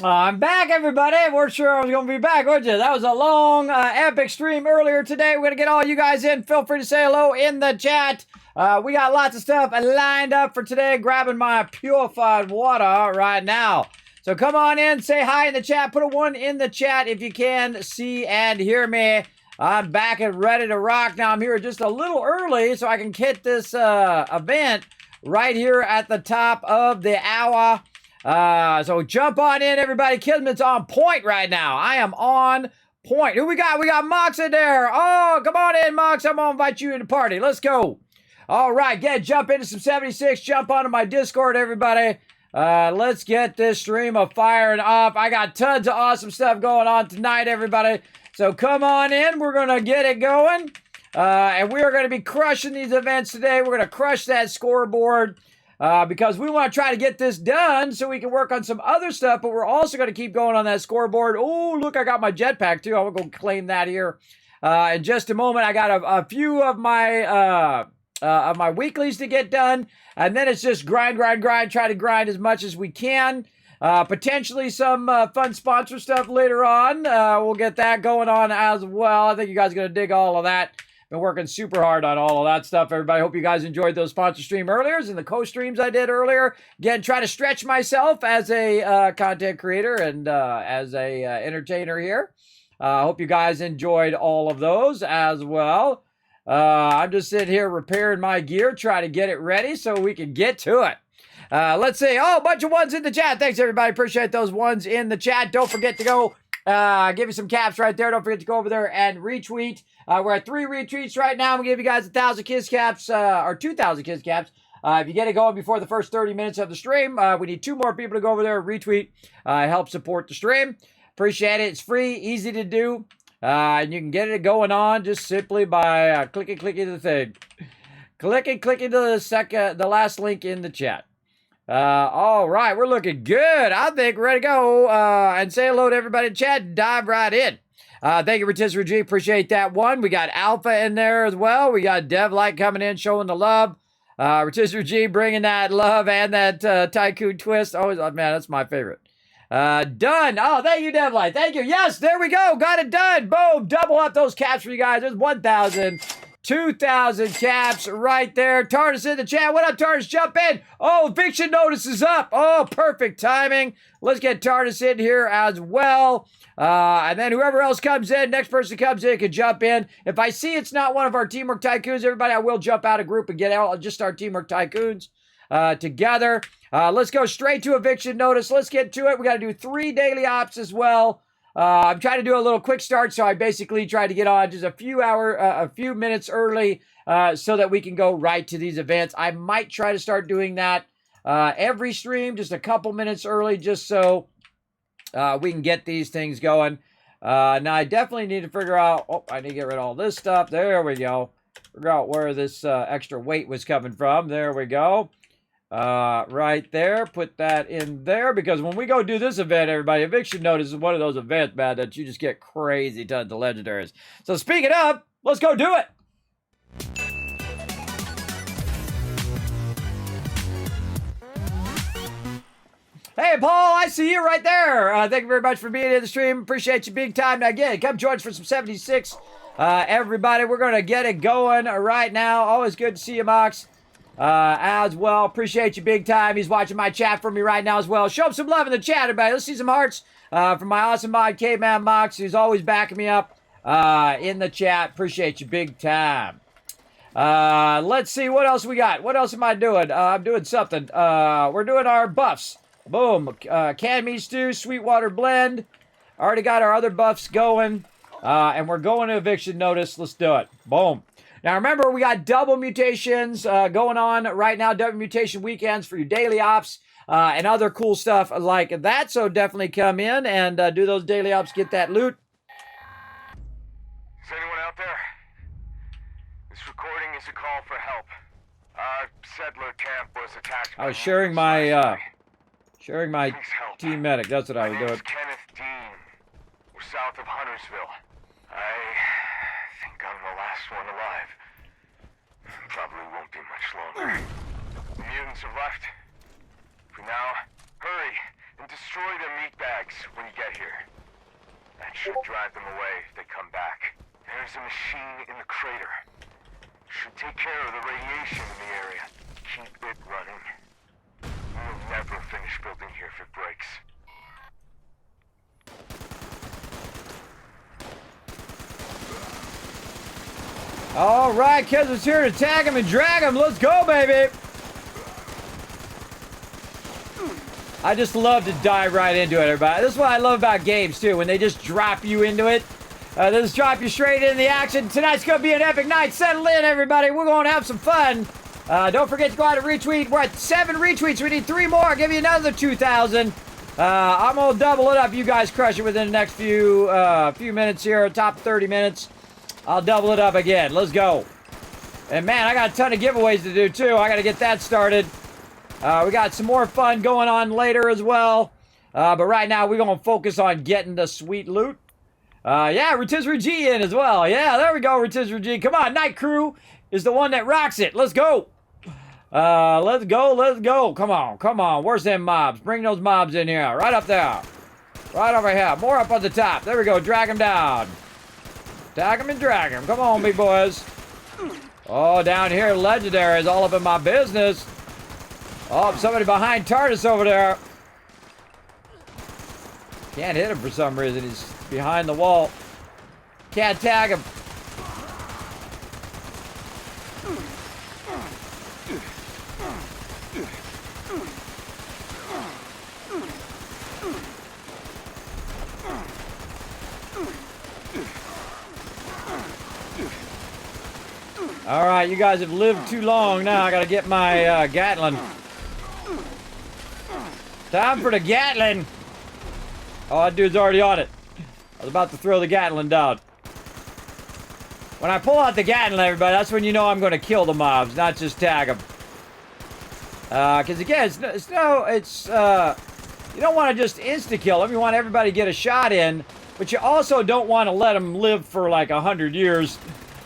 I'm back, everybody. We're sure I was going to be back, weren't you? That was a long, epic stream earlier today. We're going to get all you guys in. Feel free to say hello in the chat. We got lots of stuff lined up for today. Grabbing my purified water right now. So come on in, say hi in the chat. Put a 1 in the chat if you can see and hear me. I'm back and ready to rock. Now, I'm here just a little early so I can hit this event right here at the top of the hour. So jump on in, everybody. Kismet's on point right now. I am on point. Who we got? We got Mox in there. Oh, come on in, Mox. I'm going to invite you to the party. Let's go. All right, jump into some 76. Jump onto my Discord, everybody. Let's get this stream firing up. I got tons of awesome stuff going on tonight, everybody. So come on in. We're going to get it going. And we are going to be crushing these events today. We're going to crush that scoreboard. Because we want to try to get this done so we can work on some other stuff, but we're also going to keep going on that scoreboard. Oh, look, I got my jetpack too. I'm going to go claim that here in just a moment. I got a few of my weeklies to get done, and then it's just grind, try to grind as much as we can. Potentially some fun sponsor stuff later on. We'll get that going on as well. I think you guys are going to dig all of that. Been working super hard on all of that stuff, everybody. Hope you guys enjoyed those sponsor stream earlier and the co-streams I did earlier. Again, try to stretch myself as a content creator and as a entertainer here. Hope you guys enjoyed all of those as well. I'm just sitting here repairing my gear, trying to get it ready so we can get to it. Let's see. Oh, a bunch of ones in the chat. Thanks, everybody. Appreciate those ones in the chat. Don't forget to go give you some caps right there. Don't forget to go over there and retweet. We're at 3 retweets right now. I'm going to give you guys 1,000 kiss caps, or 2,000 kiss caps. If you get it going before the first 30 minutes of the stream, we need 2 more people to go over there and retweet. Help support the stream. Appreciate it. It's free, easy to do. And you can get it going on just simply by clicking the thing. Clicking to the last link in the chat. All right, we're looking good. I think we're ready to go and say hello to everybody in chat and dive right in. Thank you, Rotisserie G. Appreciate that one. We got Alpha in there as well. We got DevLight coming in, showing the love. Rotisserie G bringing that love and that Tycoon twist. Oh, man, that's my favorite. Done. Oh, thank you, DevLight. Thank you. Yes, there we go. Got it done. Boom. Double up those caps for you guys. There's 1,000. 2,000 caps right there. Tardis in the chat. What up, Tardis? Jump in. Oh, eviction notice is up. Oh, perfect timing. Let's get Tardis in here as well. And then whoever else comes in, next person comes in can jump in. If I see it's not one of our Teamwork Tycoons, everybody, I will jump out of group and get out. I'll just start Teamwork Tycoons together. Let's go straight to eviction notice. Let's get to it. We got to do 3 daily ops as well. I'm trying to do a little quick start, so I basically try to get on just a few minutes early so that we can go right to these events. I might try to start doing that every stream, just a couple minutes early, just so we can get these things going. Now, I definitely need to figure out, I need to get rid of all this stuff. There we go. Figure out where this extra weight was coming from. There we go. Right there, put that in there, because when we go do this event, everybody, eviction notice is one of those events, man, that you just get crazy tons of legendaries. So speaking of, let's go do it. Hey, Paul, I see you right there. Thank you very much for being in the stream. Appreciate you big time. Now, again, come join us for some 76. Everybody, we're going to get it going right now. Always good to see you, Mox. As well. Appreciate you big time. He's watching my chat for me right now as well. Show him some love in the chat, everybody. Let's see some hearts from my awesome mod, Caveman Mox, who's always backing me up in the chat. Appreciate you big time. Let's see what else we got. What else am I doing? I'm doing something. We're doing our buffs. Boom. Canned meat stew, Sweetwater blend. Already got our other buffs going. And we're going to eviction notice. Let's do it. Boom. Now, remember, we got double mutations going on right now, double mutation weekends for your daily ops and other cool stuff like that. So definitely come in and do those daily ops, get that loot. Is anyone out there? This recording is a call for help. Our settler camp was attacked by... I was sharing my team medic. That's what I was doing. Kenneth Dean. We're south of Huntersville. I think I'm the last one alive. Probably won't be much longer. The mutants have left. For now, hurry and destroy their meat bags when you get here. That should drive them away if they come back. There's a machine in the crater. Should take care of the radiation in the area. Keep it running. We'll never finish building here if it breaks. All right, kids, it's here to tag him and drag him. Let's go, baby. I just love to dive right into it, everybody. This is what I love about games, too, when they just drop you into it. They just drop you straight into the action. Tonight's going to be an epic night. Settle in, everybody. We're going to have some fun. Don't forget to go out and retweet. We're at 7 retweets. We need 3 more. I'll give you another 2,000. I'm going to double it up. You guys crush it within the next few minutes here, top 30 minutes. I'll double it up again. Let's go. And, man, I got a ton of giveaways to do, too. I got to get that started. We got some more fun going on later as well. But right now, we're going to focus on getting the sweet loot. Yeah, Rotisserie G in as well. Yeah, there we go, Rotisserie G. Come on, Night Crew is the one that rocks it. Let's go. Let's go. Come on. Where's them mobs? Bring those mobs in here. Right up there. Right over here. More up on the top. There we go. Drag them down. Tag them and drag them. Come on, big boys. Oh, down here, Legendary is all up in my business. Oh, somebody behind TARDIS over there. Can't hit him for some reason. He's behind the wall. Can't tag him. All right, you guys have lived too long now. I got to get my Gatling. Time for the Gatling. Oh, that dude's already on it. I was about to throw the Gatling down. When I pull out the Gatling, everybody, that's when you know I'm going to kill the mobs, not just tag them. Because again, you don't want to just insta-kill them. You want everybody to get a shot in, but you also don't want to let them live for like 100 years.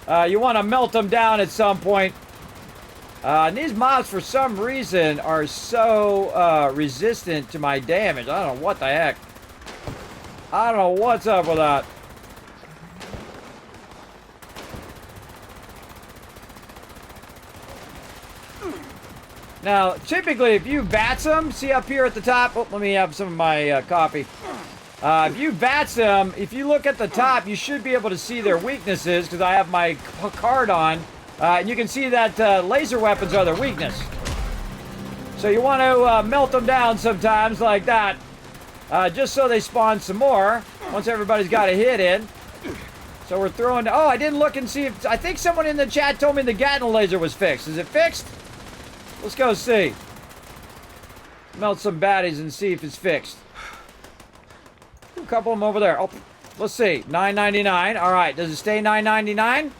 You want to melt them down at some point. And these mobs, for some reason, are so resistant to my damage. I don't know what the heck. I don't know what's up with that. Now, typically, if you bats them, see up here at the top? Oh, let me have some of my coffee. If you bats them, if you look at the top, you should be able to see their weaknesses, because I have my card on. And you can see that laser weapons are their weakness. So you want to melt them down sometimes like that. Just so they spawn some more once everybody's got a hit in. So we're throwing... Oh, I didn't look and see if... I think someone in the chat told me the Gatling laser was fixed. Is it fixed? Let's go see. Melt some baddies and see if it's fixed. A couple of them over there. Oh, let's see. $9.99. All right. Does it stay $9.99?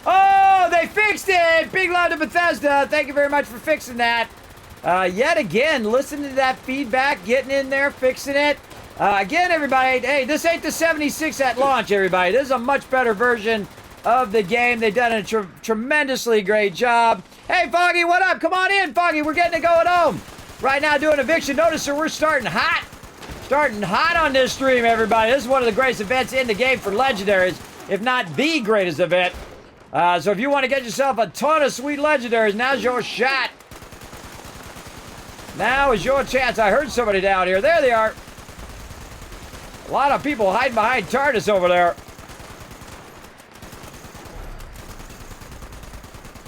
Oh, they fixed it! Big love to Bethesda. Thank you very much for fixing that. Yet again, listen to that feedback, getting in there, fixing it. Again, everybody, hey, this ain't the 76 at launch, everybody. This is a much better version of the game. They've done a tremendously great job. Hey, Foggy, what up? Come on in, Foggy. We're getting it going home. Right now, doing eviction notice, so we're starting hot. Starting hot on this stream, everybody. This is one of the greatest events in the game for Legendaries, if not the greatest event. So if you want to get yourself a ton of sweet Legendaries, now's your shot. Now is your chance. I heard somebody down here. There they are. A lot of people hiding behind TARDIS over there.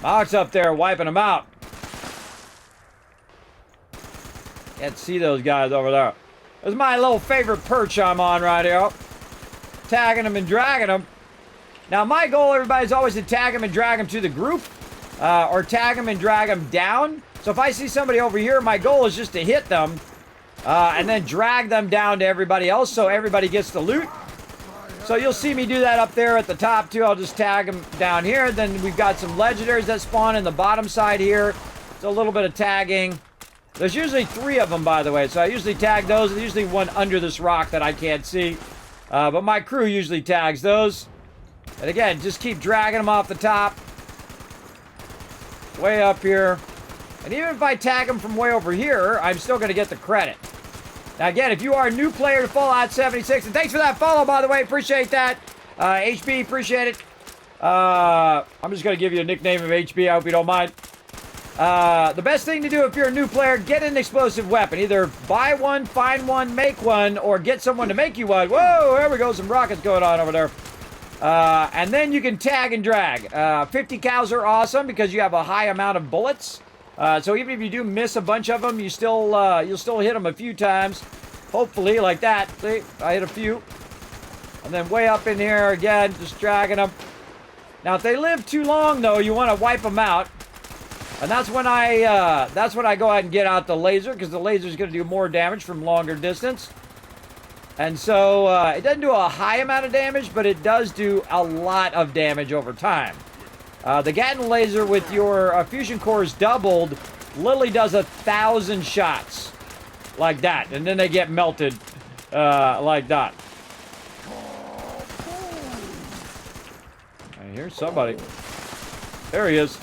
Mock's up there wiping them out. Can't see those guys over there. This is my little favorite perch I'm on right here. Tagging them and dragging them. Now, my goal, everybody, is always to tag them and drag them to the group. Or tag them and drag them down. So if I see somebody over here, my goal is just to hit them. And then drag them down to everybody else so everybody gets the loot. So you'll see me do that up there at the top, too. I'll just tag them down here. Then we've got some Legendaries that spawn in the bottom side here. It's a little bit of tagging. There's usually 3 of them, by the way. So I usually tag those. There's usually one under this rock that I can't see. But my crew usually tags those. And again, just keep dragging them off the top. Way up here. And even if I tag them from way over here, I'm still going to get the credit. Now, again, if you are a new player to Fallout 76, and thanks for that follow, by the way, appreciate that. HB, appreciate it. I'm just going to give you a nickname of HB, I hope you don't mind. The best thing to do if you're a new player, get an explosive weapon. Either buy one, find one, make one, or get someone to make you one. Whoa, there we go, some rockets going on over there. And then you can tag and drag. 50 cals are awesome because you have a high amount of bullets. So even if you do miss a bunch of them, you'll still hit them a few times. Hopefully, like that. See, I hit a few. And then way up in here again, just dragging them. Now, if they live too long, though, you want to wipe them out. And that's when I go ahead and get out the laser, because the laser is going to do more damage from longer distance. And so it doesn't do a high amount of damage, but it does do a lot of damage over time. The Gatling laser with your fusion cores doubled literally does 1,000 shots like that, and then they get melted like that. I hear somebody. There he is.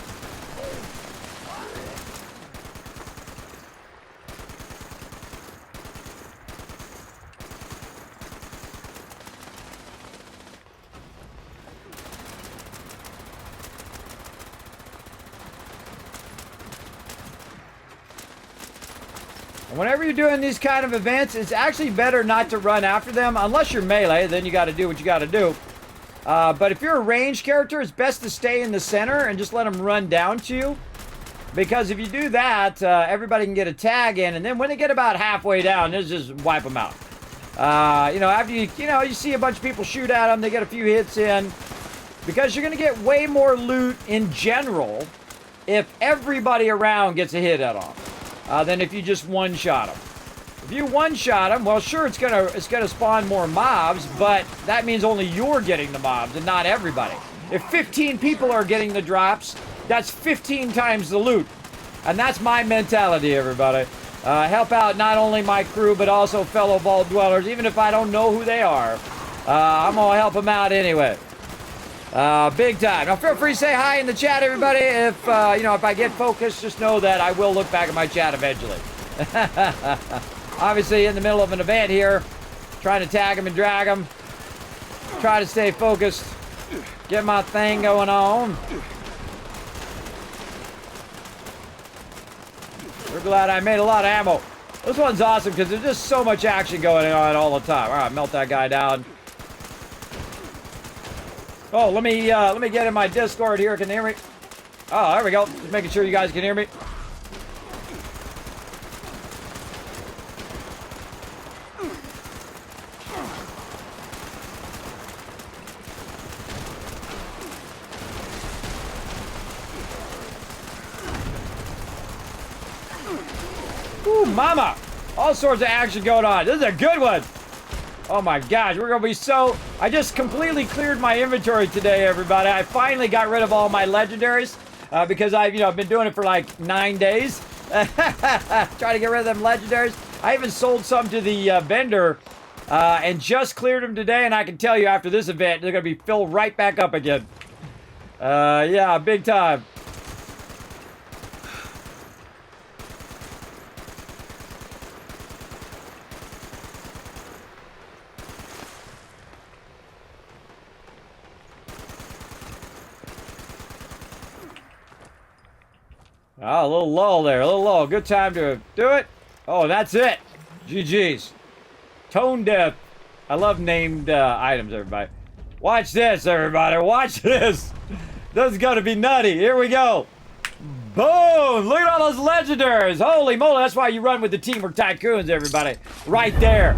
Whenever you're doing these kind of events, it's actually better not to run after them. Unless you're melee, then you got to do what you got to do. But if you're a ranged character, it's best to stay in the center and just let them run down to you. Because if you do that, everybody can get a tag in. And then when they get about halfway down, just wipe them out. After you see a bunch of people shoot at them, they get a few hits in. Because you're going to get way more loot in general if everybody around gets a hit at them. Than if you just one-shot them. If you one-shot them, well, sure, it's gonna spawn more mobs, but that means only you're getting the mobs and not everybody. If 15 people are getting the drops, that's 15 times the loot. And that's my mentality, everybody. Help out not only my crew, but also fellow vault dwellers, even if I don't know who they are. I'm gonna help them out anyway. Big time. Now, feel free to say hi in the chat, everybody. If I get focused, just know that I will look back at my chat eventually. Obviously, in the middle of an event here, trying to tag them and drag them. Try to stay focused. Get my thing going on. We're glad I made a lot of ammo. This one's awesome because there's just so much action going on all the time. All right, melt that guy down. Oh, let me get in my Discord here. Can you hear me? Oh, there we go. Just making sure you guys can hear me. Ooh, mama! All sorts of action going on. This is a good one. Oh my gosh, we're gonna be so... I just completely cleared my inventory today, everybody. I finally got rid of all my legendaries because I've been doing it for like 9 days. Trying to get rid of them legendaries. I even sold some to the vendor and just cleared them today, and I can tell you after this event, they're gonna be filled right back up again. Yeah, big time. Oh, a little lull there, a little lull. Good time to do it. Oh, that's it. GG's. Tone deaf. I love named items, everybody. Watch this, everybody. Watch this. This is going to be nutty. Here we go. Boom. Look at all those legendaries. Holy moly. That's why you run with the Teamwork Tycoons, everybody. Right there.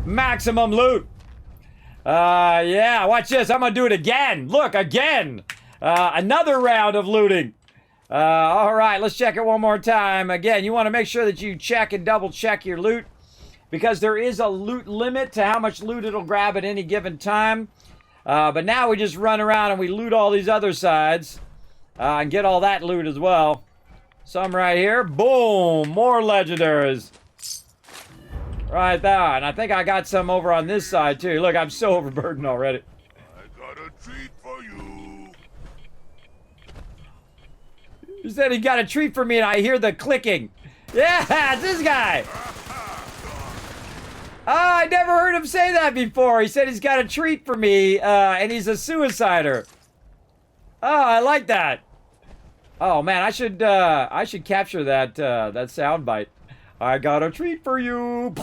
Maximum loot. Yeah, watch this. I'm going to do it again. Look, again. Another round of looting. All right, let's check it one more time. Again, you want to make sure that you check and double check your loot because there is a loot limit to how much loot it'll grab at any given time. But now we just run around and we loot all these other sides and get all that loot as well. Some right here. Boom, more legendaries. Right there. And I think I got some over on this side too. Look, I'm so overburdened already. I got a treat for you. He said he got a treat for me and I hear the clicking. Yeah, it's this guy. I never heard him say that before. He said he's got a treat for me, and he's a suicider. Oh, I like that. Oh man, I should capture that that sound bite. I got a treat for you.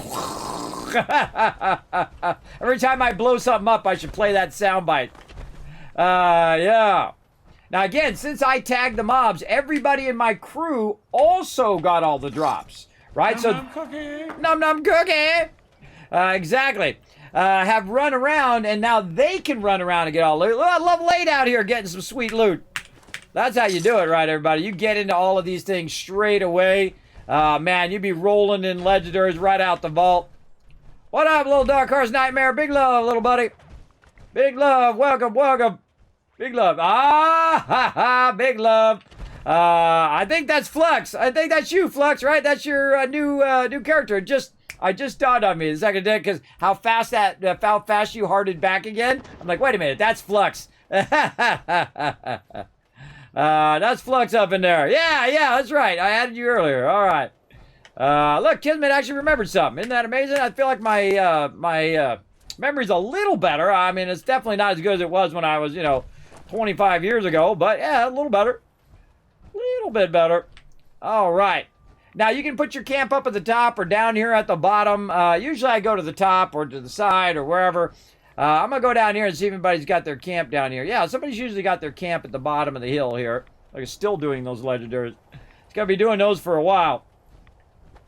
Every time I blow something up, I should play that sound bite. Yeah. Now again, since I tagged the mobs, everybody in my crew also got all the drops, right? Num So num cookie. num num cookie. Exactly. Have run around, and now they can run around and get all loot. Oh, I love Late out here getting some sweet loot. That's how you do it, right, everybody? You get into all of these things straight away. Man, you'd be rolling in legendaries right out the vault. What up, little Dark Horse Nightmare? Big love, little buddy. Big love. Welcome, welcome. Big love. Ah, ha, ha, big love. I think that's Flux. I think that's you, Flux, right? That's your new character. I just dawned on me the second day because how fast you hearted back again. I'm like, wait a minute, that's Flux. That's Flux up in there. Yeah, that's right. I added you earlier. All right. Look, Kismet actually remembered something. Isn't that amazing? I feel like my memory's a little better. I mean, it's definitely not as good as it was when I was, 25 years ago. But yeah, a little better. A little bit better. All right. Now, you can put your camp up at the top or down here at the bottom. Usually I go to the top or to the side or wherever. I'm going to go down here and see if anybody's got their camp down here. Yeah, somebody's usually got their camp at the bottom of the hill here. Like, still doing those legendaries. It's going to be doing those for a while.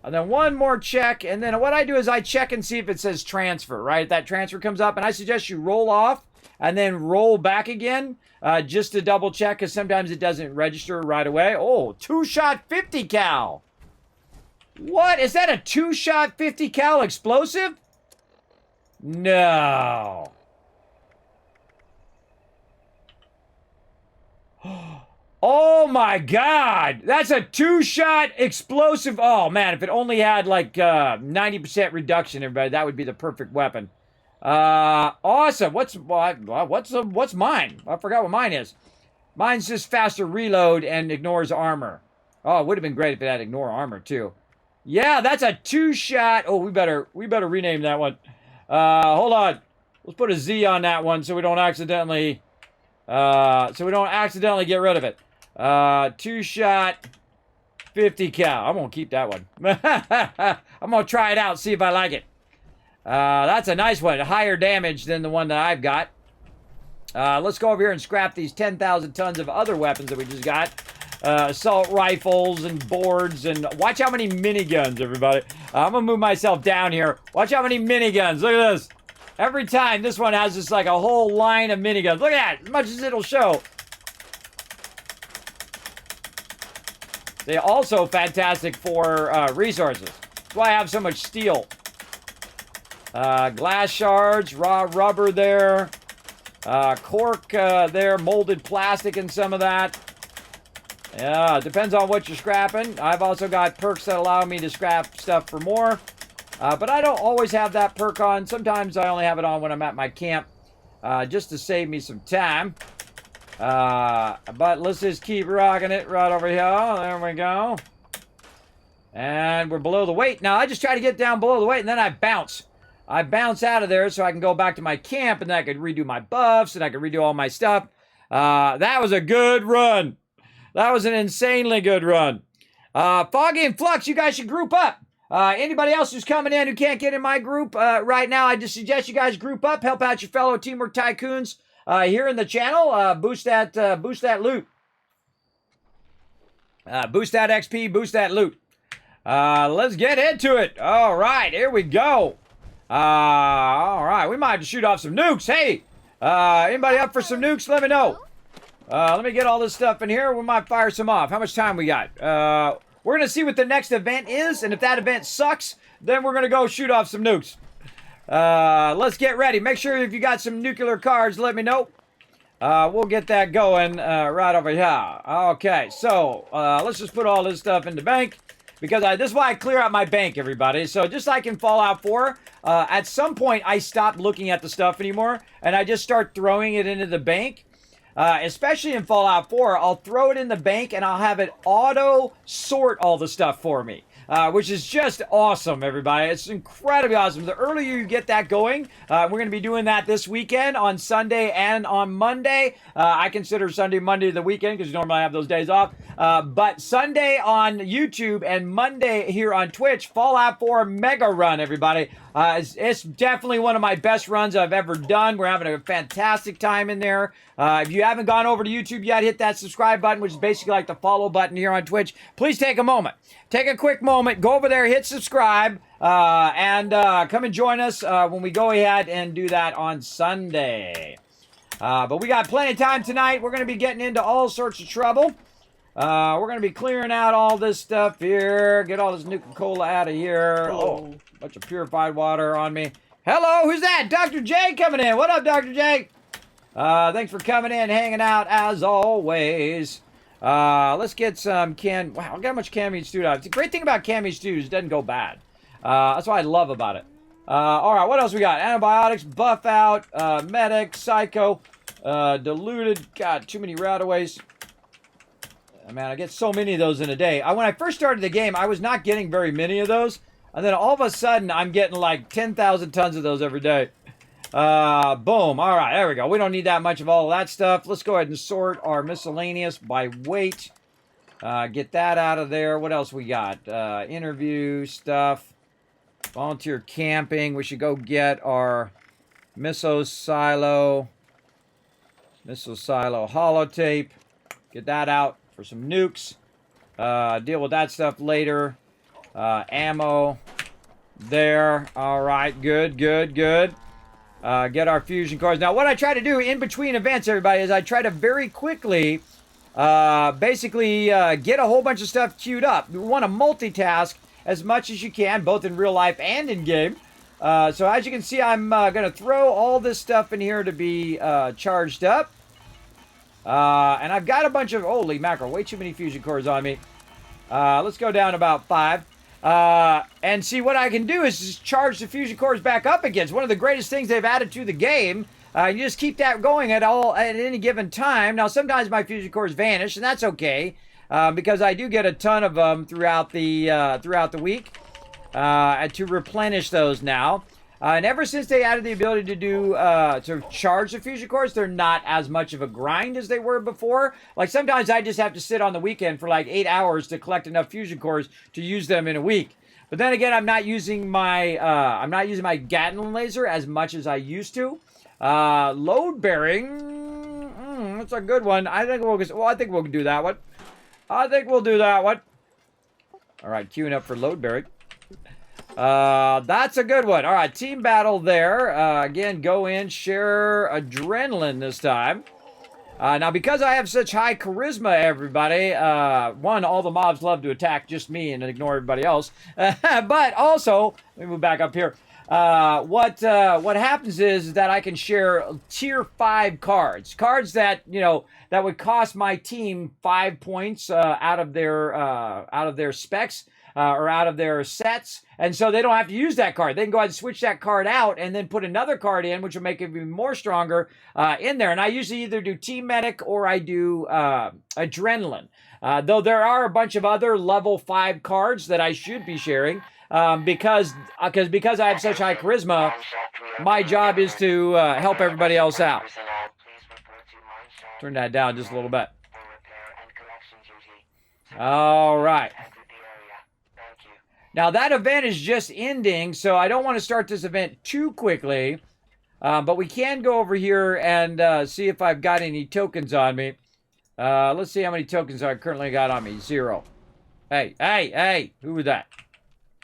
And then one more check. And then what I do is I check and see if it says transfer, right? If that transfer comes up. And I suggest you roll off and then roll back again. Just to double check, because sometimes it doesn't register right away. Oh, 2-shot 50 cal. What? Is that a 2-shot 50 cal explosive? No. Oh my God. That's a 2-shot explosive. Oh man, if it only had like 90% reduction, everybody, that would be the perfect weapon. Awesome. What's mine? I forgot what mine is. Mine's just faster reload and ignores armor. Oh, it would have been great if it had ignore armor too. Yeah, that's a 2-shot. Oh, we better rename that one. Hold on. Let's put a Z on that one so we don't accidentally get rid of it. 2-shot 50 cal. I'm gonna keep that one. I'm gonna try it out, see if I like it. That's a nice one. Higher damage than the one that I've got. Let's go over here and scrap these 10,000 tons of other weapons that we just got. Assault rifles and boards, and watch how many miniguns, everybody. I'm gonna move myself down here. Watch how many miniguns. Look at this. Every time this one has just like a whole line of miniguns. Look at that, as much as it'll show. They're also fantastic for resources. That's why I have so much steel. Glass shards, raw rubber there. Cork there, molded plastic and some of that. Yeah, it depends on what you're scrapping. I've also got perks that allow me to scrap stuff for more. But I don't always have that perk on. Sometimes I only have it on when I'm at my camp. Just to save me some time. But let's just keep rocking it right over here. There we go. And we're below the weight. Now, I just try to get down below the weight, and then I bounce. I bounce out of there so I can go back to my camp, and then I could redo my buffs, and I could redo all my stuff. That was a good run. That was an insanely good run. Foggy and Flux, you guys should group up. Anybody else who's coming in who can't get in my group right now, I just suggest you guys group up, help out your fellow Teamwork Tycoons here in the channel. Boost that loot. Boost that XP, boost that loot. Let's get into it. All right, here we go. All right, we might have to shoot off some nukes. Hey, anybody up for some nukes? Let me know. Let me get all this stuff in here. We might fire some off. How much time we got? We're going to see what the next event is, and if that event sucks, then we're going to go shoot off some nukes. Let's get ready. Make sure if you got some nuclear cards, let me know. We'll get that going right over here. Okay, so let's just put all this stuff in the bank, because this is why I clear out my bank, everybody. So just like in Fallout 4, at some point I stopped looking at the stuff anymore, and I just start throwing it into the bank. Especially in Fallout 4, I'll throw it in the bank and I'll have it auto sort all the stuff for me. which is just awesome, everybody. It's incredibly awesome. The earlier you get that going, we're going to be doing that this weekend on Sunday and on Monday. I consider Sunday, Monday the weekend because normally I have those days off. But Sunday on YouTube and Monday here on Twitch, Fallout 4 Mega Run, everybody. It's definitely one of my best runs I've ever done. We're having a fantastic time in there. If you haven't gone over to YouTube yet, hit that subscribe button, which is basically like the follow button here on Twitch. Please take a moment. Take a quick moment. Go over there, hit subscribe, and come and join us when we go ahead and do that on Sunday. But we got plenty of time tonight. We're going to be getting into all sorts of trouble. We're going to be clearing out all this stuff here. Get all this Nuka-Cola out of here. Oh, bunch of purified water on me. Hello, who's that? Dr. J coming in. What up, Dr. J? Thanks for coming in, hanging out as always. Let's get some wow, look how much canned meat stew. The great thing about canned meat stew is it doesn't go bad. That's what I love about it. All right, what else we got? Antibiotics, buff out, medic, psycho, diluted. God, too many routaways. Man, I get so many of those in a day. When I first started the game, I was not getting very many of those. And then all of a sudden, I'm getting like 10,000 tons of those every day. Boom. All right, there we go. We don't need that much of all of that stuff. Let's go ahead and sort our miscellaneous by weight. Get that out of there. What else we got? Interview stuff. Volunteer camping. We should go get our missile silo holotape. Get that out for some nukes. Deal with that stuff later. Ammo. There. All right. Good. Get our fusion cores. Now, what I try to do in between events, everybody, is I try to very quickly basically get a whole bunch of stuff queued up. You want to multitask as much as you can, both in real life and in game. So as you can see, I'm going to throw all this stuff in here to be charged up. And I've got a bunch of, holy mackerel, way too many fusion cores on me. Let's go down about 5. And see what I can do is just charge the fusion cores back up again. It's one of the greatest things they've added to the game. You just keep that going at any given time. Now, sometimes my fusion cores vanish, and that's okay. Because I do get a ton of them throughout the week to replenish those now. And ever since they added the ability to do to charge the fusion cores, they're not as much of a grind as they were before. Like sometimes I just have to sit on the weekend for like 8 hours to collect enough fusion cores to use them in a week. But then again, I'm not using my Gatling laser as much as I used to. Load bearing, that's a good one. I think we'll do that one. All right, queuing up for load bearing. That's a good one. All right, team battle there. Again, go in, share adrenaline this time. Now, because I have such high charisma, everybody, one, all the mobs love to attack just me and ignore everybody else. But also, let me move back up here. What happens is that I can share tier 5 cards that that would cost my team 5 points out of their specs or out of their sets, and so they don't have to use that card. They can go ahead and switch that card out and then put another card in, which will make it even more stronger in there. And I usually either do Team Medic or I do Adrenaline. Though there are a bunch of other level 5 cards that I should be sharing. Because I have such high charisma, my job is to help everybody else out. Turn that down just a little bit. All right. Now that event is just ending, so I don't want to start this event too quickly. But we can go over here and see if I've got any tokens on me. Let's see how many tokens I currently got on me. 0. Hey, who was that?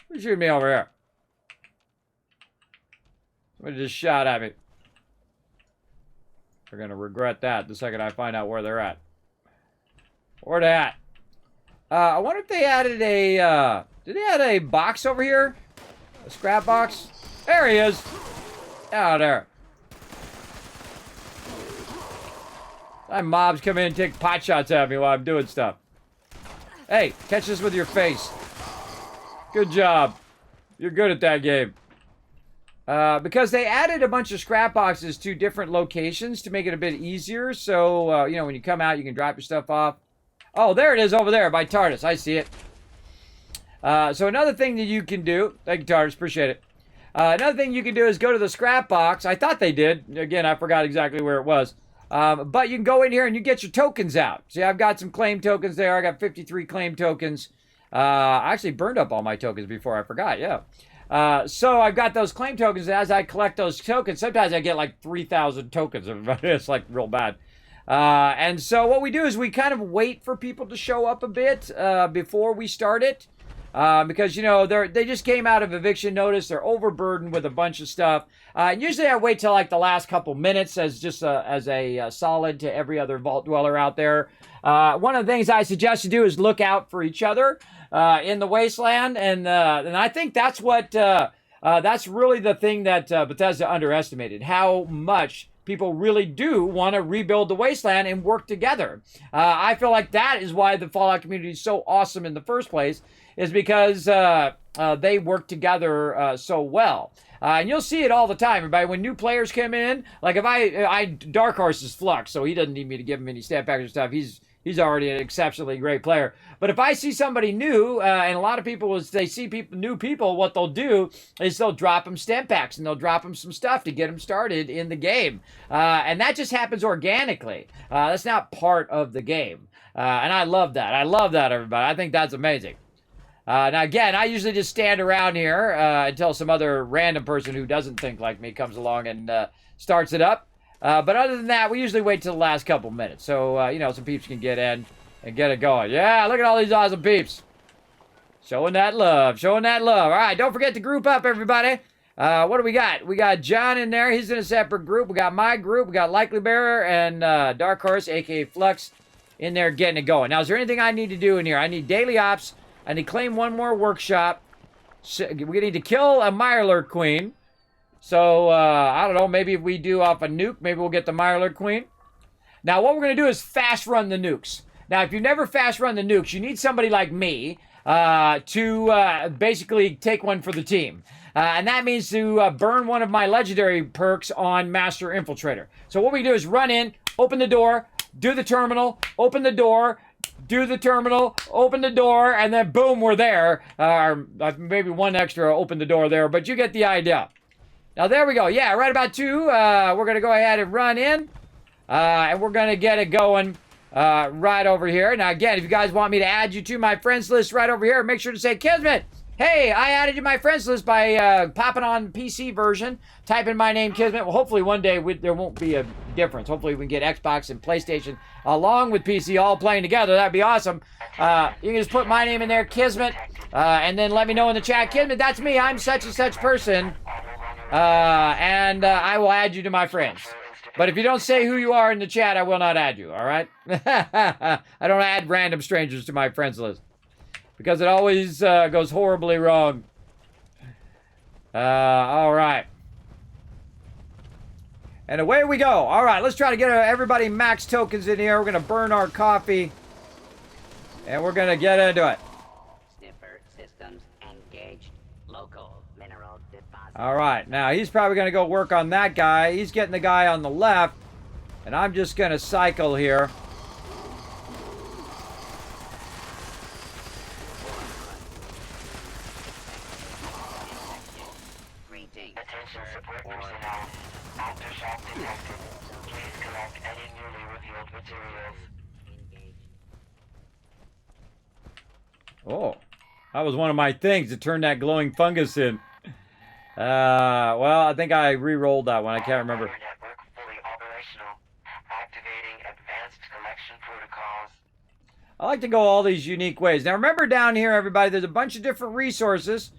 Who's shooting me over here? Somebody just shot at me. They're going to regret that the second I find out where they're at. Where they at? I wonder if they added a... did they add a box over here? A scrap box? There he is. Out there. That mobs come in and take pot shots at me while I'm doing stuff. Hey, catch this with your face. Good job. You're good at that game. Because they added a bunch of scrap boxes to different locations to make it a bit easier. So, when you come out, you can drop your stuff off. Oh, there it is over there by TARDIS. I see it. So another thing that you can do, thank you, Tars, appreciate it. Another thing you can do is go to the scrap box. I thought they did. Again, I forgot exactly where it was. But you can go in here and you get your tokens out. See, I've got some claim tokens there. I got 53 claim tokens. I actually burned up all my tokens before I forgot, yeah. So I've got those claim tokens. As I collect those tokens, sometimes I get like 3,000 tokens. It's like real bad. And so what we do is we kind of wait for people to show up a bit before we start it. Because, you know, they just came out of eviction notice. They're overburdened with a bunch of stuff. And usually I wait till like the last couple minutes as just as a solid to every other vault dweller out there. One of the things I suggest you do is look out for each other in the wasteland. And I think that's what, that's really the thing that Bethesda underestimated, how much people really do want to rebuild the wasteland and work together. I feel like that is why the Fallout community is so awesome in the first place, is because they work together so well. And you'll see it all the time, everybody. When new players come in, like if I Dark Horse is Flux, so he doesn't need me to give him any stat package stuff. He's already an exceptionally great player. But if I see somebody new, and a lot of people, as they see new people, what they'll do is they'll drop them stem packs and they'll drop them some stuff to get them started in the game. And that just happens organically. That's not part of the game. And I love that. I love that, everybody. I think that's amazing. Now, again, I usually just stand around here until some other random person who doesn't think like me comes along and starts it up. But other than that, we usually wait till the last couple minutes. So, you know, some peeps can get in and get it going. Yeah, look at all these awesome peeps. Showing that love. Showing that love. All right, don't forget to group up, everybody. What do we got? We got John in there. He's in a separate group. We got my group. We got Likely Bearer and Dark Horse, a.k.a. Flux, in there getting it going. Now, is there anything I need to do in here? I need daily ops. I need to claim one more workshop. We need to kill a Mirelurk Queen. So, I don't know, maybe if we do off a nuke, maybe we'll get the Mirelurk Queen. Now, what we're going to do is fast run the nukes. Now, if you've never fast run the nukes, you need somebody like me to basically take one for the team. And that means to burn one of my legendary perks on Master Infiltrator. So what we do is run in, open the door, do the terminal, open the door, do the terminal, open the door, and then boom, we're there. Maybe one extra open the door there, but you get the idea. Now, there we go. Yeah, right about 2. We're going to go ahead and run in, and we're going to get it going right over here. Now, again, if you guys want me to add you to my friends list right over here, make sure to say, Kismet, hey, I added you to my friends list by popping on PC version, type in my name, Kismet. Well, hopefully one day there won't be a difference. Hopefully we can get Xbox and PlayStation along with PC all playing together. That'd be awesome. You can just put my name in there, Kismet, and then let me know in the chat, Kismet, that's me. I'm such and such person. And I will add you to my friends. But if you don't say who you are in the chat, I will not add you, all right? I don't add random strangers to my friends list, because it always goes horribly wrong. All right. And away we go. All right, let's try to get everybody max tokens in here. We're going to burn our coffee, and we're going to get into it. Sniffer systems engaged. Local mineral deposit. All right, now he's probably going to go work on that guy. He's getting the guy on the left, and I'm just going to cycle here. Attention support personnel. Aftershock detected. Please collect any newly revealed materials. Oh, that was one of my things to turn that glowing fungus in. Well, I think I re-rolled that one. I can't remember. Network fully operational. Activating advanced collection protocols. I like to go all these unique ways. Now, remember down here, everybody, there's a bunch of different resources.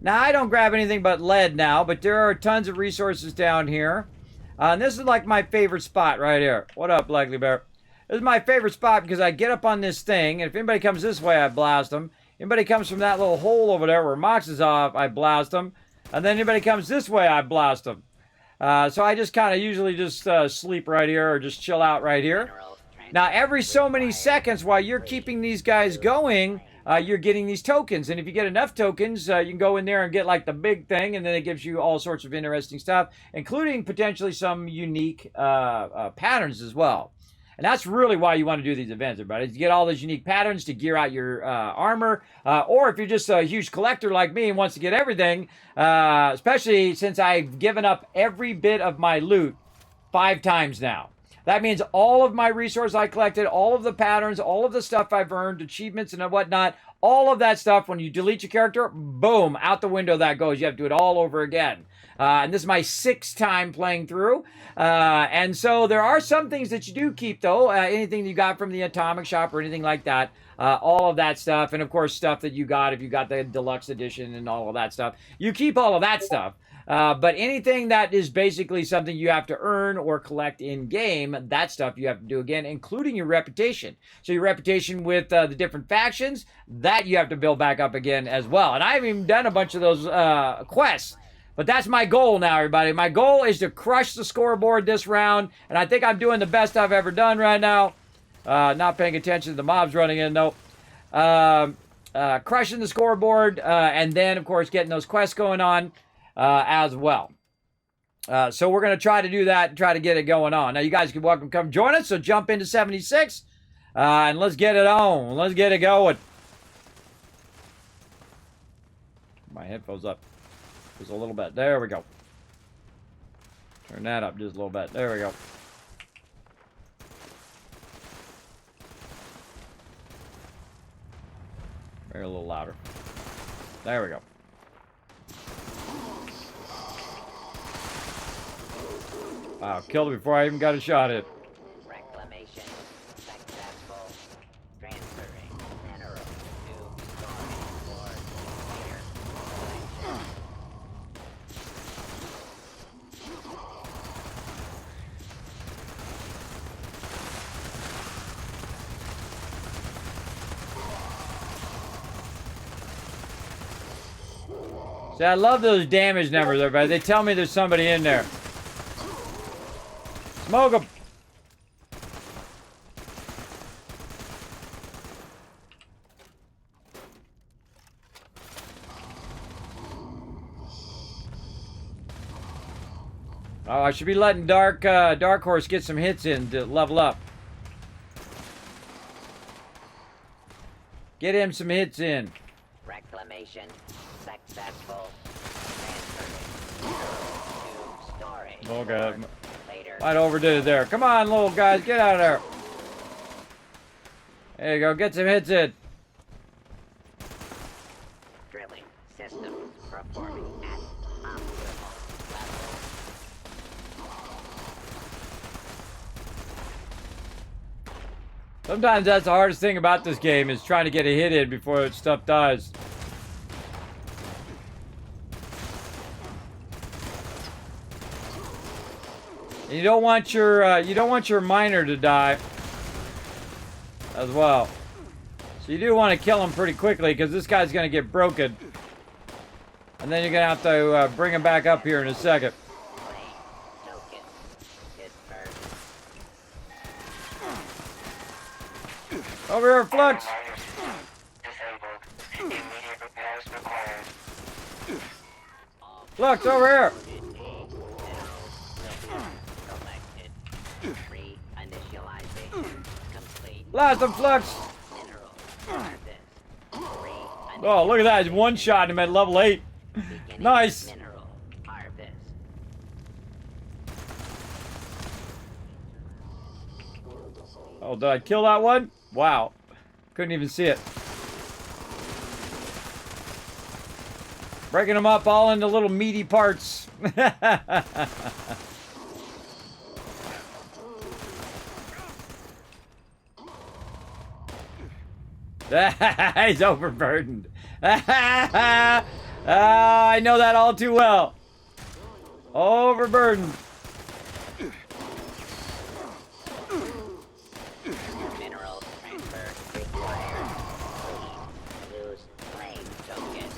Now, I don't grab anything but lead now, but there are tons of resources down here. And this is like my favorite spot right here. What up, Likely Bear? This is my favorite spot because I get up on this thing, and if anybody comes this way, I blast them. Anybody comes from that little hole over there where Mox is off, I blast them. And then anybody comes this way, I blast them. So I just kind of usually just sleep right here or just chill out right here. Now, every so many seconds while you're keeping these guys going, you're getting these tokens. And if you get enough tokens, you can go in there and get like the big thing, and then it gives you all sorts of interesting stuff, including potentially some unique patterns as well. And that's really why you want to do these events, everybody. To get all those unique patterns to gear out your armor. Or if you're just a huge collector like me and wants to get everything, especially since I've given up every bit of my loot 5 times now. That means all of my resources I collected, all of the patterns, all of the stuff I've earned, achievements and whatnot, all of that stuff, when you delete your character, boom, out the window that goes. You have to do it all over again. And this is my 6th time playing through. And so there are some things that you do keep, though. Anything you got from the Atomic Shop or anything like that. All of that stuff. And, of course, stuff that you got if you got the deluxe edition and all of that stuff. You keep all of that stuff. But anything that is basically something you have to earn or collect in-game, that stuff you have to do again, including your reputation. So your reputation with the different factions, that you have to build back up again as well. And I haven't even done a bunch of those quests. But that's my goal now, everybody. My goal is to crush the scoreboard this round. And I think I'm doing the best I've ever done right now. Not paying attention to the mobs running in, though. Crushing the scoreboard. And then, of course, getting those quests going on. As well. So we're going to try to do that and try to get it going on. Now, you guys can welcome come join us. So jump into 76 and let's get it on. Let's get it going. My headphones up just a little bit. There we go. Turn that up just a little bit. There we go. Maybe a little louder. There we go. Wow, killed it before I even got a shot at it. Reclamation successful. Transferring mineral to storage See, I love those damage numbers, everybody. They tell me there's somebody in there. Smoke them. Oh, I should be letting Dark Horse get some hits in to level up. Get him some hits in. Reclamation successful. Transferring to storage. Okay. Later. Might overdid it there. Come on, little guys, get out of there. There you go, get some hits in. Drilling system performing at optimal level. Sometimes that's the hardest thing about this game is trying to get a hit in before stuff dies. And you don't want your miner to die as well. So you do want to kill him pretty quickly because this guy's going to get broken. And then you're going to have to bring him back up here in a second. Token dispersed. Over here, Flux. Disabled. Immediate repairs required. Flux, over here. Reinitialization complete. Blast him, Flux. Mineral harvest. Oh, look at that. He's one-shot him at level 8. Beginning Nice. Mineral harvest. Oh, did I kill that one? Wow. Couldn't even see it. Breaking them up all into little meaty parts. He's overburdened. I know that all too well. Overburdened. Mineral transfer required. Please use flame token.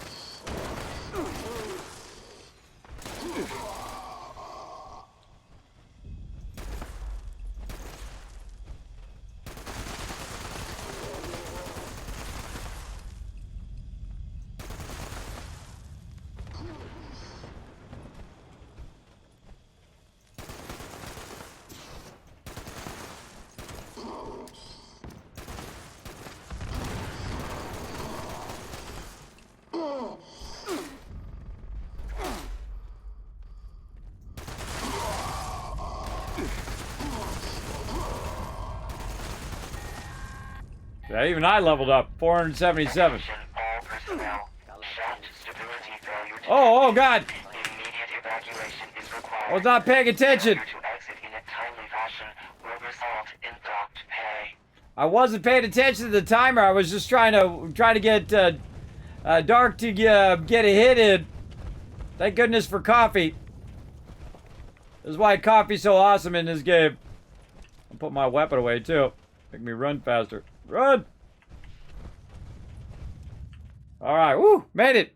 Yeah, even I leveled up. 477. Attention all personnel. Shaft stability failure detected. Oh, God. Immediate evacuation is required. I was not paying attention. Failure to exit in a timely fashion will result in docked pay. I wasn't paying attention to the timer. I was just trying to get Dark to get a hit in. Thank goodness for coffee. This is why coffee's so awesome in this game. I'll put my weapon away too. Make me run faster. Run! Alright, woo! Made it!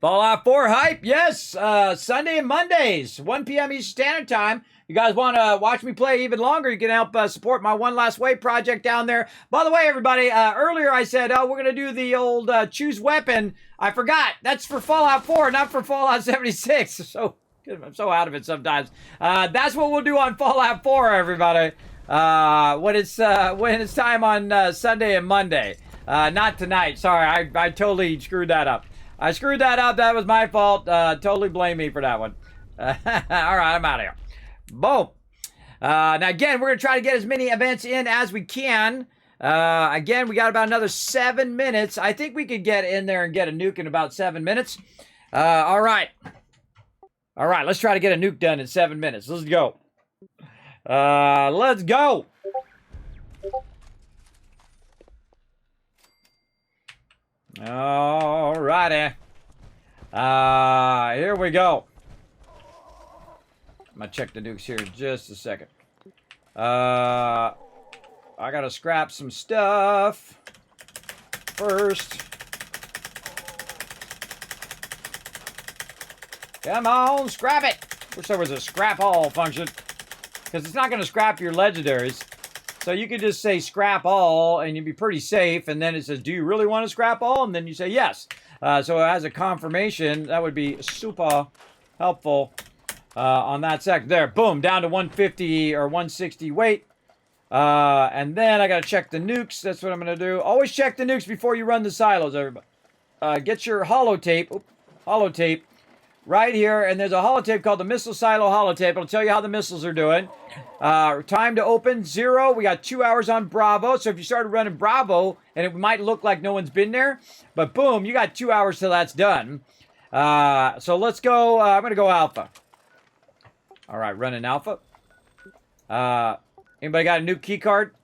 Fallout 4 hype? Yes! Sunday and Mondays, 1 p.m. Eastern Standard Time. You guys want to watch me play even longer, you can help support my One Last Wave project down there. By the way, everybody, earlier I said, oh, we're going to do the old choose weapon. I forgot. That's for Fallout 4, not for Fallout 76. So, I'm so out of it sometimes. That's what we'll do on Fallout 4, everybody. When it's time on Sunday and Monday. Not tonight. Sorry, I totally screwed that up. I screwed that up. That was my fault. Totally blame me for that one. All right, I'm out of here. Boom. Now, again, we're going to try to get as many events in as we can. Again, we got about another 7 minutes. I think we could get in there and get a nuke in about 7 minutes. All right. All right, let's try to get a nuke done in 7 minutes. Let's go. Let's go. All righty. Here we go. I'm gonna check the nukes here in just a second. I gotta scrap some stuff first. Come on, scrap it. Wish there was a scrap all function, because it's not gonna scrap your legendaries. So you could just say scrap all and you'd be pretty safe, and then it says, do you really want to scrap all? And then you say yes. So it has a confirmation. That would be super helpful on that sec. There, boom, down to 150 or 160 weight. And then I got to check the nukes. That's what I'm going to do. Always check the nukes before you run the silos, everybody. Get your holotape. Holotape right here. And there's a holotape called the missile silo holotape. It'll tell you how the missiles are doing. Time to open 0. We got 2 hours on Bravo. So if you started running Bravo, and it might look like no one's been there, but boom, you got 2 hours till that's done. So let's go. I'm going to go Alpha. All right, running Alpha. Anybody got a new key card?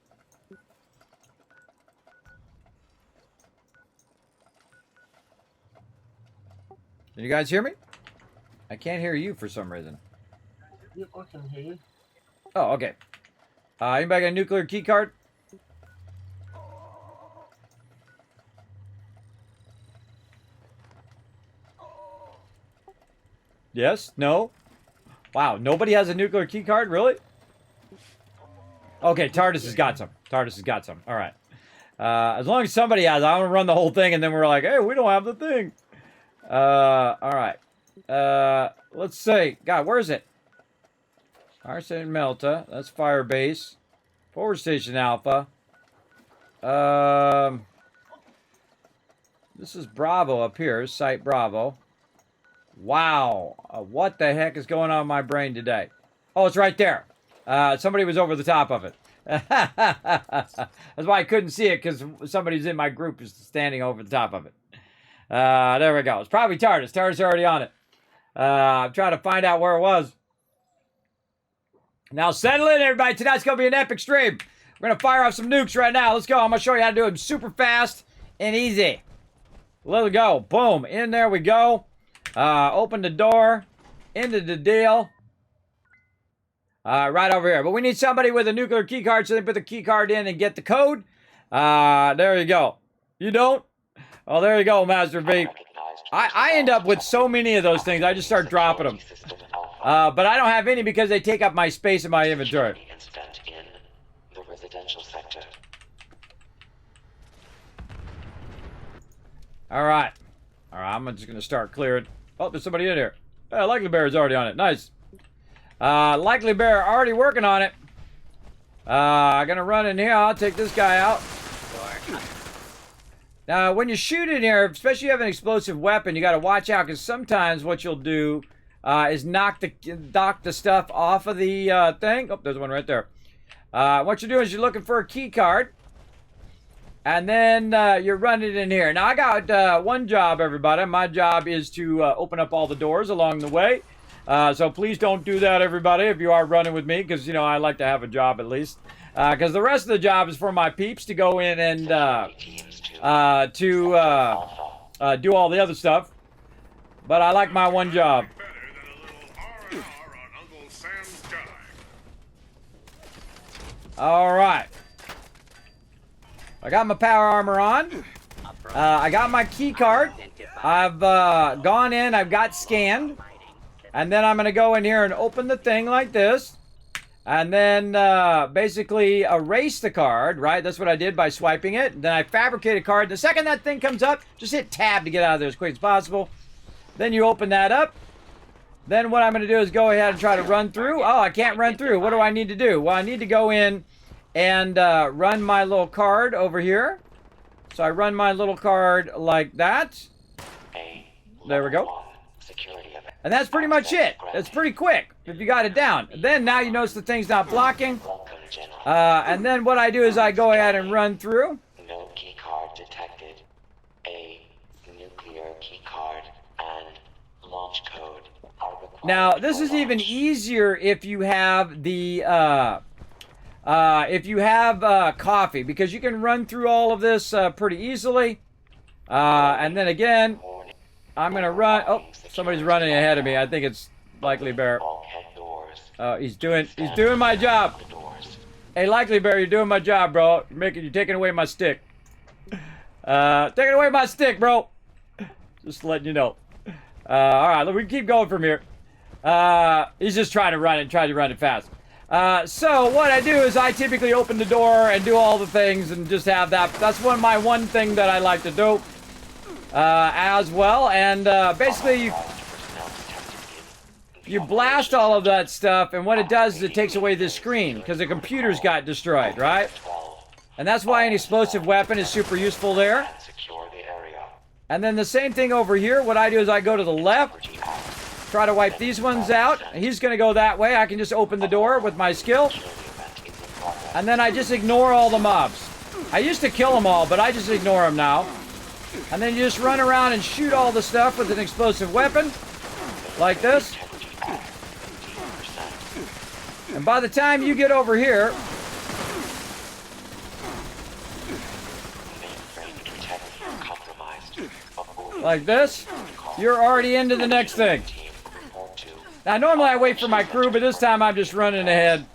Can you guys hear me? I can't hear you for some reason. Yep, I can hear you. Oh, okay. Anybody got a nuclear key card? Yes? No? Wow, nobody has a nuclear key card? Really? Okay, TARDIS has got some. TARDIS has got some. All right. As long as somebody has, I want to run the whole thing, and then we're like, hey, we don't have the thing. All right. Let's see. God, where is it? Arsene Melta. That's Firebase. Forward Station Alpha. This is Bravo up here. Site Bravo. Wow. What the heck is going on in my brain today? Oh, it's right there. Somebody was over the top of it. That's why I couldn't see it, because somebody's in my group is standing over the top of it. There we go. It's probably TARDIS. TARDIS already on it. I'm trying to find out where it was. Now settle in, everybody. Tonight's going to be an epic stream. We're going to fire off some nukes right now. Let's go. I'm going to show you how to do them super fast and easy. Let's go. Boom. In there we go. Open the door. Into the deal. Right over here. But we need somebody with a nuclear key card, so they put the key card in and get the code. There you go. You don't? Oh, there you go, Master V. I end up with so many of those things, I just start dropping them. But I don't have any because they take up my space in my inventory. Incident in the residential sector. All right. All right, I'm just going to start clearing. Oh, there's somebody in here. Yeah, Likely Bear is already on it. Nice. Likely Bear already working on it. Gonna run in here. I'll take this guy out. Now, when you shoot in here, especially if you have an explosive weapon, you got to watch out, because sometimes what you'll do is knock the stuff off of the thing. Oh, there's one right there. What you're doing is you're looking for a key card. And then you're running in here. Now, I got one job, everybody. My job is to open up all the doors along the way. So please don't do that, everybody, if you are running with me, because, you know, I like to have a job at least. Because the rest of the job is for my peeps to go in and do all the other stuff. But I like my one job. Better than a little R&R on Uncle Sam's dime. All right. I got my power armor on. I got my key card. I've gone in. I've got scanned. And then I'm going to go in here and open the thing like this. And then basically erase the card, right? That's what I did by swiping it. Then I fabricate a card. The second that thing comes up, just hit tab to get out of there as quick as possible. Then you open that up. Then what I'm going to do is go ahead and try to run through. Oh, I can't run through. What do I need to do? Well, I need to go in and run my little card over here. So I run my little card like that. There we go. And that's pretty much it. It's pretty quick if you got it down. Then now you notice the thing's not blocking. And then what I do is I go ahead and run through. No key card detected. A nuclear key card and launch code are required. Now this is even easier if you have the coffee, because you can run through all of this pretty easily. And then again, I'm gonna run. Oh, somebody's running ahead of me. I think it's Likely Bear. He's doing my job. Hey, Likely Bear, you're doing my job, bro. You're taking away my stick. Taking away my stick, bro. Just letting you know. All right, we keep going from here. He's just trying to run it fast. So what I do is I typically open the door and do all the things and just have that. That's my one thing that I like to do as well. And basically you blast all of that stuff, and what it does is it takes away this screen because the computers got destroyed, right? And that's why an explosive weapon is super useful there. And then the same thing over here. What I do is I go to the left, try to wipe these ones out. He's going to go that way. I can just open the door with my skill. And then I just ignore all the mobs. I used to kill them all, but I just ignore them now. And then you just run around and shoot all the stuff with an explosive weapon. Like this. And by the time you get over here, like this, you're already into the next thing. Now, normally I wait for my crew, but this time I'm just running ahead.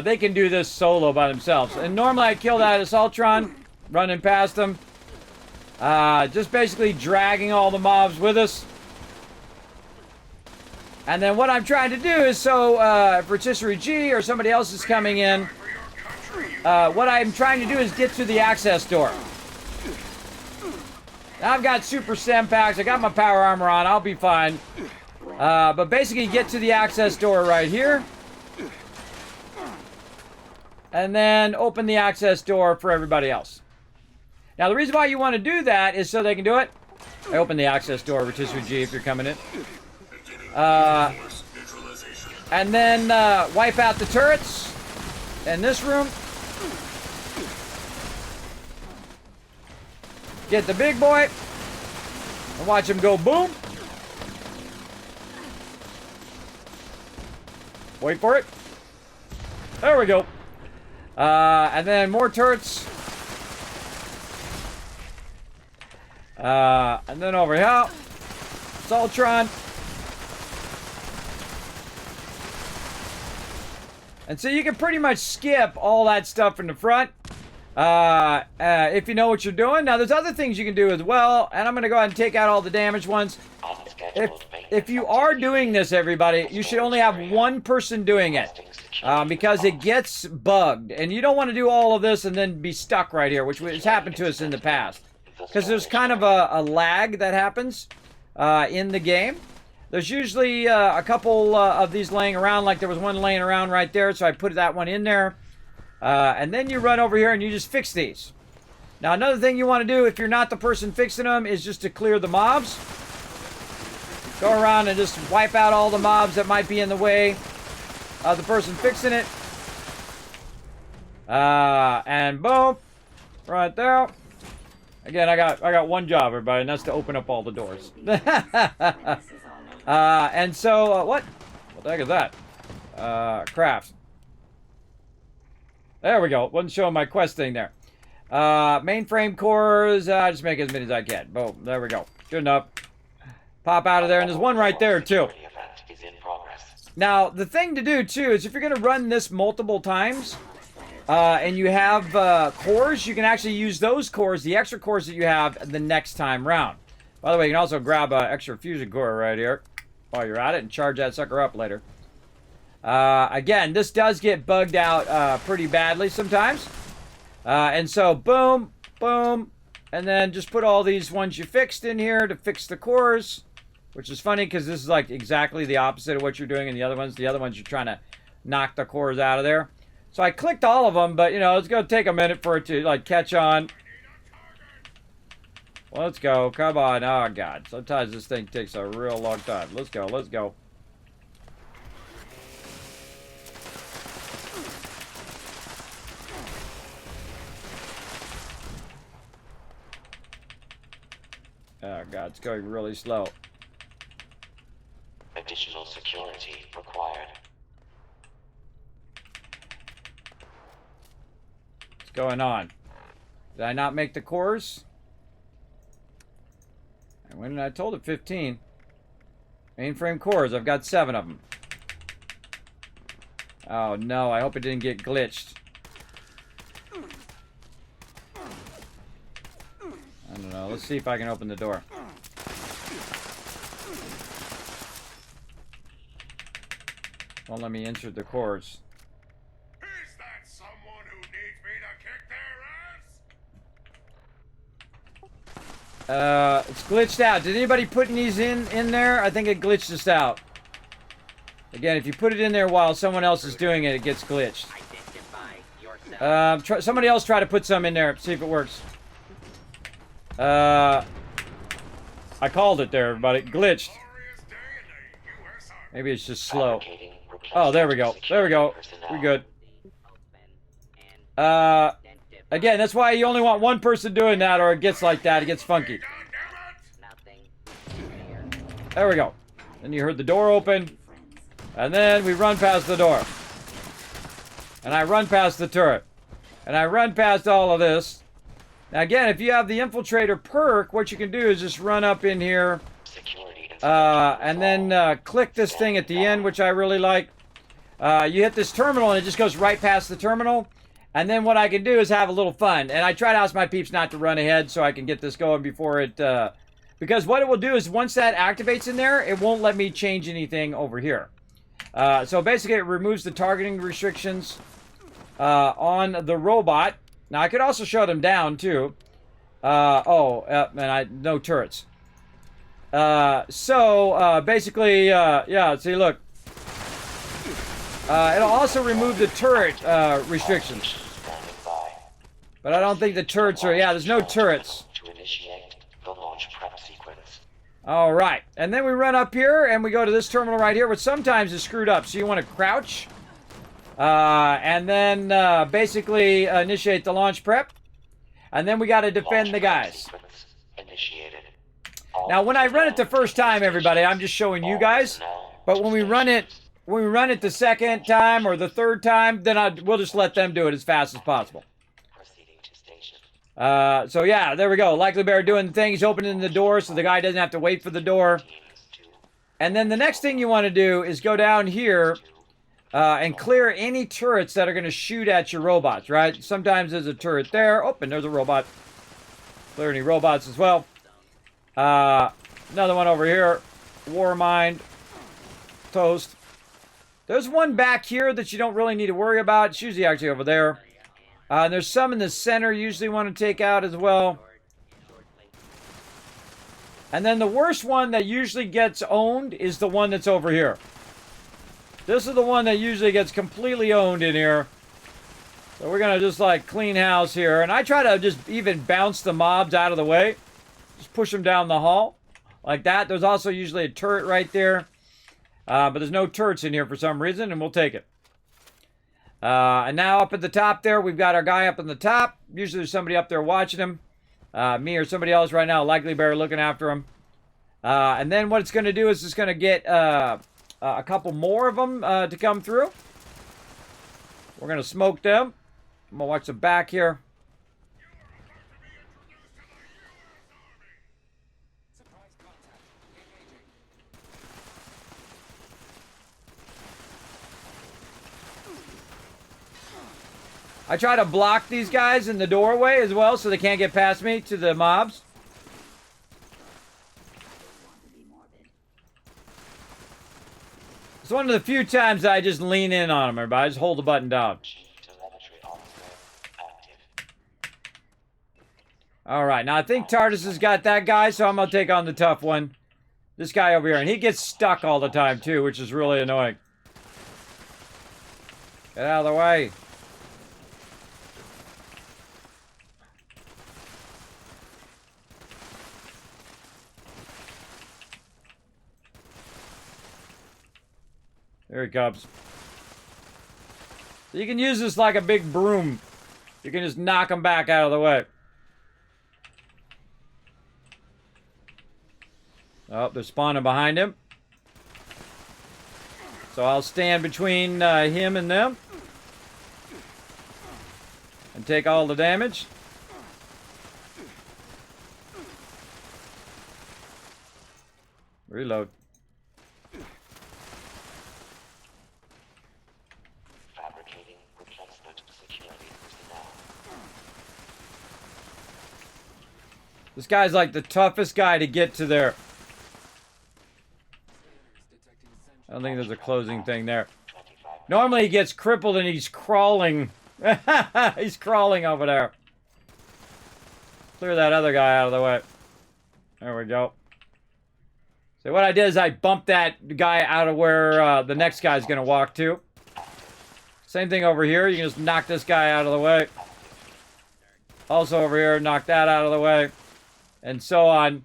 They can do this solo by themselves. And normally I kill that Assaultron, running past them. Just basically dragging all the mobs with us. And then what I'm trying to do is, so if Rotisserie G or somebody else is coming in, what I'm trying to do is get to the access door. Now I've got super stem packs. I got my power armor on. I'll be fine. But basically get to the access door right here. And then open the access door for everybody else. Now the reason why you want to do that is so they can do it. I open the access door, Rotisserie G, if you're coming in. And then wipe out the turrets in this room. Get the big boy and watch him go boom. Wait for it. There we go. And then more turrets. And then over here, Saltron. And so you can pretty much skip all that stuff in the front. If you know what you're doing. Now, there's other things you can do as well, and I'm going to go ahead and take out all the damaged ones. If you are doing this, everybody, you should only have one person doing it, because it gets bugged, and you don't want to do all of this and then be stuck right here, which has happened to us in the past, because there's kind of a lag that happens in the game. There's usually a couple of these laying around, like there was one laying around right there, so I put that one in there. And then you run over here and you just fix these. Now, another thing you want to do if you're not the person fixing them is just to clear the mobs. Go around and just wipe out all the mobs that might be in the way of the person fixing it. And boom, right there. Again, I got one job, everybody, and that's to open up all the doors. And so, what the heck is that? Crafts. There we go. Wasn't showing my quest thing there. Mainframe cores. Just make as many as I can. Boom. There we go. Good enough. Pop out of there, and there's one right there too. Now, the thing to do too is if you're going to run this multiple times, and you have cores, you can actually use those cores, the extra cores that you have, the next time round. By the way, you can also grab an extra fusion core right here while you're at it and charge that sucker up later. Again, this does get bugged out pretty badly sometimes. And so, boom, boom, and then just put all these ones you fixed in here to fix the cores, which is funny because this is like exactly the opposite of what you're doing in the other ones. The other ones you're trying to knock the cores out of there. So I clicked all of them, but, you know, it's going to take a minute for it to, like, catch on. Well, let's go. Come on. Oh, God. Sometimes this thing takes a real long time. Let's go. Let's go. Oh, God. It's going really slow. Additional security required. What's going on? Did I not make the cores? When did I told it 15? Mainframe cores. I've got 7 of them. Oh, no. I hope it didn't get glitched. I don't know. Let's see if I can open the door. Won't let me insert the cores. Is that someone who needs me to kick their ass? It's glitched out. Did anybody put these in there? I think it glitched us out. Again, if you put it in there while someone else is doing it, it gets glitched. Somebody else try to put some in there. See if it works. I called it there, everybody. Glitched. Maybe it's just slow. Oh, there we go. There we go. We're good. Again, that's why you only want one person doing that, or it gets like that. It gets funky. There we go. Then you heard the door open. And then we run past the door. And I run past the turret. And I run past all of this. Now, again, if you have the Infiltrator perk, what you can do is just run up in here. And then click this thing at the end, which I really like. You hit this terminal, and it just goes right past the terminal. And then what I can do is have a little fun. And I try to ask my peeps not to run ahead so I can get this going before it... because what it will do is once that activates in there, it won't let me change anything over here. So basically, it removes the targeting restrictions on the robot. Now, I could also shut them down, too. No turrets. Basically, yeah, see, look. It'll also remove the turret restrictions. But I don't think the turrets are... Yeah, there's no turrets. All right. And then we run up here, and we go to this terminal right here, which sometimes is screwed up. So you want to crouch. And then basically initiate the launch prep. And then we got to defend the guys. Now, when I run it the first time, everybody, I'm just showing you guys. But when we run it the second time or the third time, then we'll just let them do it as fast as possible. So yeah, there we go. Likely Bear doing the thing. He's opening the door so the guy doesn't have to wait for the door. And then the next thing you want to do is go down here and clear any turrets that are going to shoot at your robots, right? Sometimes there's a turret there. Oh, and there's a robot. Clear any robots as well. Another one over here. Warmind. Toast. There's one back here that you don't really need to worry about. It's usually actually over there. There's some in the center you usually want to take out as well. And then the worst one that usually gets owned is the one that's over here. This is the one that usually gets completely owned in here. So we're going to just like clean house here. And I try to just even bounce the mobs out of the way. Just push them down the hall. Like that. There's also usually a turret right there. But there's no turrets in here for some reason, and we'll take it. And now up at the top there, we've got our guy up in the top. Usually there's somebody up there watching him. Me or somebody else right now, likely bear looking after him. And then what it's going to do is it's going to get a couple more of them to come through. We're going to smoke them. I'm going to watch the back here. I try to block these guys in the doorway as well so they can't get past me to the mobs. It's one of the few times I just lean in on them, everybody. I just hold the button down. Alright, now I think Tardis has got that guy, so I'm going to take on the tough one. This guy over here. And he gets stuck all the time, too, which is really annoying. Get out of the way. There he comes. So you can use this like a big broom. You can just knock him back out of the way. Oh, they're spawning behind him. So I'll stand between him and them. And take all the damage. Reload. Fabricating replacement security personnel. This guy's like the toughest guy to get to there. I don't think there's a closing thing there. Normally he gets crippled and he's crawling. He's crawling over there. Clear that other guy out of the way. There we go. So what I did is I bumped that guy out of where the next guy's going to walk to. Same thing over here. You can just knock this guy out of the way. Also over here, knock that out of the way. And so on.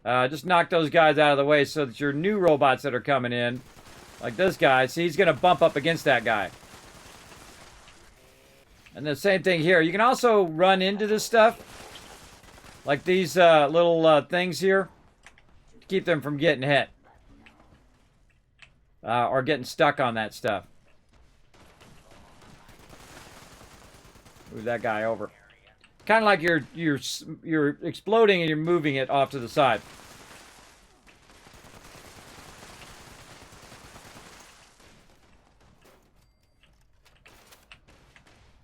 Just knock those guys out of the way so that your new robots that are coming in, like this guy, see, he's going to bump up against that guy. And the same thing here. You can also run into this stuff. Like these little things here. To keep them from getting hit. Or getting stuck on that stuff. Move that guy over. Kind of like you're exploding and you're moving it off to the side.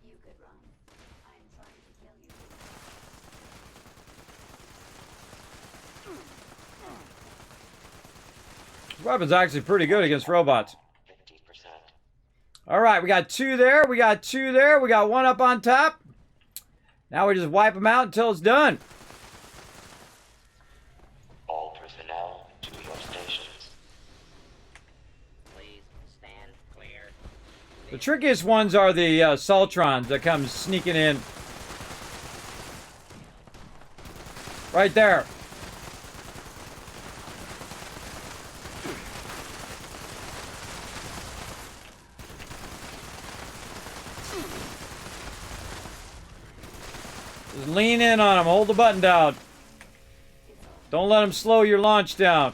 You could run. I'm trying to kill you. This weapon's actually pretty good against robots. 50%. Alright, we got two there. We got two there. We got one up on top. Now we just wipe them out until it's done. All personnel to your stations. Please stand clear. The trickiest ones are the Sultrons that come sneaking in. Right there. Just lean in on them. Hold the button down. Don't let them slow your launch down.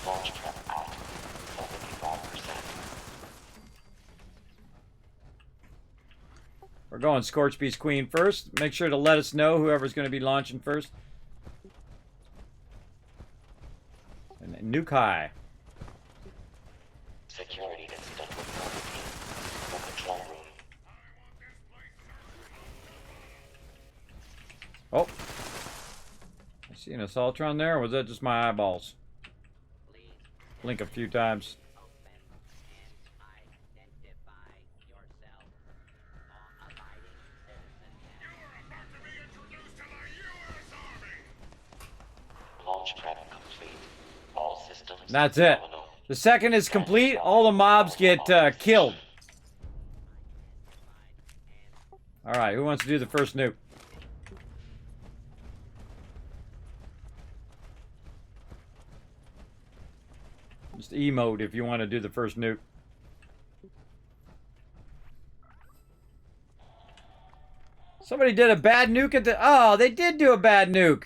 Launch prep out. 75%. We're going Scorch Beast Queen first. Make sure to let us know whoever's going to be launching first. And Nuke High. Security incident reported in the control room. Oh. I see an Assaultron there, or was that just my eyeballs? Please Blink a few times. open and identify yourself. All abiding citizens. Launch prep complete. All systems. That's it. nominal. The second is complete, all the mobs get killed. Alright, who wants to do the first nuke? Just emote if you want to do the first nuke. Somebody did a bad nuke at the... Oh, they did do a bad nuke.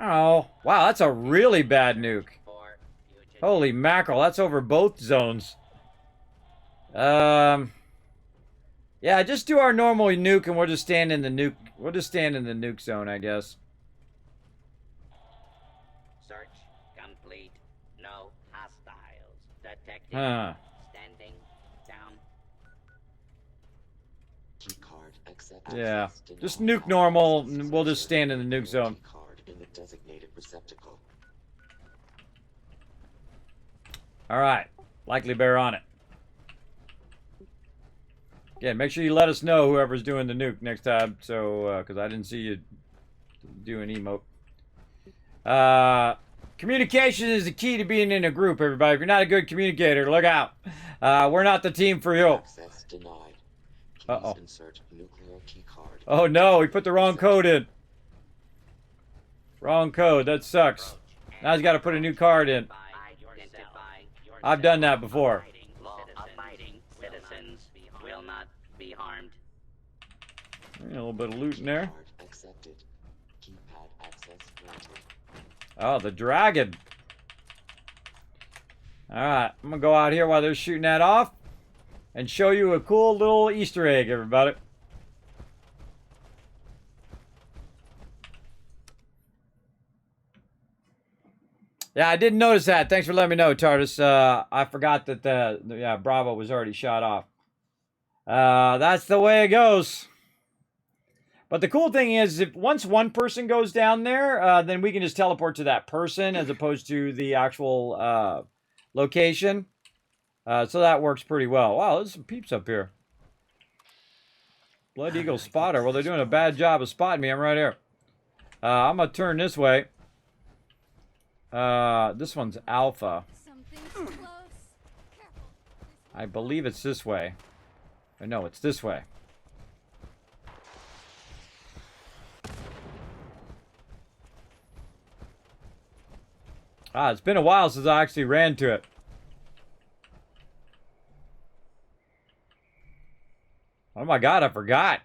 Oh, wow, that's a really bad nuke. For fugitive. Holy mackerel, that's over both zones. Yeah, just do our normal nuke and we'll just stand in the nuke. We'll just stand in the nuke zone, I guess. Search complete. No hostiles detected. Huh. Standing down. Keycard accept Yeah. access denied. Just nuke normal and we'll just stand in the nuke zone. Keycard in the designated receptacle. Alright. Likely bear on it. Again, make sure you let us know whoever's doing the nuke next time. So, because I didn't see you do an emote. Communication is the key to being in a group, everybody. If you're not a good communicator, look out. We're not the team for you. Access denied. Please Uh-oh. insert nuclear keycard. Oh no, we put the wrong code in. Wrong code, that sucks. Now he's got to put a new card in. I've done that before. Law-abiding citizens will not be harmed. A little bit of loot in there. Keycard accepted. Keypad access granted. Oh, the dragon. Alright, I'm going to go out here while they're shooting that off and show you a cool little Easter egg, everybody. Yeah, I didn't notice that. Thanks for letting me know, TARDIS. I forgot that the Bravo was already shot off. That's the way it goes. But the cool thing is, if once one person goes down there, then we can just teleport to that person as opposed to the actual location. So that works pretty well. Wow, there's some peeps up here. Blood Eagle spotter. Well, they're doing a bad job of spotting me. I'm right here. I'm going to turn this way. This one's Alpha. Something's close. Careful. I believe it's this way. Or no, it's this way. It's been a while since I actually ran to it. Oh my god, I forgot.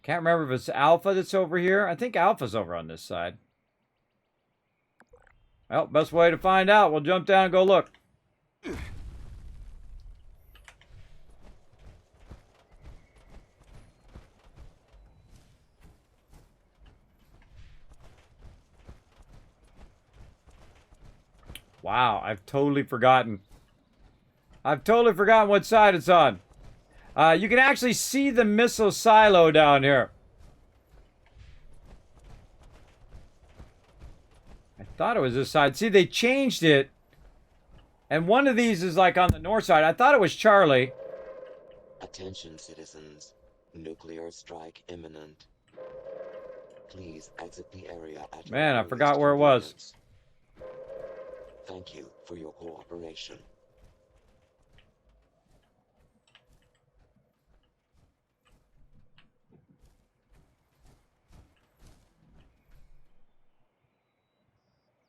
Can't remember if it's Alpha that's over here. I think Alpha's over on this side. Well, best way to find out. We'll jump down and go look. Wow, I've totally forgotten. I've totally forgotten what side it's on. You can actually see the missile silo down here. I thought it was this side. See, they changed it. And one of these is like on the north side. I thought it was Charlie. Attention, citizens. Nuclear strike imminent. Please exit the area at your Man, I earliest forgot where it was. convenience. Thank you for your cooperation.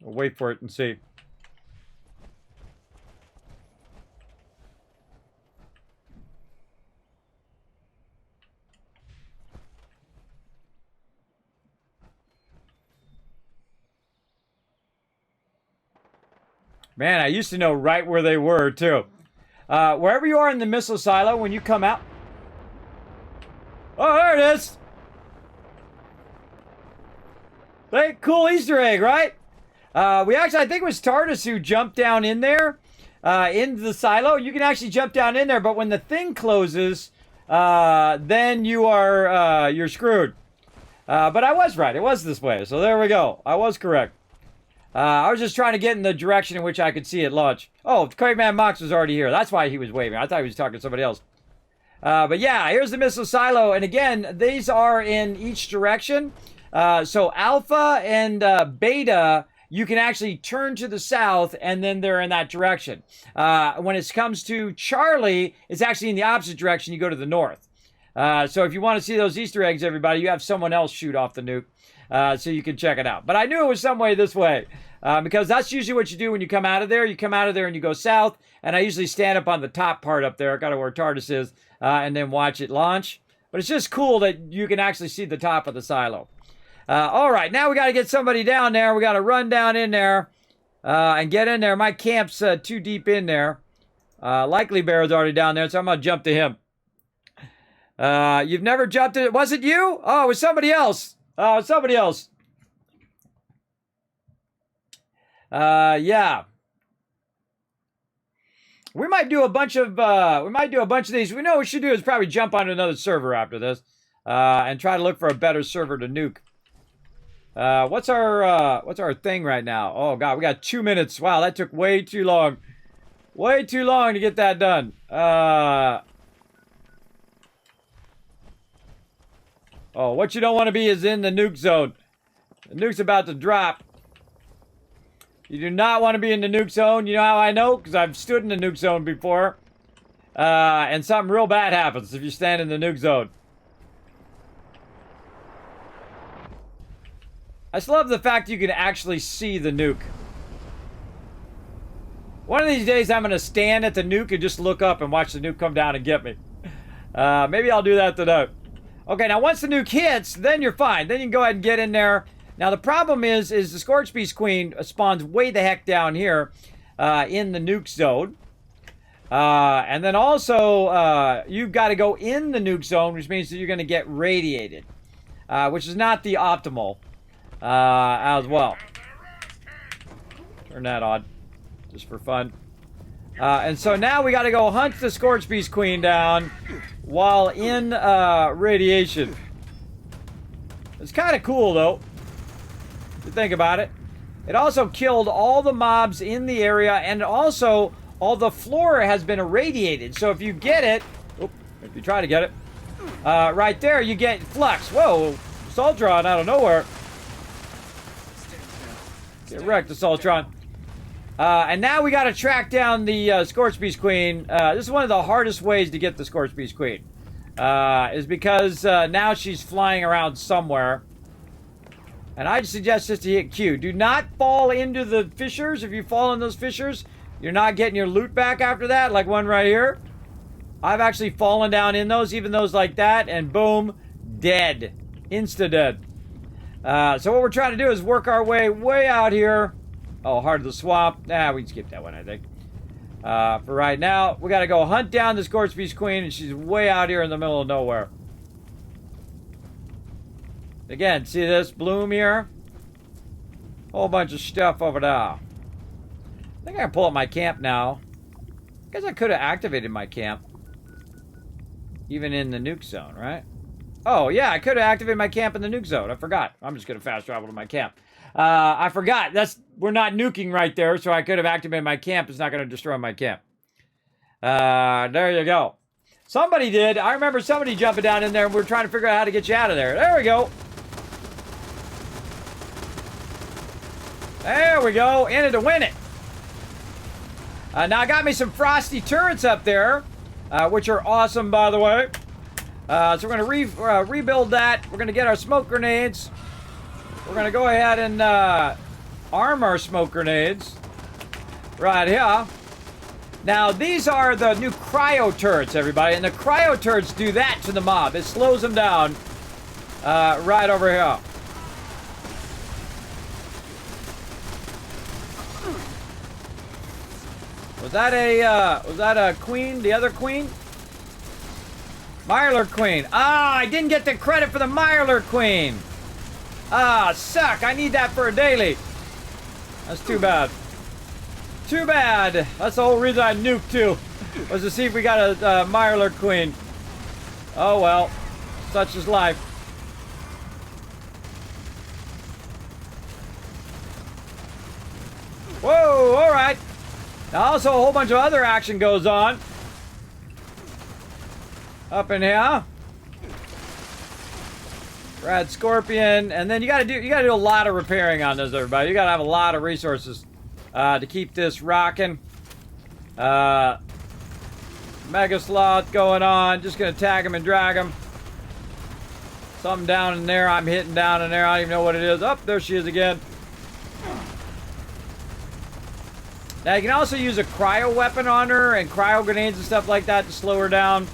We'll wait for it and see. Man, I used to know right where they were, too. Wherever you are in the missile silo, when you come out... Oh, there it is! Hey, cool Easter egg, right? We actually, I think it was TARDIS who jumped down in there, into the silo. You can actually jump down in there, but when the thing closes, then you're screwed. But I was right. It was this way. So there we go. I was correct. I was just trying to get in the direction in which I could see it launch. Oh, Caveman Mox was already here. That's why he was waving. I thought he was talking to somebody else. But yeah, here's the missile silo. And again, these are in each direction. So Alpha and Beta, you can actually turn to the south, and then they're in that direction. When it comes to Charlie, it's actually in the opposite direction. You go to the north. So if you want to see those Easter eggs, everybody, you have someone else shoot off the nuke. So you can check it out. But I knew it was some way this way. Because that's usually what you do when you come out of there. You come out of there and you go south. And I usually stand up on the top part up there. I got to where TARDIS is. And then watch it launch. But it's just cool that you can actually see the top of the silo. All right, now we got to get somebody down there. We got to run down in there and get in there. My camp's too deep in there. Likely Bear's already down there, so I'm going to jump to him. You've never jumped it? Was it you? Oh, it was somebody else. Oh, it's somebody else. Yeah. We might do a bunch of these. We know what we should do is probably jump onto another server after this, and try to look for a better server to nuke. What's our thing right now? Oh god, we got 2 minutes. Wow, that took way too long. Way too long to get that done. Oh, what you don't want to be is in the nuke zone. The nuke's about to drop. You do not want to be in the nuke zone. You know how I know? Because I've stood in the nuke zone before. And something real bad happens if you stand in the nuke zone. I just love the fact you can actually see the nuke. One of these days I'm going to stand at the nuke and just look up and watch the nuke come down and get me. Maybe I'll do that today. Okay, now once the nuke hits, then you're fine. Then you can go ahead and get in there. Now the problem is the Scorch Beast Queen spawns way the heck down here in the nuke zone. And then also you've got to go in the nuke zone, which means that you're going to get radiated. Which is not the optimal as well. Turn that on, just for fun. And so now we got to go hunt the Scorch Beast Queen down while in radiation. It's kind of cool though, if you think about it. It also killed all the mobs in the area, and also all the floor has been irradiated. So if you get it, if you try to get it, right there, you get flux. Whoa, Assaultron out of nowhere. Get wrecked, Assaultron. And now we got to track down the Scorch Beast Queen. This is one of the hardest ways to get the Scorch Beast Queen. Is because now she's flying around somewhere. And I suggest just to hit Q. Do not fall into the fissures. If you fall in those fissures, you're not getting your loot back after that, like one right here. I've actually fallen down in those, even those like that, and boom, dead. Insta-dead. So what we're trying to do is work our way out here. Oh, Heart of the Swamp. Nah, we can skip that one, I think. For right now, we got to go hunt down the Scorch Beast Queen, and she's way out here in the middle of nowhere. Again, see this bloom here? Whole bunch of stuff over there. I think I can pull up my camp now. I guess I could have activated my camp. Even in the nuke zone, right? Oh, yeah, I could have activated my camp in the nuke zone. I forgot. I'm just going to fast travel to my camp. I forgot. We're not nuking right there, so I could have activated my camp. It's not going to destroy my camp. There you go. Somebody did. I remember somebody jumping down in there, and we were trying to figure out how to get you out of there. There we go. There we go. In it to win it. Now I got me some frosty turrets up there, which are awesome, by the way. So we're going to rebuild that. We're going to get our smoke grenades. We're going to go ahead and arm our smoke grenades right here. Now, these are the new cryo turrets, everybody. And the cryo turrets do that to the mob. It slows them down right over here. Was that a queen? The other queen? Mirelurk Queen. Ah, I didn't get the credit for the Mirelurk Queen. Ah, suck. I need that for a daily. That's too bad. Too bad. That's the whole reason I nuked too. Was to see if we got a Mirelurk Queen. Oh well. Such is life. Whoa, alright. Now also a whole bunch of other action goes on. Up in here. Rad Scorpion. And then you gotta do a lot of repairing on this, everybody. You gotta have a lot of resources to keep this rocking. Mega Sloth going on. Just gonna tag him and drag him. Something down in there. I'm hitting down in there. I don't even know what it is. Oh, there she is again. Now you can also use a cryo weapon on her and cryo grenades and stuff like that to slow her down.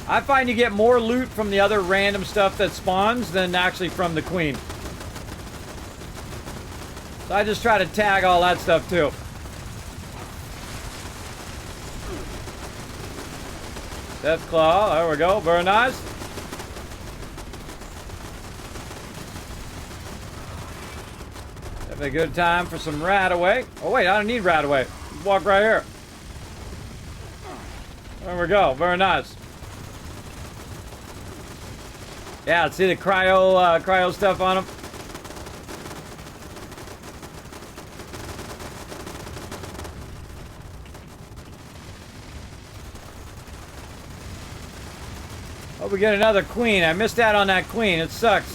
I find you get more loot from the other random stuff that spawns than actually from the queen. So I just try to tag all that stuff too. Death Claw, there we go, very nice. Have a good time for some rat away. Oh wait, I don't need rat away. Walk right here. There we go, very nice. Yeah, see the cryo stuff on them. Hope we get another queen. I missed out on that queen. It sucks.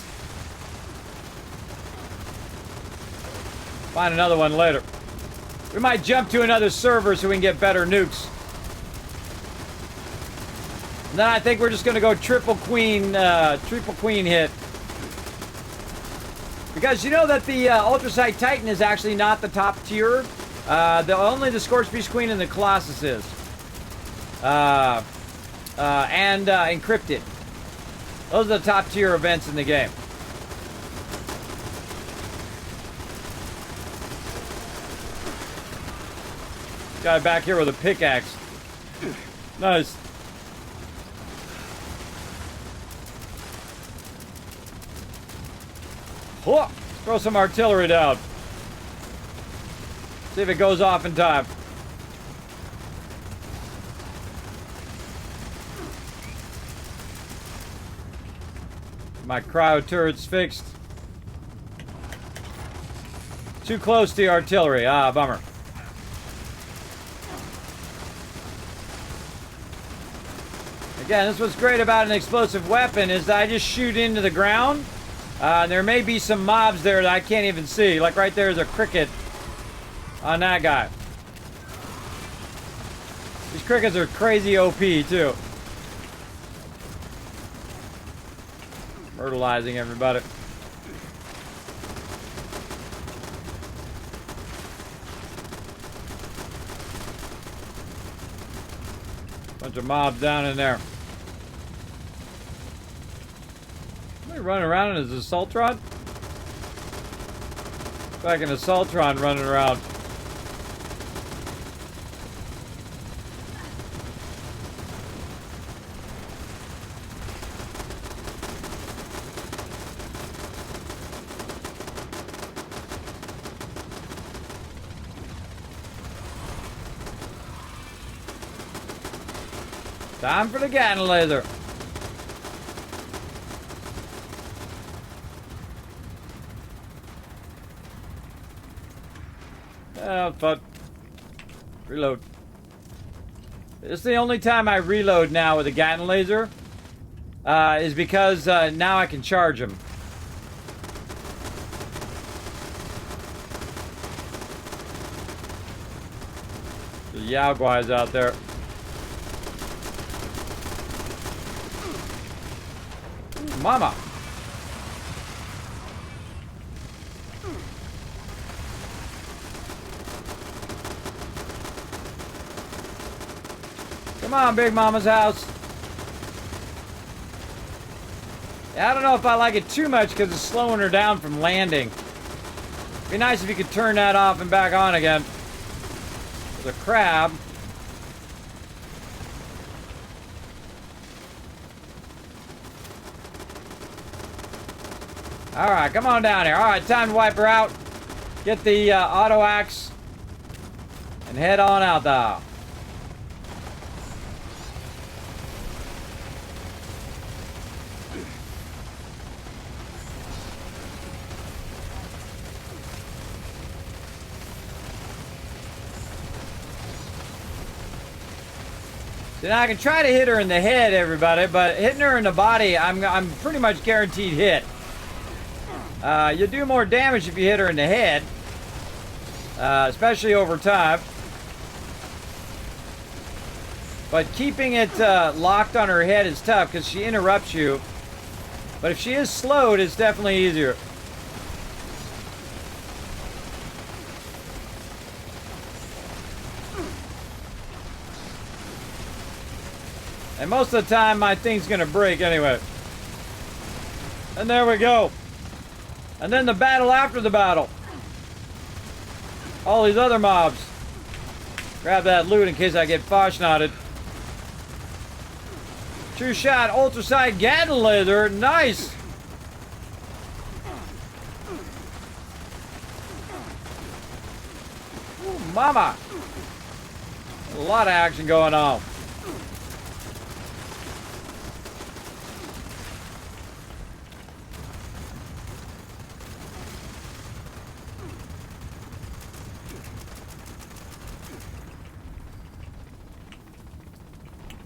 Find another one later. We might jump to another server so we can get better nukes. And then I think we're just going to go triple queen hit. Because you know that the Ultrasight Titan is actually not the top tier. Only the Scorch Beast Queen and the Colossus is. And Encrypted. Those are the top tier events in the game. Guy back here with a pickaxe. Nice. Whoa! Throw some artillery down. See if it goes off in time. My cryo turret's fixed. Too close to the artillery. Ah, bummer. Again, this is what's great about an explosive weapon is that I just shoot into the ground. There may be some mobs there that I can't even see. Like right there's a cricket on that guy. These crickets are crazy OP too. Myrtleizing everybody. Bunch of mobs down in there. Are they running around in his Assaultron? Like an Assaultron running around. Time for the Gatling laser. Fun. Reload. It's the only time I reload now with a Gatling laser. Is because now I can charge them. The Yao guys out there. Mama. Come on, Big Mama's house. Yeah, I don't know if I like it too much because it's slowing her down from landing. Be nice if you could turn that off and back on again. There's a crab. Alright, come on down here. Alright, time to wipe her out. Get the auto axe. And head on out there. See, now I can try to hit her in the head, everybody, but hitting her in the body, I'm pretty much guaranteed hit. You do more damage if you hit her in the head, especially over time. But keeping it locked on her head is tough because she interrupts you. But if she is slowed, it's definitely easier. And most of the time, my thing's gonna break anyway. And there we go. And then the battle after the battle. All these other mobs. Grab that loot in case I get Foshnotted. True shot, ultrasight Gatling laser. Nice. Ooh, mama. A lot of action going on.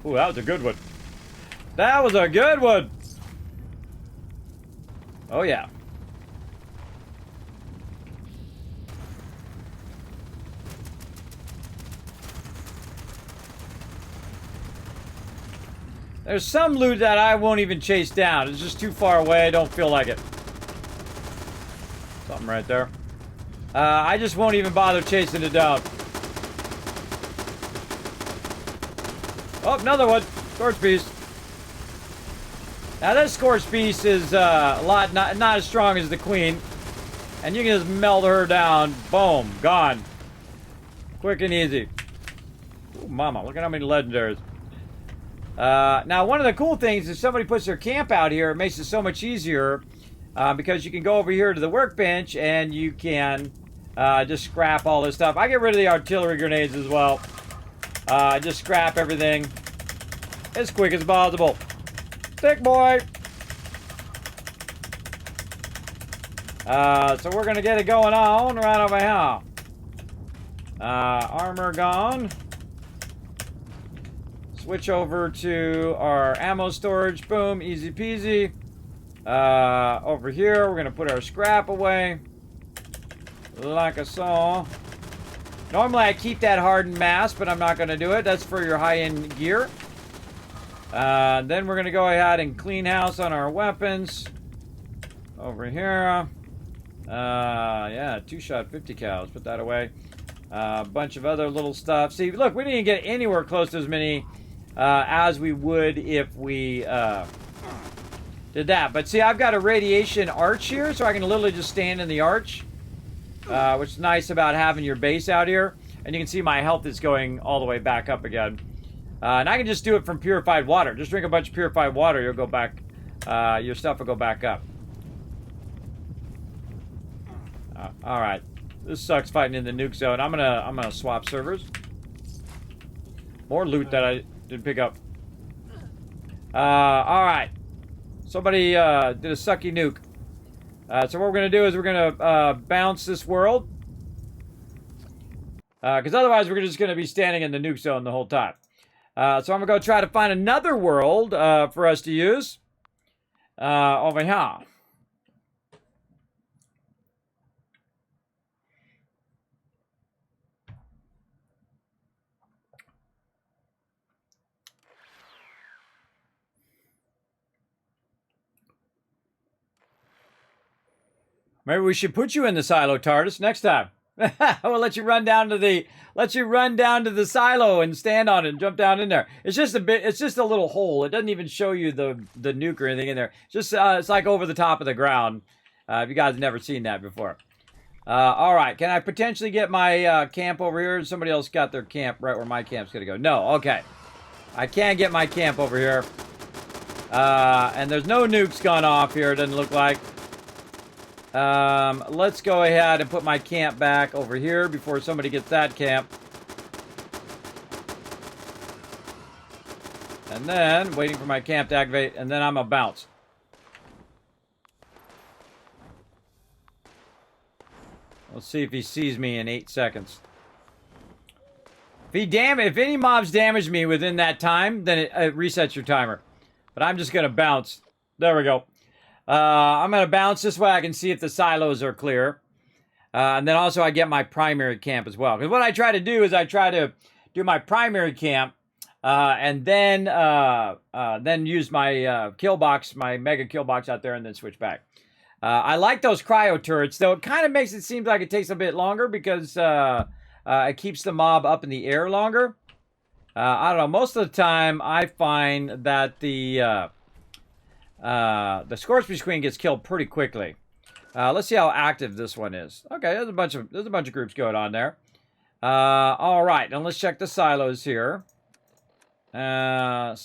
Ooh, that was a good one. That was a good one. Oh, yeah. There's some loot that I won't even chase down. It's just too far away. I don't feel like it. Something right there. I just won't even bother chasing it down. Oh, another one. Scorch Beast. Now this Scorch Beast is a lot not as strong as the Queen. And you can just melt her down. Boom. Gone. Quick and easy. Ooh, mama. Look at how many legendaries. Now one of the cool things is somebody puts their camp out here. It makes it so much easier. Because you can go over here to the workbench and you can just scrap all this stuff. I get rid of the artillery grenades as well. Just scrap everything as quick as possible. Thick boy. So we're gonna get it going on right over here. Armor gone. Switch over to our ammo storage. Boom, easy peasy. Over here, we're gonna put our scrap away. Like I saw. Normally I keep that hardened mass, but I'm not going to do it. That's for your high-end gear. Then we're going to go ahead and clean house on our weapons. Over here. Yeah, 2-shot 50 cal. Let's put that away. A bunch of other little stuff. See, look, we didn't get anywhere close to as many as we would if we did that. But see, I've got a radiation arch here, so I can literally just stand in the arch. Which is nice about having your base out here. And you can see my health is going all the way back up again. And I can just do it from purified water. Just drink a bunch of purified water, you'll go back, your stuff will go back up. Alright. This sucks fighting in the nuke zone. I'm gonna swap servers. More loot that I didn't pick up. Alright. Somebody did a sucky nuke. So what we're going to do is we're going to bounce this world. Because otherwise we're just going to be standing in the nuke zone the whole time. So I'm going to go try to find another world for us to use. Over here. Maybe we should put you in the silo, TARDIS, next time. We'll let you run down to the silo and stand on it and jump down in there. It's just a little hole. It doesn't even show you the nuke or anything in there. Just it's like over the top of the ground. If you guys have never seen that before. All right, can I potentially get my camp over here? Somebody else got their camp right where my camp's gonna go. No, okay. I can't get my camp over here. And there's no nukes gone off here, it doesn't look like. Let's go ahead and put my camp back over here before somebody gets that camp. And then, waiting for my camp to activate, and then I'm gonna bounce. Let's see if he sees me in 8 seconds. If any mobs damage me within that time, then it resets your timer. But I'm just gonna bounce. There we go. I'm going to bounce this way. I can see if the silos are clear. And then also I get my primary camp as well. Because what I try to do is I try to do my primary camp. And then use my kill box, my mega kill box out there and then switch back. I like those cryo turrets, though it kind of makes it seem like it takes a bit longer because it keeps the mob up in the air longer. I don't know. Most of the time, I find that the Scoreboard Queen gets killed pretty quickly. Let's see how active this one is. Okay, there's a bunch of groups going on there. All right, now let's check the silos here. Silos.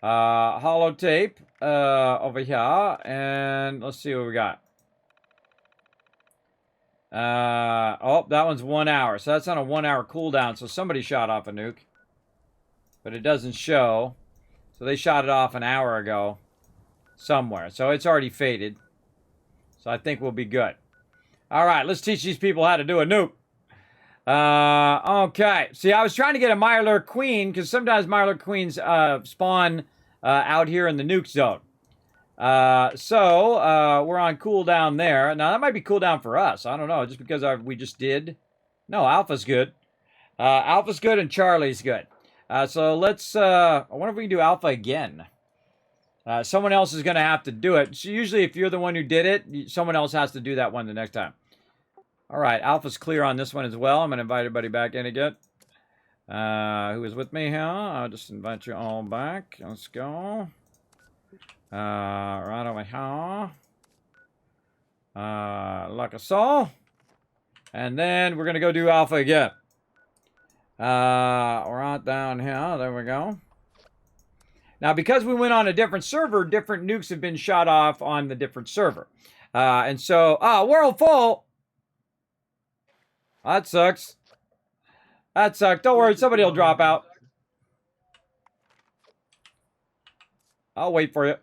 Holotape over here, and let's see what we got. Oh, that one's 1 hour, so that's on a 1 hour cooldown. So somebody shot off a nuke, but it doesn't show. So they shot it off an hour ago somewhere, so it's already faded. So I think we'll be good. All right, let's teach these people how to do a nuke. Okay. See, I was trying to get a Mirelurk Queen because sometimes Mirelurk Queens spawn out here in the nuke zone. So we're on cooldown there. Now that might be cooldown for us. I don't know, just because we just did. No, Alpha's good. Alpha's good and Charlie's good. So let's. I wonder if we can do Alpha again. Someone else is going to have to do it. So usually, if you're the one who did it, someone else has to do that one the next time. All right, Alpha's clear on this one as well. I'm going to invite everybody back in again. Who is with me here? I'll just invite you all back. Let's go. Right over here. Like so. And then we're going to go do Alpha again. Right down here. There we go. Now, because we went on a different server, different nukes have been shot off on the different server. And so, world full. That sucks. That sucks. Don't worry, somebody will drop out. I'll wait for you.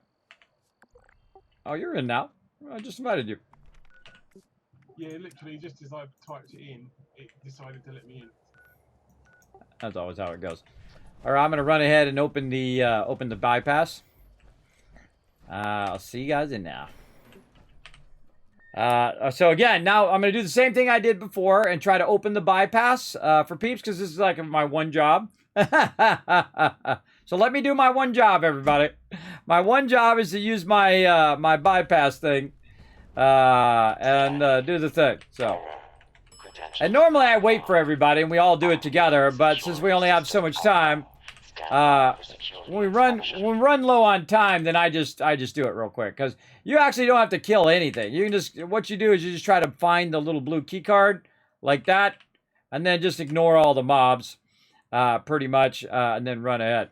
Oh, you're in now. I just invited you. Yeah, literally, just as I typed it in, it decided to let me in. That's always how it goes. All right, I'm gonna run ahead and open the bypass. I'll see you guys in now. So again, now I'm gonna do the same thing I did before and try to open the bypass for peeps because this is like my one job. So let me do my one job, everybody. My one job is to use my my bypass thing and do the thing. So, and normally I wait for everybody and we all do it together. But since we only have so much time, when we run low on time, then I just do it real quick because you actually don't have to kill anything. You can just what you do is you just try to find the little blue key card like that, and then just ignore all the mobs, pretty much, and then run ahead.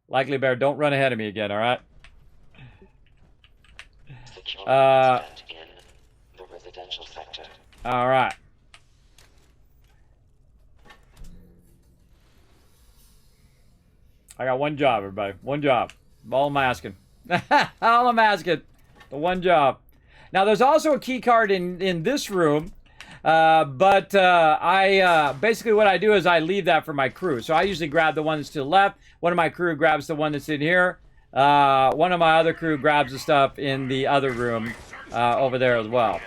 Likely Bear, don't run ahead of me again, all right? All right. I got one job, everybody. One job. All I'm asking. All I'm asking. The one job. Now, there's also a key card in this room, but basically what I do is I leave that for my crew. So I usually grab the one that's to the left. One of my crew grabs the one that's in here. One of my other crew grabs the stuff in the other room over there as well.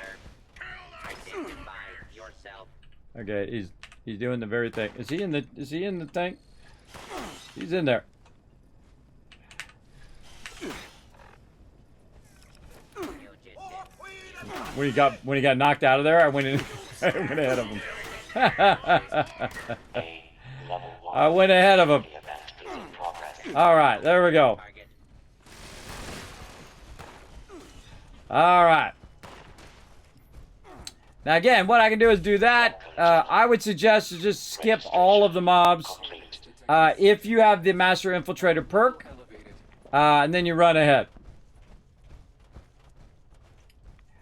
Okay, he's doing the very thing. Is he in the thing? He's in there. When he got knocked out of there, I went in. I went ahead of him. I went ahead of him. All right, there we go. All right. Now again, what I can do is do that. I would suggest to just skip all of the mobs if you have the Master Infiltrator perk, and then you run ahead.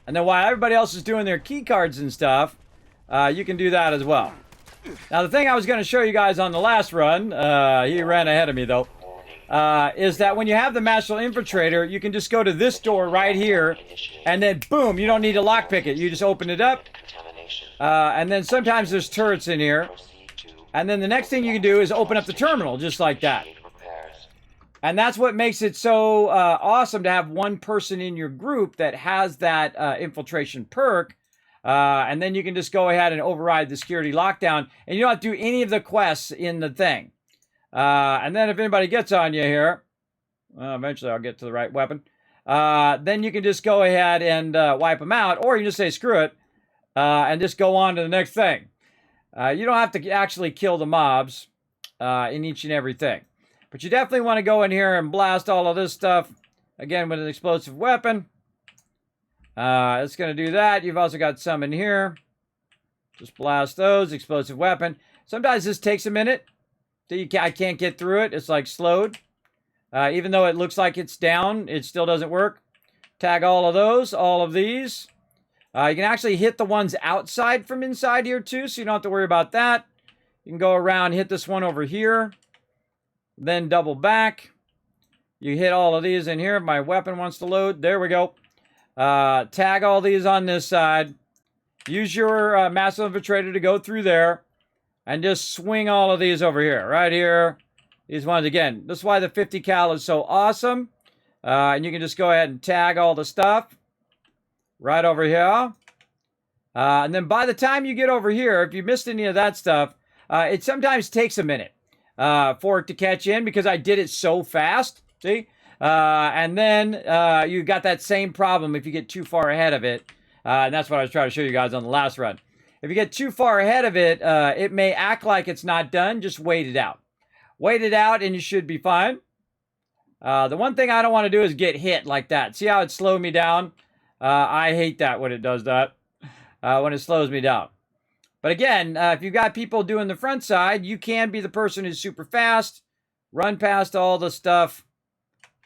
And then while everybody else is doing their key cards and stuff, you can do that as well. Now the thing I was going to show you guys on the last run, he ran ahead of me though, is that when you have the Master Infiltrator, you can just go to this door right here, and then boom, you don't need to lockpick it. You just open it up, and then sometimes there's turrets in here. And then the next thing you can do is open up the terminal, just like that. And that's what makes it so awesome to have one person in your group that has that infiltration perk. And then you can just go ahead and override the security lockdown. And you don't have to do any of the quests in the thing. And then if anybody gets on you here, eventually I'll get to the right weapon. Then you can just go ahead and wipe them out. Or you can just say, screw it, and just go on to the next thing. You don't have to actually kill the mobs in each and every thing. But you definitely want to go in here and blast all of this stuff, again, with an explosive weapon. It's going to do that. You've also got some in here. Just blast those. Explosive weapon. Sometimes this takes a minute. I can't get through it. It's like slowed. Even though it looks like it's down, it still doesn't work. Tag all of those. All of these. You can actually hit the ones outside from inside here too, so you don't have to worry about that. You can go around, hit this one over here. Then double back. You hit all of these in here. If my weapon wants to load. There we go. Tag all these on this side. Use your massive infiltrator to go through there. And just swing all of these over here. Right here. These ones again. This is why the 50 cal is so awesome. And you can just go ahead and tag all the stuff. Right over here. And then by the time you get over here, if you missed any of that stuff, it sometimes takes a minute for it to catch in because I did it so fast. See? And then you got that same problem if you get too far ahead of it. And that's what I was trying to show you guys on the last run. If you get too far ahead of it, it may act like it's not done. Just wait it out. Wait it out and you should be fine. The one thing I don't want to do is get hit like that. See how it slowed me down? I hate that when it does that. When it slows me down. But again, if you've got people doing the front side, you can be the person who's super fast. Run past all the stuff.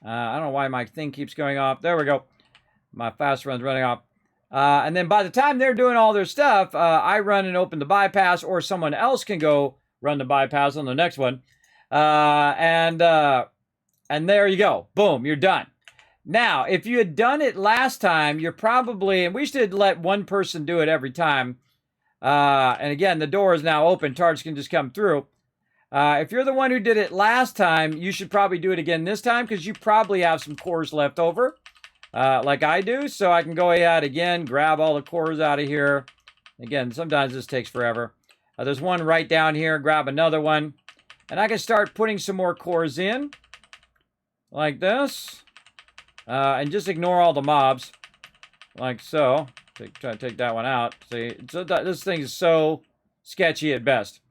I don't know why my thing keeps going off. There we go. My fast run's running off. And then by the time they're doing all their stuff, I run and open the bypass, or someone else can go run the bypass on the next one. And there you go. Boom, you're done. Now, if you had done it last time, you're probably, and we should let one person do it every time. And again, the door is now open. Targets can just come through. If you're the one who did it last time, you should probably do it again this time because you probably have some cores left over, like I do. So I can go ahead again, grab all the cores out of here. Again, sometimes this takes forever. There's one right down here. Grab another one. And I can start putting some more cores in, like this. And just ignore all the mobs, like so. Try to take that one out. See, this thing is so sketchy at best.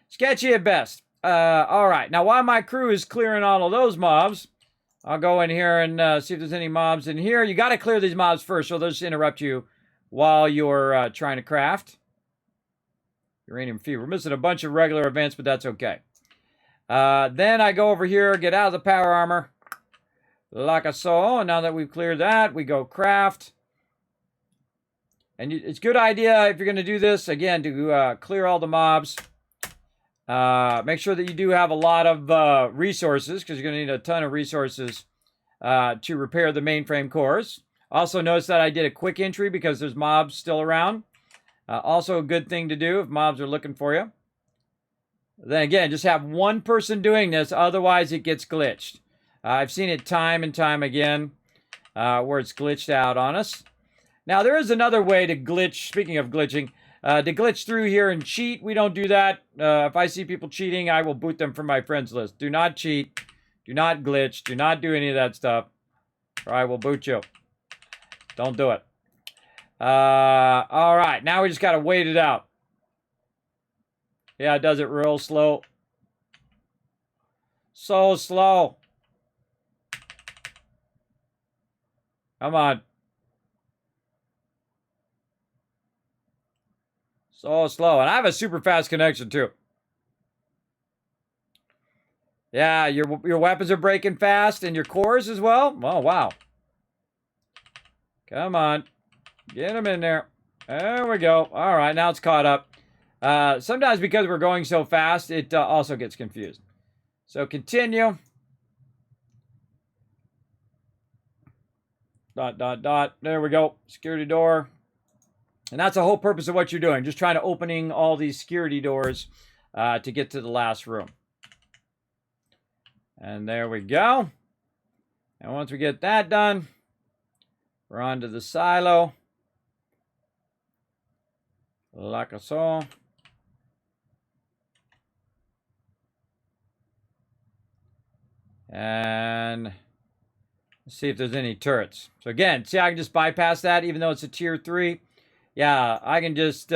Sketchy at best. All right. Now, while my crew is clearing all of those mobs, I'll go in here and see if there's any mobs in here. You got to clear these mobs first, so they'll just interrupt you while you're trying to craft. Uranium fever. We're missing a bunch of regular events, but that's okay. Then I go over here, get out of the power armor. Like I saw. Now that we've cleared that, we go craft. And it's a good idea if you're going to do this, again, to clear all the mobs. Make sure that you do have a lot of resources, because you're going to need a ton of resources to repair the mainframe cores. Also, notice that I did a quick entry because there's mobs still around. Also a good thing to do if mobs are looking for you. Then again, just have one person doing this, otherwise it gets glitched. I've seen it time and time again where it's glitched out on us. Now, there is another way to glitch, speaking of glitching, to glitch through here and cheat. We don't do that. If I see people cheating, I will boot them from my friends list. Do not cheat. Do not glitch. Do not do any of that stuff, or I will boot you. Don't do it. All right, now we just got to wait it out. Yeah, it does it real slow. So slow. Come on. So slow. And I have a super fast connection too. Yeah, your weapons are breaking fast and your cores as well. Oh, wow. Come on. Get them in there. There we go. All right, now it's caught up. Sometimes because we're going so fast, it also gets confused. So continue. Dot, dot, dot. There we go. Security door. And that's the whole purpose of what you're doing. Just trying to opening all these security doors to get to the last room. And there we go. And once we get that done, we're on to the silo. Like so. And let's see if there's any turrets. So again, see, I can just bypass that even though it's a tier 3. Yeah, I can just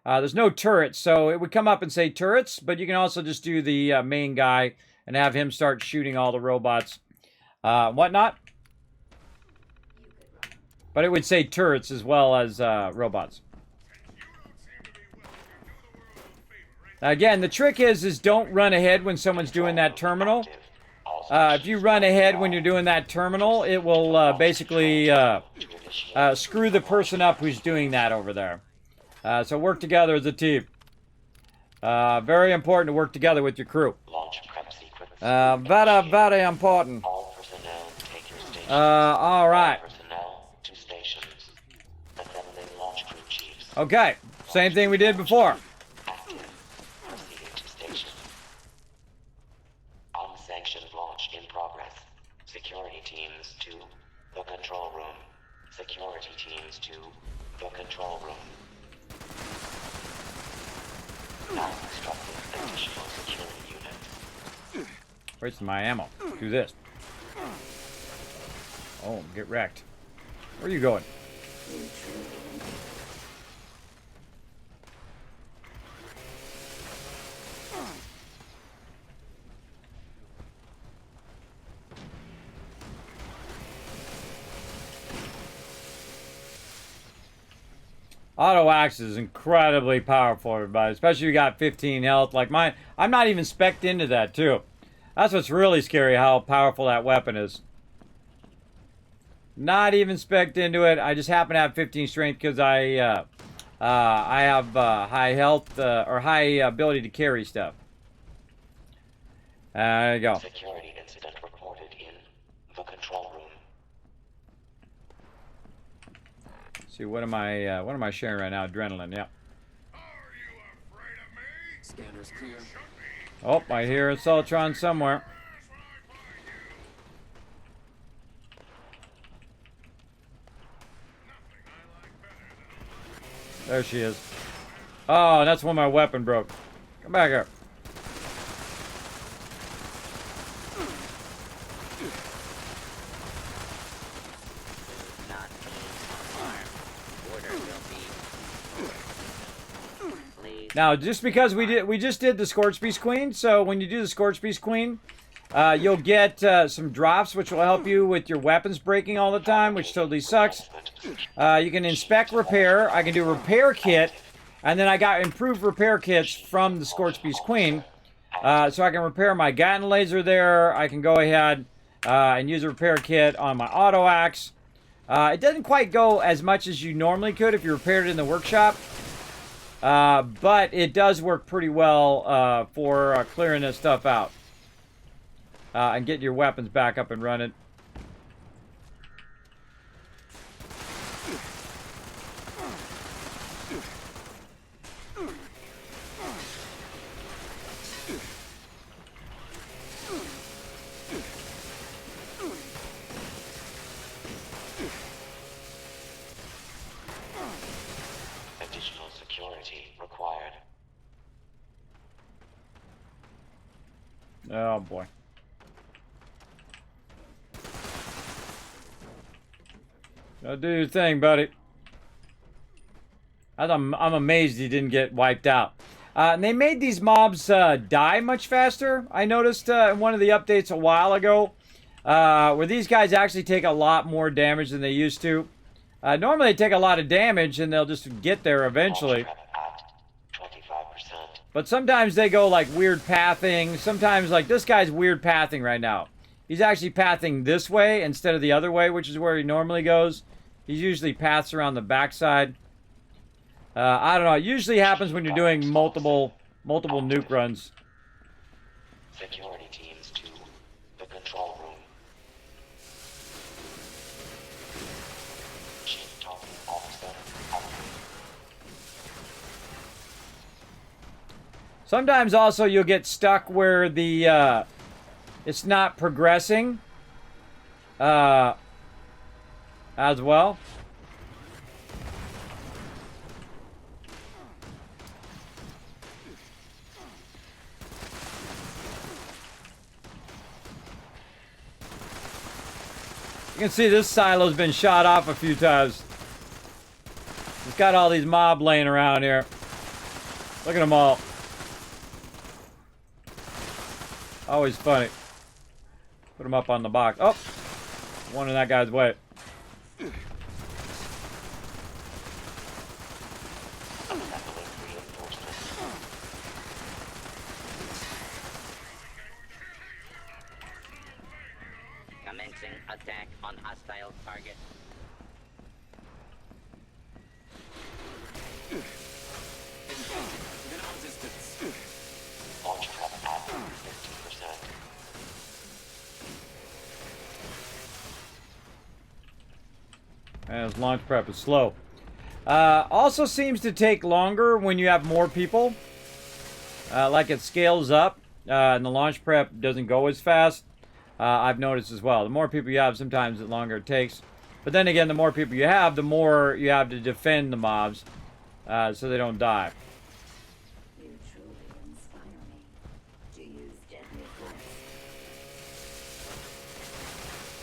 There's no turrets, so it would come up and say turrets, but you can also just do the main guy and have him start shooting all the robots, whatnot. But it would say turrets as well as robots. Now again, the trick is don't run ahead when someone's doing that terminal. If you run ahead when you're doing that terminal, it will basically screw the person up who's doing that over there. So work together as a team. Very important to work together with your crew. Very, very important. All personnel take your stations. All right. Personnel to stations. Assembling launch crew chiefs. Okay, same thing we did before. Active. Proceeding to station. Unsanctioned launch in progress. Security teams to the control room. Security teams to the control room. Now constructing additional security units. Wasting my ammo. Do this. Oh, get wrecked. Where are you going? Auto axe is incredibly powerful, everybody. Especially if you got 15 health like mine. I'm not even spec'd into that, too. That's what's really scary, how powerful that weapon is. Not even spec'd into it. I just happen to have 15 strength because I have high health or high ability to carry stuff. There you go. Security incident reported in the control room. See, what am I sharing right now? Adrenaline, yeah. Are you afraid of me? Scanner's clear. Oh, I hear a Soltron somewhere. There she is. Oh, that's when my weapon broke. Come back here. Not armed. Order will be. Please. Now, just because we just did the Scorch Beast Queen, so when you do the Scorch Beast Queen, you'll get some drops, which will help you with your weapons breaking all the time, which totally sucks. You can inspect repair. I can do repair kit, and then I got improved repair kits from the Scorch Beast Queen, so I can repair my Gatton laser there. I can go ahead and use a repair kit on my auto axe. It doesn't quite go as much as you normally could if you repaired it in the workshop. But it does work pretty well for clearing this stuff out and getting your weapons back up and running. Additional security required. Oh boy. Go do your thing, buddy. I'm amazed he didn't get wiped out. And they made these mobs die much faster. I noticed in one of the updates a while ago where these guys actually take a lot more damage than they used to. Normally they take a lot of damage and they'll just get there eventually. Launch prep at 25%. But sometimes they go like weird pathing. Sometimes like this guy's weird pathing right now. He's actually pathing this way instead of the other way, which is where he normally goes. He usually paths around the backside. I don't know. It usually happens when you're doing multiple nuke runs. Security teams to the control room. Chief Talking Officer out. Sometimes also you'll get stuck where the it's not progressing as well. You can see this silo's been shot off a few times. It's got all these mob laying around here. Look at them all. Always funny. Put them up on the box. Oh! One in that guy's way. Commencing attack on hostile target. Launch prep at 50%. And his launch prep is slow. Also seems to take longer when you have more people. Like it scales up, and the launch prep doesn't go as fast. I've noticed as well. The more people you have, sometimes the longer it takes. But then again, the more people you have, the more you have to defend the mobs, so they don't die. You truly inspire me to use deadly force.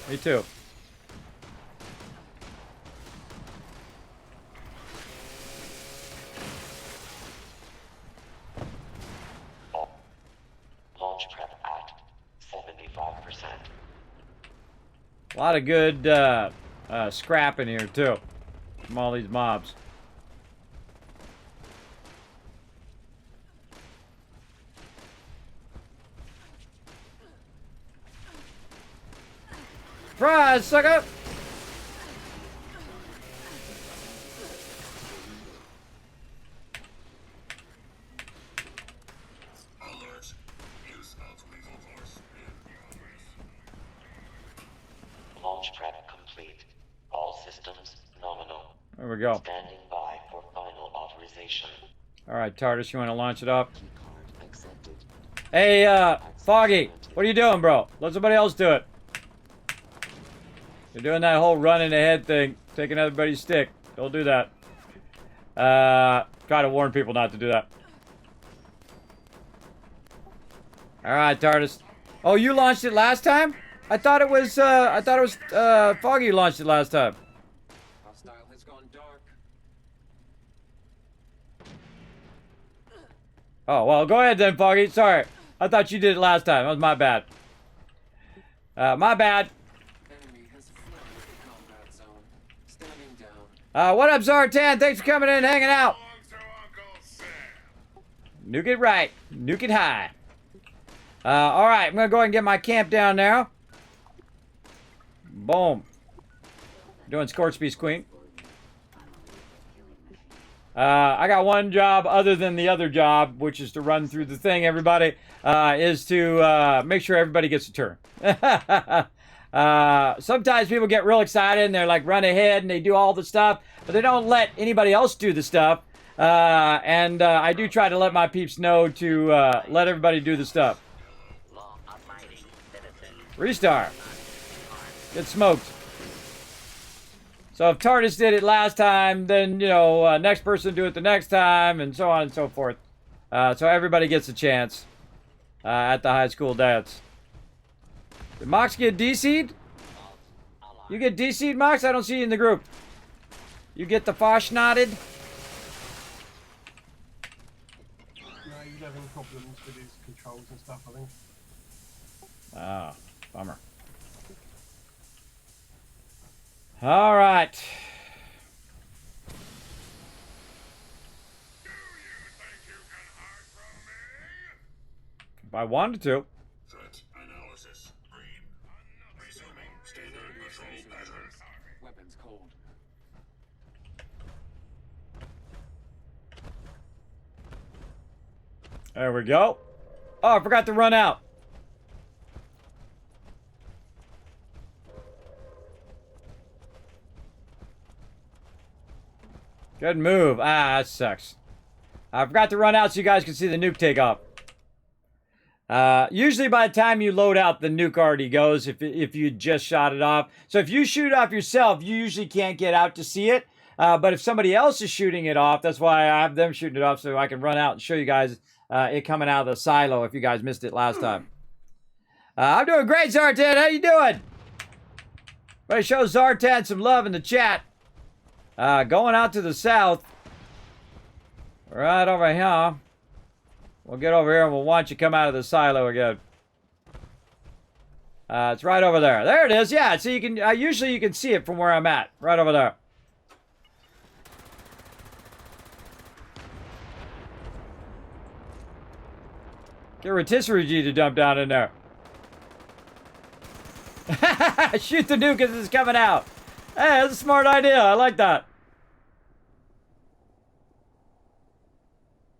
Me too. Launch prep at 75%. A lot of good scrap in here too, from all these mobs. Surprise, sucker! Alert. Use of lethal force in progress. Launch prep complete. All systems nominal. There we go. Standing by for final authorization. All right, TARDIS, you want to launch it up? Hey, Foggy, what are you doing, bro? Let somebody else do it. You're doing that whole running ahead thing, taking everybody's stick. Don't do that. Try to warn people not to do that. All right, TARDIS. Oh, you launched it last time? I thought it was Foggy who launched it last time. Hostile has gone dark. Oh, well, go ahead then, Foggy. Sorry. I thought you did it last time. That was my bad. My bad. Enemy has fled the combat zone. Standing down. What up, Zartan? Thanks for coming in and hanging out. Belongs to Uncle Sam. Nuke it right. Nuke it high. All right. I'm going to go ahead and get my camp down now. Boom. Doing Scorch Beast Queen. I got one job other than the other job, which is to run through the thing, everybody, is to make sure everybody gets a turn. Sometimes people get real excited and they're like run ahead and they do all the stuff, but they don't let anybody else do the stuff. And I do try to let my peeps know to let everybody do the stuff. Law-abiding citizens. Restart. Get smoked. So if TARDIS did it last time, then, you know, next person do it the next time, and so on and so forth. So everybody gets a chance at the high school dance. Did Mox get DC'd? You get DC'd, Mox? I don't see you in the group. You get the Fosh knotted? No, he's having problems with his controls and stuff, I think. Ah, bummer. All right. Do you think you can hide from me? If I wanted to. Threat analysis. Green. Resuming standard patrol pattern. Weapons cold. There we go. Oh, I forgot to run out. Good move. Ah, that sucks. I forgot to run out so you guys can see the nuke take off. Usually by the time you load out, the nuke already goes if you just shot it off. So if you shoot it off yourself, you usually can't get out to see it. But if somebody else is shooting it off, that's why I have them shooting it off so I can run out and show you guys it coming out of the silo if you guys missed it last time. I'm doing great, Zartan. How you doing? Everybody show Zartan some love in the chat. Going out to the south. Right over here. We'll get over here and we'll watch you come out of the silo again. It's right over there. There it is. Yeah, so you can, usually you can see it from where I'm at. Right over there. Get rotisserie G to dump down in there. Shoot the nuke as it's coming out. Hey, that's a smart idea. I like that.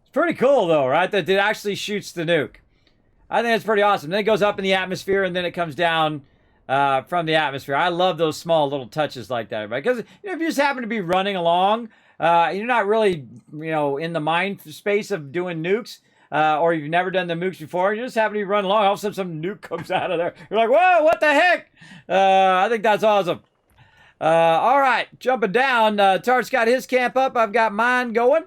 It's pretty cool, though, right? That it actually shoots the nuke. I think it's pretty awesome. Then it goes up in the atmosphere, and then it comes down from the atmosphere. I love those small little touches like that, right? Because if you just happen to be running along, you're not really, in the mind space of doing nukes, or you've never done the nukes before, you just happen to be running along, all of a sudden some nuke comes out of there. You're like, whoa, what the heck? I think that's awesome. All right, jumping down. Tart's got his camp up. I've got mine going.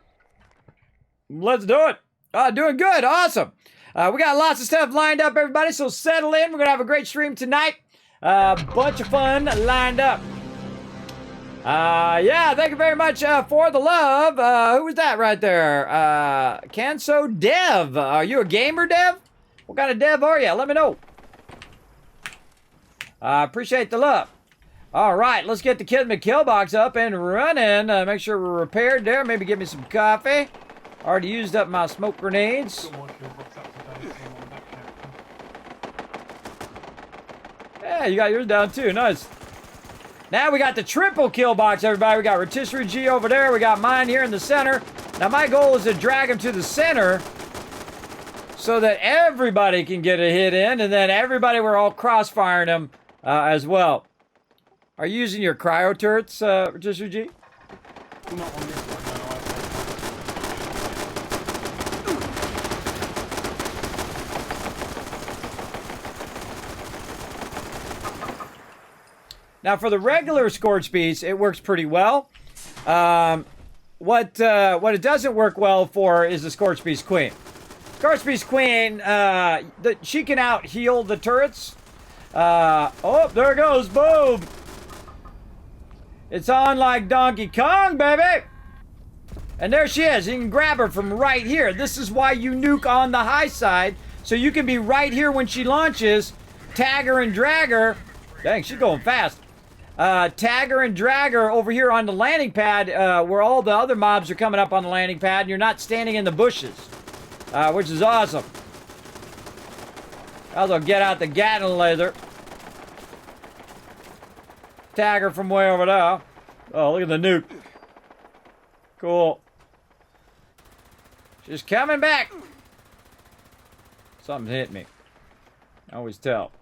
Let's do it. Doing good. Awesome. We got lots of stuff lined up, everybody, so settle in. We're going to have a great stream tonight. Bunch of fun lined up. Yeah, thank you very much for the love. Who was that right there? Canso Dev. Are you a gamer, Dev? What kind of dev are you? Let me know. Appreciate the love. All right, let's get the Kismet kill box up and running. Make sure we're repaired there. Maybe give me some coffee. Already used up my smoke grenades. Got my kill box up to date on that character. Yeah, you got yours down too. Nice. Now we got the triple kill box, everybody. We got rotisserie G over there. We got mine here in the center. Now my goal is to drag them to the center so that everybody can get a hit in, and then everybody, we're all crossfiring them as well. Are you using your cryo turrets, rotisserie G? Not on this one, Now, for the regular Scorch Beast, it works pretty well. What it doesn't work well for is the Scorch Beast Queen. Scorch Beast Queen, she can out-heal the turrets. Oh, there it goes. Boom. It's on like Donkey Kong, baby. And there she is. You can grab her from right here. This is why you nuke on the high side. So you can be right here when she launches, tag her and drag her. Dang, she's going fast. Tag her and drag her over here on the landing pad where all the other mobs are coming up on the landing pad and you're not standing in the bushes, which is awesome. I'll get out the Gatling laser. Tag her from way over there. Oh, look at the nuke. Cool. She's coming back. Something hit me. I always tell.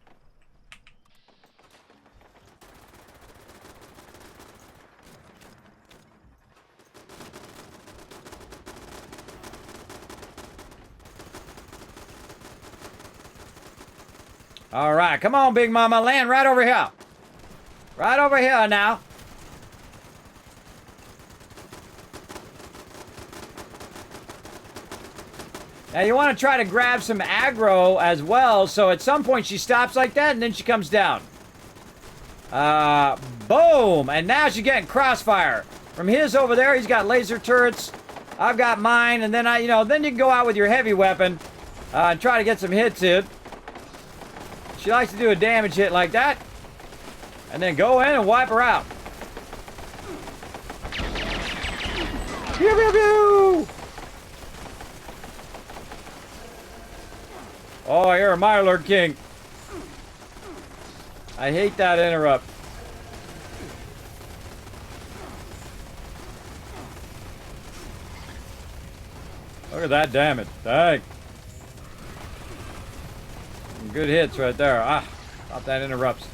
All right, come on, Big Mama. Land right over here. Right over here now. Now, you want to try to grab some aggro as well, so at some point she stops like that, and then she comes down. Boom! And now she's getting crossfire. From his over there, he's got laser turrets. I've got mine, and then then you can go out with your heavy weapon and try to get some hits in. She likes to do a damage hit like that. And then go in and wipe her out. Pew, pew, pew! Oh, you're a Mirelord King. I hate that interrupt. Look at that damage. Dang. Some good hits right there. Ah, thought that interrupts.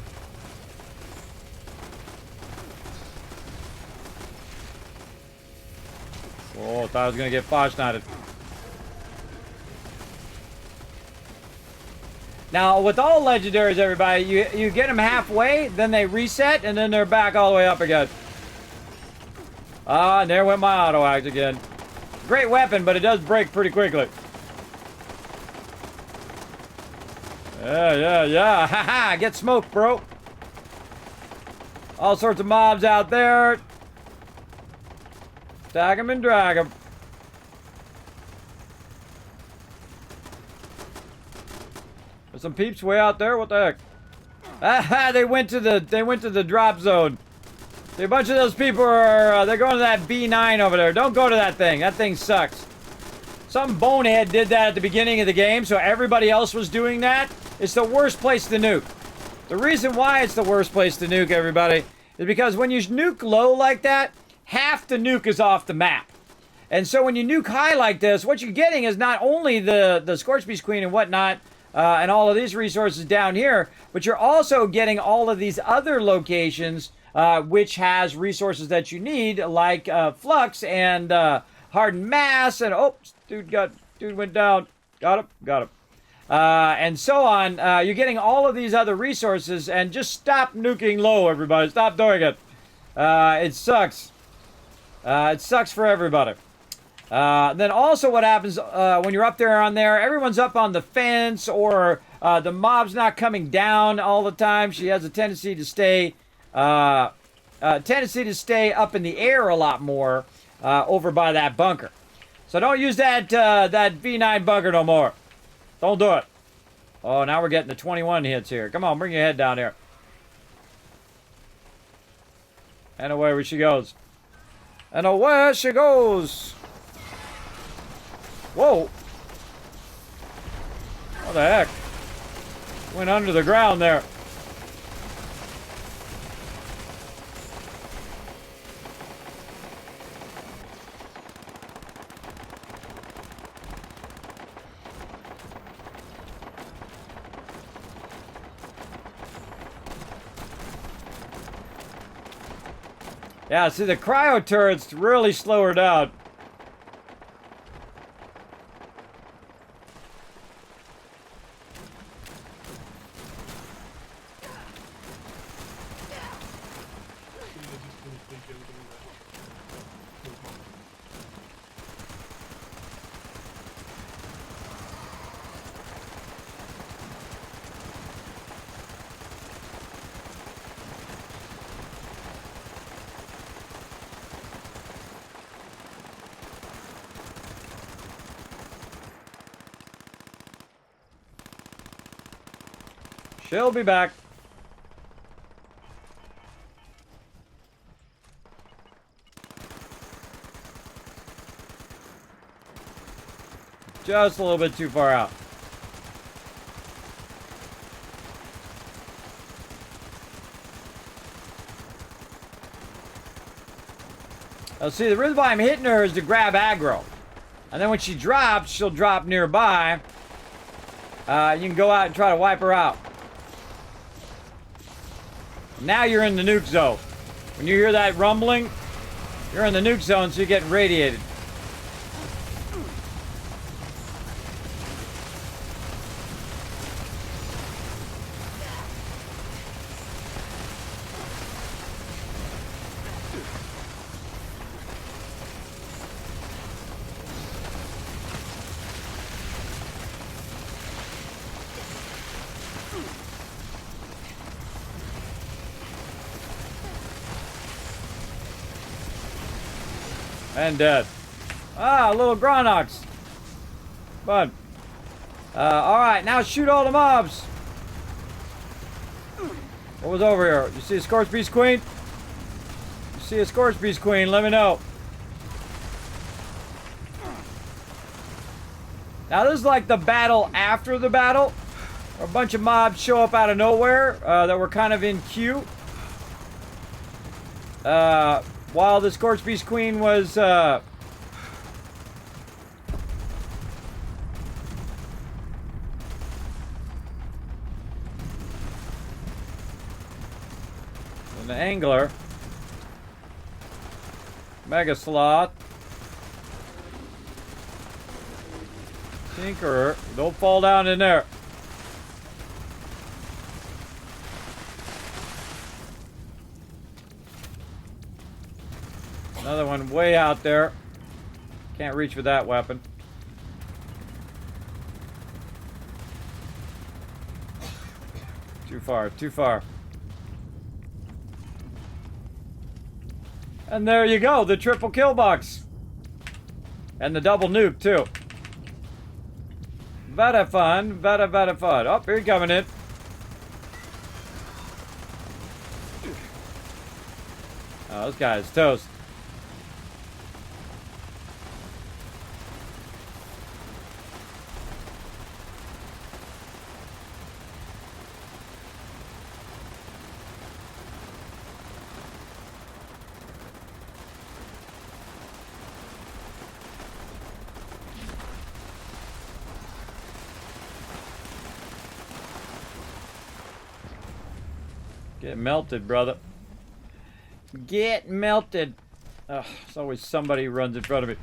Oh, thought I was gonna get Fosh-knotted. Now, with all legendaries, everybody, you get them halfway, then they reset, and then they're back all the way up again. Ah, and there went my auto axe again. Great weapon, but it does break pretty quickly. Yeah. Ha-ha, get smoked, bro. All sorts of mobs out there. Tag them and drag them. There's some peeps way out there. What the heck? Ah, they went to the drop zone. See, a bunch of those people are they're going to that B9 over there. Don't go to that thing. That thing sucks. Some bonehead did that at the beginning of the game, so everybody else was doing that. It's the worst place to nuke. The reason why it's the worst place to nuke, everybody, is because when you nuke low like that, half the nuke is off the map. And so when you nuke high like this, what you're getting is not only the Scorch Beast Queen and whatnot, and all of these resources down here, but you're also getting all of these other locations, which has resources that you need, like Flux and Hardened Mass, and oh, dude went down. Got him. And so on. You're getting all of these other resources, and just stop nuking low, everybody. Stop doing it. It sucks. It sucks for everybody. Then also what happens when you're up there on there, everyone's up on the fence, or the mob's not coming down all the time. She has a tendency to stay up in the air a lot more over by that bunker. So don't use that V9 bunker no more. Don't do it. Oh, now we're getting the 21 hits here. Come on, bring your head down here. And away she goes. And away she goes. Whoa. What the heck? Went under the ground there. Yeah, see, the cryo turrets really slow her down. She'll be back. Just a little bit too far out. Now see, the reason why I'm hitting her is to grab aggro. And then when she drops, she'll drop nearby. You can go out and try to wipe her out. Now you're in the nuke zone. When you hear that rumbling, you're in the nuke zone, so you're getting radiated. And dead. Ah, a little Gronox. Fun. Alright, now shoot all the mobs. What was over here? You see a Scorch Beast Queen? You see a Scorch Beast Queen, let me know. Now this is like the battle after the battle. Where a bunch of mobs show up out of nowhere that were kind of in queue. While the Scorch Beast Queen was, an angler. Mega Sloth. Tinkerer. Don't fall down in there. Another one way out there. Can't reach with that weapon. Too far, too far. And there you go, the triple kill box. And the double nuke, too. Very fun. Very, very fun. Oh, here he coming in. Oh, this guy is toast. Get melted, brother. Get melted. Ugh, there's always somebody who runs in front of me.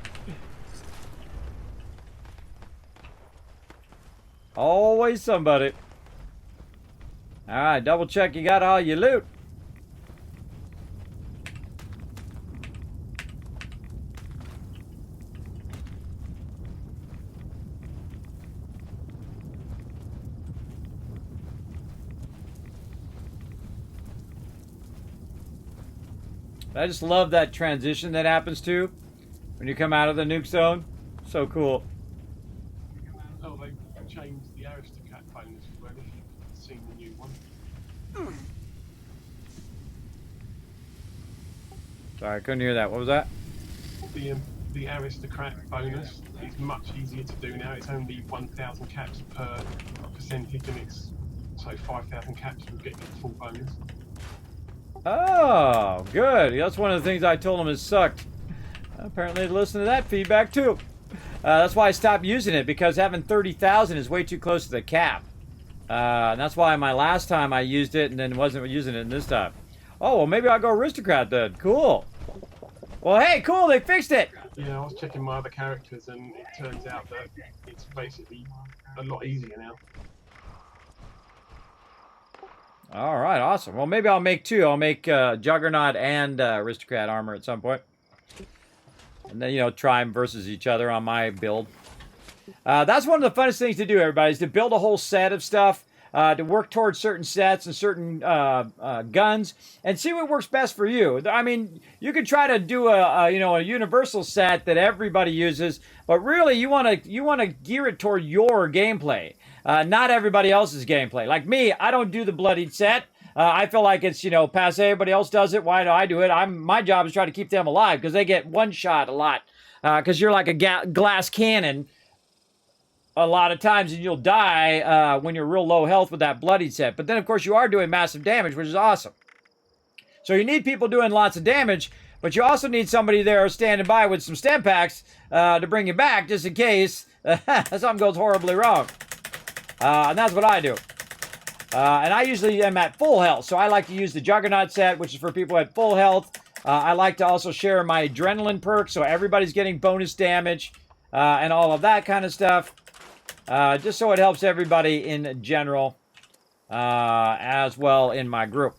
Always somebody. Alright, double check you got all your loot. I just love that transition that happens too when you come out of the nuke zone. So cool. Oh, they changed the aristocrat bonus as well, if you've seen the new one. Sorry, I couldn't hear that. What was that? The aristocrat bonus is much easier to do now. It's only 1,000 caps per percentage, and it's so 5,000 caps will get you the full bonus. Oh, good. That's one of the things I told him has sucked. Apparently they listen to that feedback too. That's why I stopped using it, because having 30,000 is way too close to the cap. And that's why my last time I used it and then wasn't using it this time. Oh, well, maybe I'll go aristocrat then. Cool. Well, hey, cool. They fixed it. Yeah, I was checking my other characters, and it turns out that it's basically a lot easier now. All right, awesome. Well, maybe I'll make two. I'll make Juggernaut and Aristocrat armor at some point. And then, you know, try them versus each other on my build. That's one of the funnest things to do, everybody, is to build a whole set of stuff, to work towards certain sets and certain guns, and see what works best for you. I mean, you could try to do a universal set that everybody uses, but really you want to gear it toward your gameplay. Not everybody else's gameplay. Like me, I don't do the bloodied set. I feel like it's, passe. Everybody else does it. Why do I do it? My job is try to keep them alive, because they get one shot a lot. Because you're like a glass cannon a lot of times, and you'll die when you're real low health with that bloodied set. But then, of course, you are doing massive damage, which is awesome. So you need people doing lots of damage, but you also need somebody there standing by with some stem packs to bring you back, just in case something goes horribly wrong. And that's what I do. And I usually am at full health, so I like to use the Juggernaut set, which is for people at full health. I like to also share my adrenaline perk, so everybody's getting bonus damage and all of that kind of stuff. Just so it helps everybody in general as well in my group.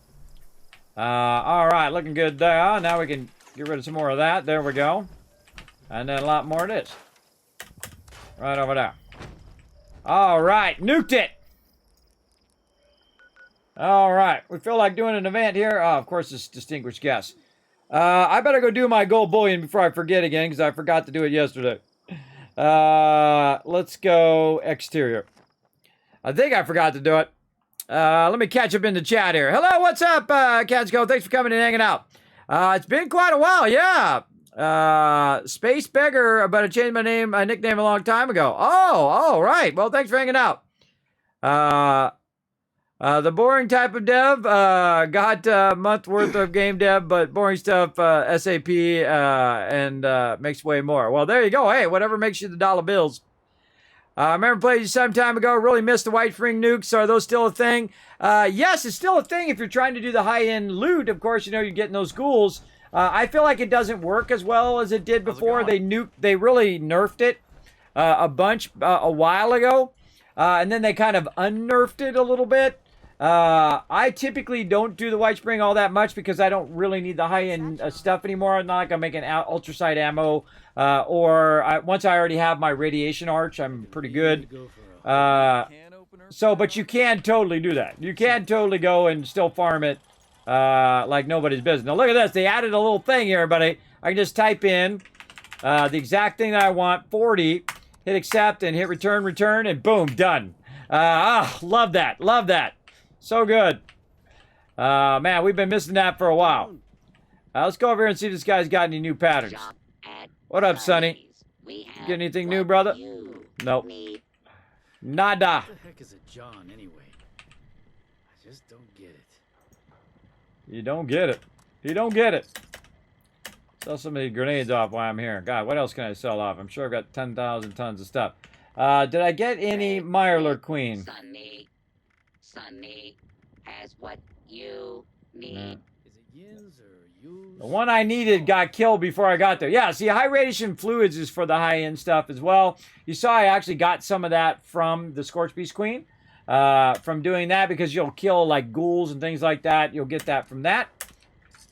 All right, looking good there. Now we can get rid of some more of that. There we go. And then a lot more of this. Right over there. All right, nuked it. All right, we feel like doing an event here. Oh, of course, this distinguished guest. I better go do my gold bullion before I forget again, because I forgot to do it yesterday. Let's go exterior. I think I forgot to do it. Let me catch up in the chat here. Hello, what's up, Catsco? Thanks for coming and hanging out. It's been quite a while, yeah. Space Beggar, but I changed my nickname a long time ago. Oh, right. Well, thanks for hanging out. The boring type of dev, got a month worth of game dev, but boring stuff, SAP, and makes way more. Well, there you go. Hey, whatever makes you the dollar bills. I remember playing you some time ago. Really missed the white ring nukes. Are those still a thing? Yes, it's still a thing if you're trying to do the high-end loot. Of course, you're getting those ghouls. I feel like it doesn't work as well as it did before. They really nerfed it a bunch a while ago, and then they kind of unnerfed it a little bit. I typically don't do the white spring all that much because I don't really need the high-end stuff anymore. Not like I'm making ultrasight ammo, once I already have my radiation arch, I'm pretty good. But you can totally do that. You can totally go and still farm it like nobody's business. Now look at this. They added a little thing here, everybody. I can just type in the exact thing that I want, 40, hit accept and hit return, and boom, done. Love that. Love that. So good. Man, we've been missing that for a while. Let's go over here and see if this guy's got any new patterns. What up, Sonny? Get anything new, brother? Nope. Nada. What the heck is a John anyway? I just don't get it. You don't get it. You don't get it. Sell some of these grenades off while I'm here. God, what else can I sell off? I'm sure I've got 10,000 tons of stuff. Did I get any Mirelurk Queen? Sonny has what you need. Is it yins or yous? The one I needed got killed before I got there. Yeah, see, high radiation fluids is for the high-end stuff as well. You saw I actually got some of that from the Scorch Beast Queen. From doing that, because you'll kill like ghouls and things like that. You'll get that from that.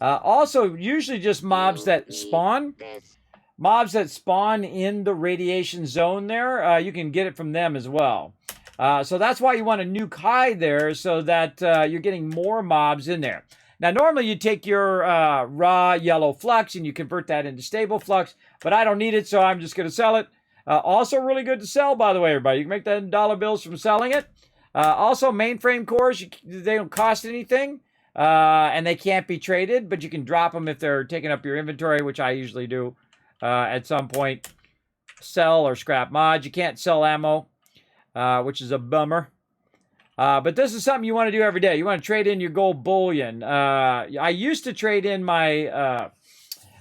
Also, usually just mobs that spawn. Mobs that spawn in the radiation zone there, you can get it from them as well. So that's why you want to nuke high there, so that you're getting more mobs in there. Now, normally you take your raw yellow flux and you convert that into stable flux, but I don't need it, so I'm just going to sell it. Also really good to sell, by the way, everybody. You can make that in dollar bills from selling it. Also, mainframe cores, they don't cost anything, and they can't be traded, but you can drop them if they're taking up your inventory, which I usually do at some point. Sell or scrap mods. You can't sell ammo, which is a bummer. But this is something you want to do every day. You want to trade in your gold bullion. I used to trade in my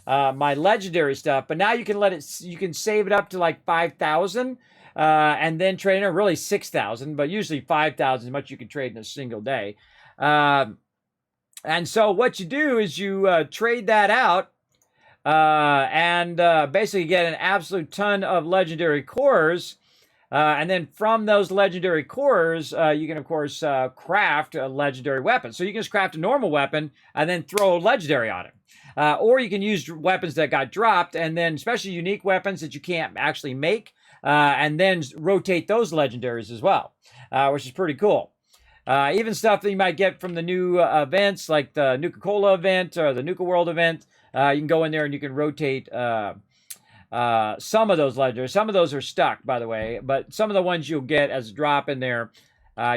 my legendary stuff, but now you can you can save it up to like 5,000. And then trade in really 6,000, but usually 5,000 is much you can trade in a single day. And so what you do is you trade that out and basically get an absolute ton of legendary cores. And then from those legendary cores, you can, of course, craft a legendary weapon. So you can just craft a normal weapon and then throw a legendary on it. Or you can use weapons that got dropped, and then especially unique weapons that you can't actually make. And then rotate those legendaries as well, which is pretty cool. Even stuff that you might get from the new events, like the Nuka-Cola event or the Nuka World event, you can go in there and you can rotate some of those legendaries. Some of those are stuck, by the way, but some of the ones you'll get as a drop in there,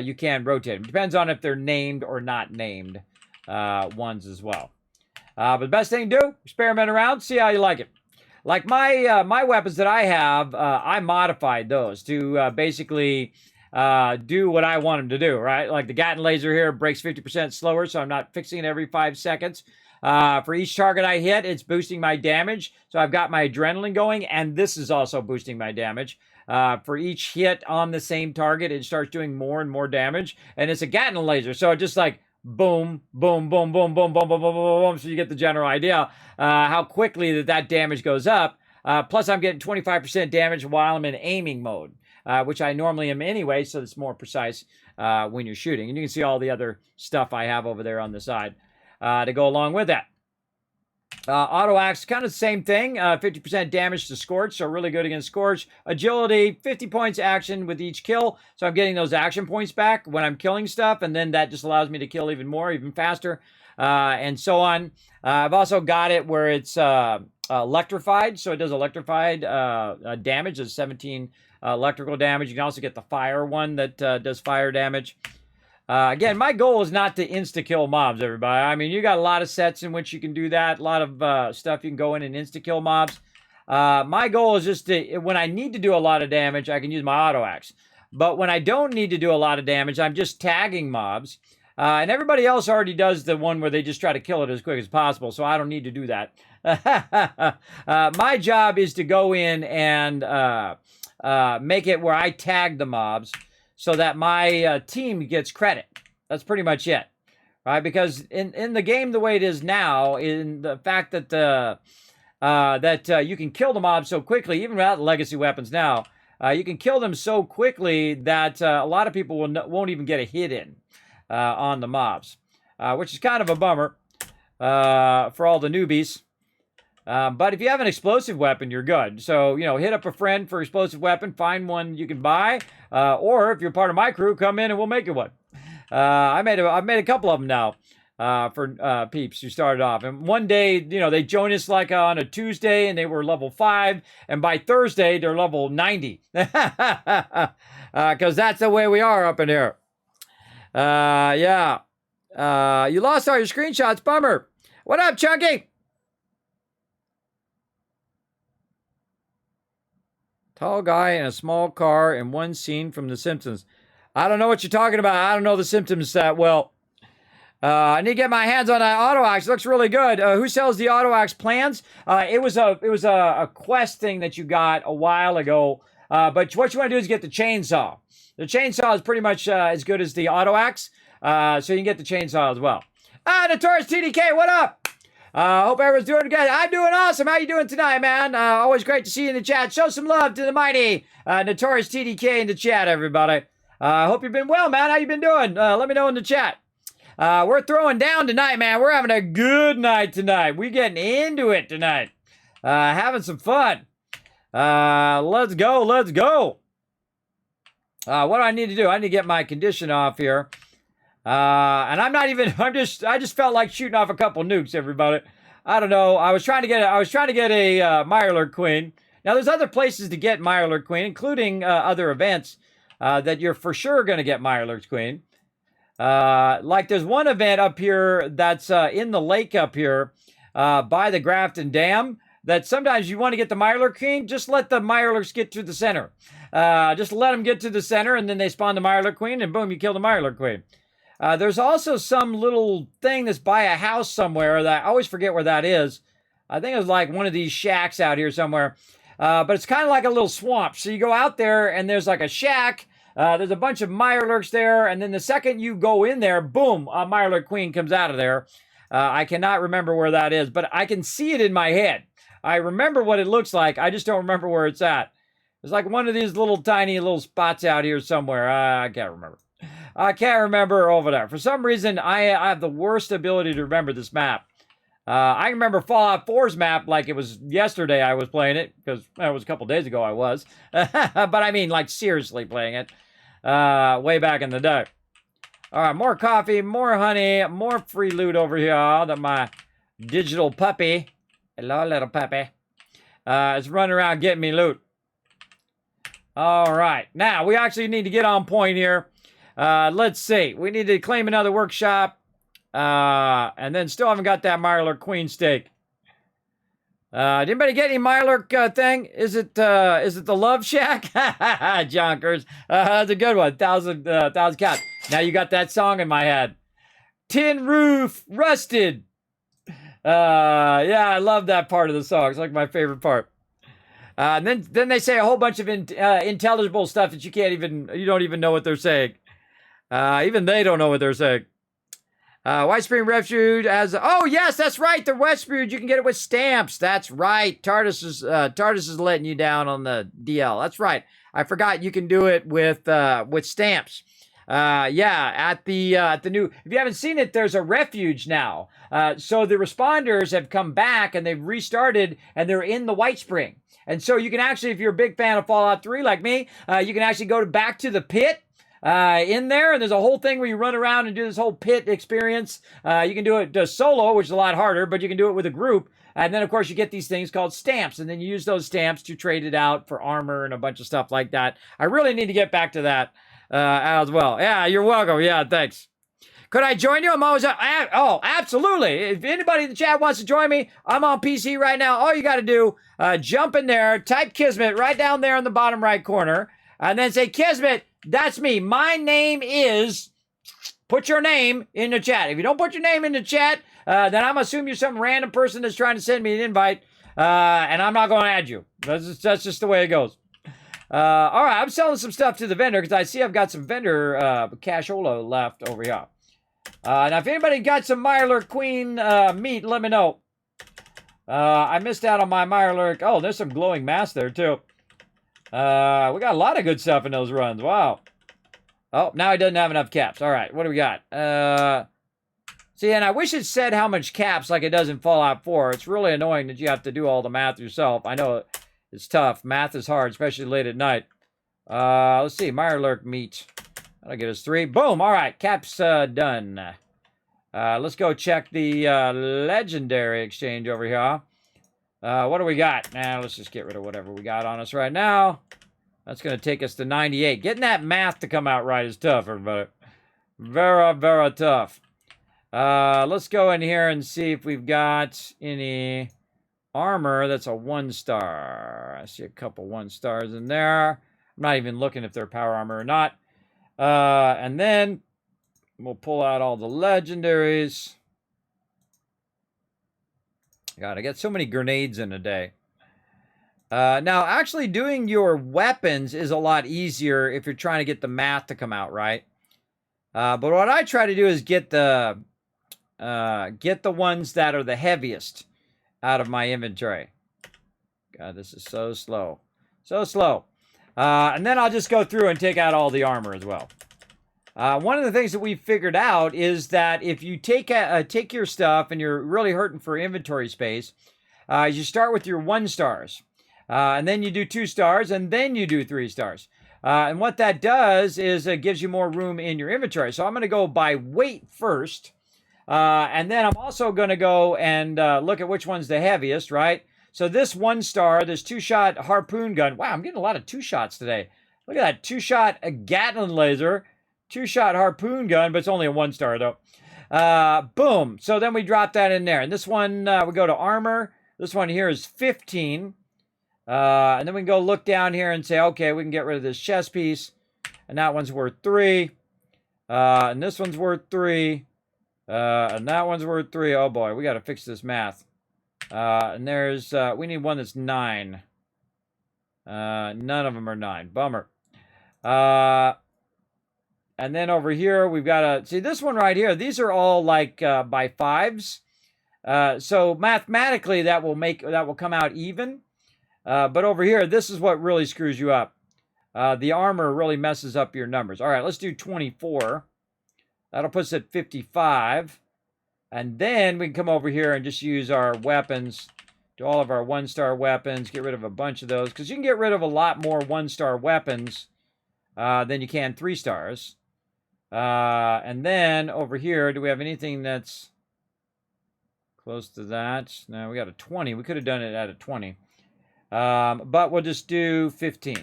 you can rotate them. Depends on if they're named or not named ones as well. But the best thing to do, experiment around, see how you like it. Like my weapons that I have, I modified those to basically do what I want them to do, right? Like the Gatling laser here breaks 50% slower, so I'm not fixing it every 5 seconds. For each target I hit, it's boosting my damage. So I've got my adrenaline going, and this is also boosting my damage. For each hit on the same target, it starts doing more and more damage. And it's a Gatling laser, so it just like boom, boom, boom, boom, boom, boom, boom, boom, boom, boom. So you get the general idea how quickly that damage goes up. Plus, I'm getting 25% damage while I'm in aiming mode, which I normally am anyway, so it's more precise when you're shooting. And you can see all the other stuff I have over there on the side to go along with that. Auto axe, kind of the same thing. 50% damage to Scorch, so really good against Scorch. Agility, 50 points action with each kill. So I'm getting those action points back when I'm killing stuff, and then that just allows me to kill even more, even faster, and so on. I've also got it where it's electrified, so it does electrified damage. It's 17 electrical damage. You can also get the fire one that does fire damage. Again, my goal is not to insta-kill mobs, everybody. I mean, you got a lot of sets in which you can do that. A lot of stuff you can go in and insta-kill mobs. My goal is just to, when I need to do a lot of damage, I can use my auto axe. But when I don't need to do a lot of damage, I'm just tagging mobs. And everybody else already does the one where they just try to kill it as quick as possible, so I don't need to do that. My job is to go in and make it where I tag the mobs, so that my team gets credit. That's pretty much it, right? Because in the game the way it is now, in the fact that you can kill the mobs so quickly, even without legacy weapons now, you can kill them so quickly that a lot of people won't even get a hit in on the mobs, which is kind of a bummer for all the newbies. But if you have an explosive weapon, you're good. So, you know, hit up a friend for explosive weapon, find one you can buy, or if you're part of my crew, come in and we'll make you one. I've made a couple of them now. for peeps who started off. And one day, you know, they joined us like on a Tuesday and they were level 5. And by Thursday, they're level 90. Because that's the way we are up in here. Yeah. You lost all your screenshots. Bummer. What up, Chunky? Tall guy in a small car in one scene from The Simpsons. I don't know what you're talking about. I don't know The Simpsons that well. I need to get my hands on that auto axe. It looks really good. Who sells the auto axe plans? It was a quest thing that you got a while ago. But what you want to do is get the chainsaw. The chainsaw is pretty much as good as the auto axe. So you can get the chainsaw as well. Notorious TDK, what up? Hope everyone's doing good. I'm doing awesome. How you doing tonight, man? Always great to see you in the chat. Show some love to the mighty Notorious TDK in the chat, everybody. Hope you've been well, man. How you been doing? Let me know in the chat. We're throwing down tonight, man. We're having a good night tonight. We're getting into it tonight. Having some fun. Let's go. Let's go. What do I need to do? I need to get my condition off here. And I'm not even, I just felt like shooting off a couple nukes, everybody. I don't know. I was trying to get a Mirelurk Queen. Now, there's other places to get Mirelurk Queen, including other events that you're for sure going to get Mirelurk Queen. Like there's one event up here that's in the lake up here by the Grafton Dam that sometimes you want to get the Mirelurk Queen, just let the Mirelurks get to the center. Just let them get to the center and then they spawn the Mirelurk Queen and boom, you kill the Mirelurk Queen. There's also some little thing that's by a house somewhere that I always forget where that is. I think it was like one of these shacks out here somewhere. But it's kind of like a little swamp. So you go out there and there's like a shack. There's a bunch of Mirelurks there. And then the second you go in there, boom, a Mirelurk Queen comes out of there. I cannot remember where that is, but I can see it in my head. I remember what it looks like. I just don't remember where it's at. It's like one of these little tiny little spots out here somewhere. I can't remember. I can't remember over there. For some reason, I have the worst ability to remember this map. I remember Fallout 4's map like it was yesterday I was playing it, because it was a couple days ago I was. But I mean, like, seriously playing it. Way back in the day. All right, more coffee, more honey, more free loot over here that my digital puppy, hello, little puppy, is running around getting me loot. All right, now we actually need to get on point here. Let's see. We need to claim another workshop. And then still haven't got that Mirelurk Queen steak. Did anybody get any Mirelurk thing? Is it the Love Shack? Jonkers. That's a good one. Thousand cats. Now you got that song in my head. Tin Roof Rusted. Yeah, I love that part of the song. It's like my favorite part. And then they say a whole bunch of intelligible stuff that you don't even know what they're saying. Even they don't know what they're saying. White Spring Refuge as, oh yes, that's right, the Refuge, you can get it with stamps. That's right. TARDIS is letting you down on the DL. That's right. I forgot you can do it with stamps. Yeah, at the new, if you haven't seen it, there's a refuge now. So the responders have come back and they've restarted and they're in the White Spring. And so you can actually, if you're a big fan of Fallout 3 like me, you can actually go back to the pit in there, and there's a whole thing where you run around and do this whole pit experience. You can do it solo, which is a lot harder, but you can do it with a group. And then, of course, you get these things called stamps, and then you use those stamps to trade it out for armor and a bunch of stuff like that. I really need to get back to that as well. Yeah, you're welcome. Yeah, thanks. Could I join you? I'm always... oh, absolutely. If anybody in the chat wants to join me, I'm on PC right now. All you got to do, jump in there, type Kismet right down there in the bottom right corner, and then say, Kismet, that's me. My name is... Put your name in the chat. If you don't put your name in the chat, then I'm going to assume you're some random person that's trying to send me an invite, and I'm not going to add you. That's just the way it goes. All right, I'm selling some stuff to the vendor because I see I've got some vendor cashola left over here. Now, if anybody got some Mirelurk Queen meat, let me know. I missed out on my Mirelurk. Oh, there's some glowing mass there, too. We got a lot of good stuff in those runs. Wow. Oh, now he doesn't have enough caps. All right, what do we got? See, and I wish it said how much caps like it does in Fallout 4. It's really annoying that you have to do all the math yourself. I know it's tough. Math is hard, especially late at night. Let's see. Mirelurk meat. That'll get us 3. Boom. All right. Caps done. Let's go check the legendary exchange over here. What do we got? Nah, let's just get rid of whatever we got on us right now. That's going to take us to 98. Getting that math to come out right is tough, everybody. Very, very tough. Let's go in here and see if we've got any armor that's a 1-star. I see a couple 1-stars in there. I'm not even looking if they're power armor or not. And then we'll pull out all the legendaries. God, I got so many grenades in a day. Now, actually doing your weapons is a lot easier if you're trying to get the math to come out right. But what I try to do is get the ones that are the heaviest out of my inventory. God, this is so slow. So slow. And then I'll just go through and take out all the armor as well. One of the things that we figured out is that if you take your stuff and you're really hurting for inventory space, you start with your 1-stars. And then you do 2-stars, and then you do 3-stars. And what that does is it gives you more room in your inventory. So I'm going to go by weight first. And then I'm also going to go and look at which one's the heaviest, right? So this 1-star, this 2-shot harpoon gun. Wow, I'm getting a lot of 2-shots today. Look at that 2-shot Gatling laser, 2-shot harpoon gun, but it's only a 1-star though. Boom. So then we drop that in there. And this one, we go to armor. This one here is 15. And then we can go look down here and say, okay, we can get rid of this chest piece. And that one's worth 3. And this one's worth 3. And that one's worth 3. Oh boy, we got to fix this math. And there's, we need one that's 9. None of them are 9. Bummer. And then over here, we've got to, see this one right here. These are all like by 5s. So mathematically, that will come out even. But over here, this is what really screws you up. The armor really messes up your numbers. All right, let's do 24. That'll put us at 55. And then we can come over here and just use our weapons. Do all of our 1-star weapons. Get rid of a bunch of those. Because you can get rid of a lot more 1-star weapons than you can 3-stars. And then over here, do we have anything that's close to that? No, we got a 20. We could have done it at a 20. But we'll just do 15.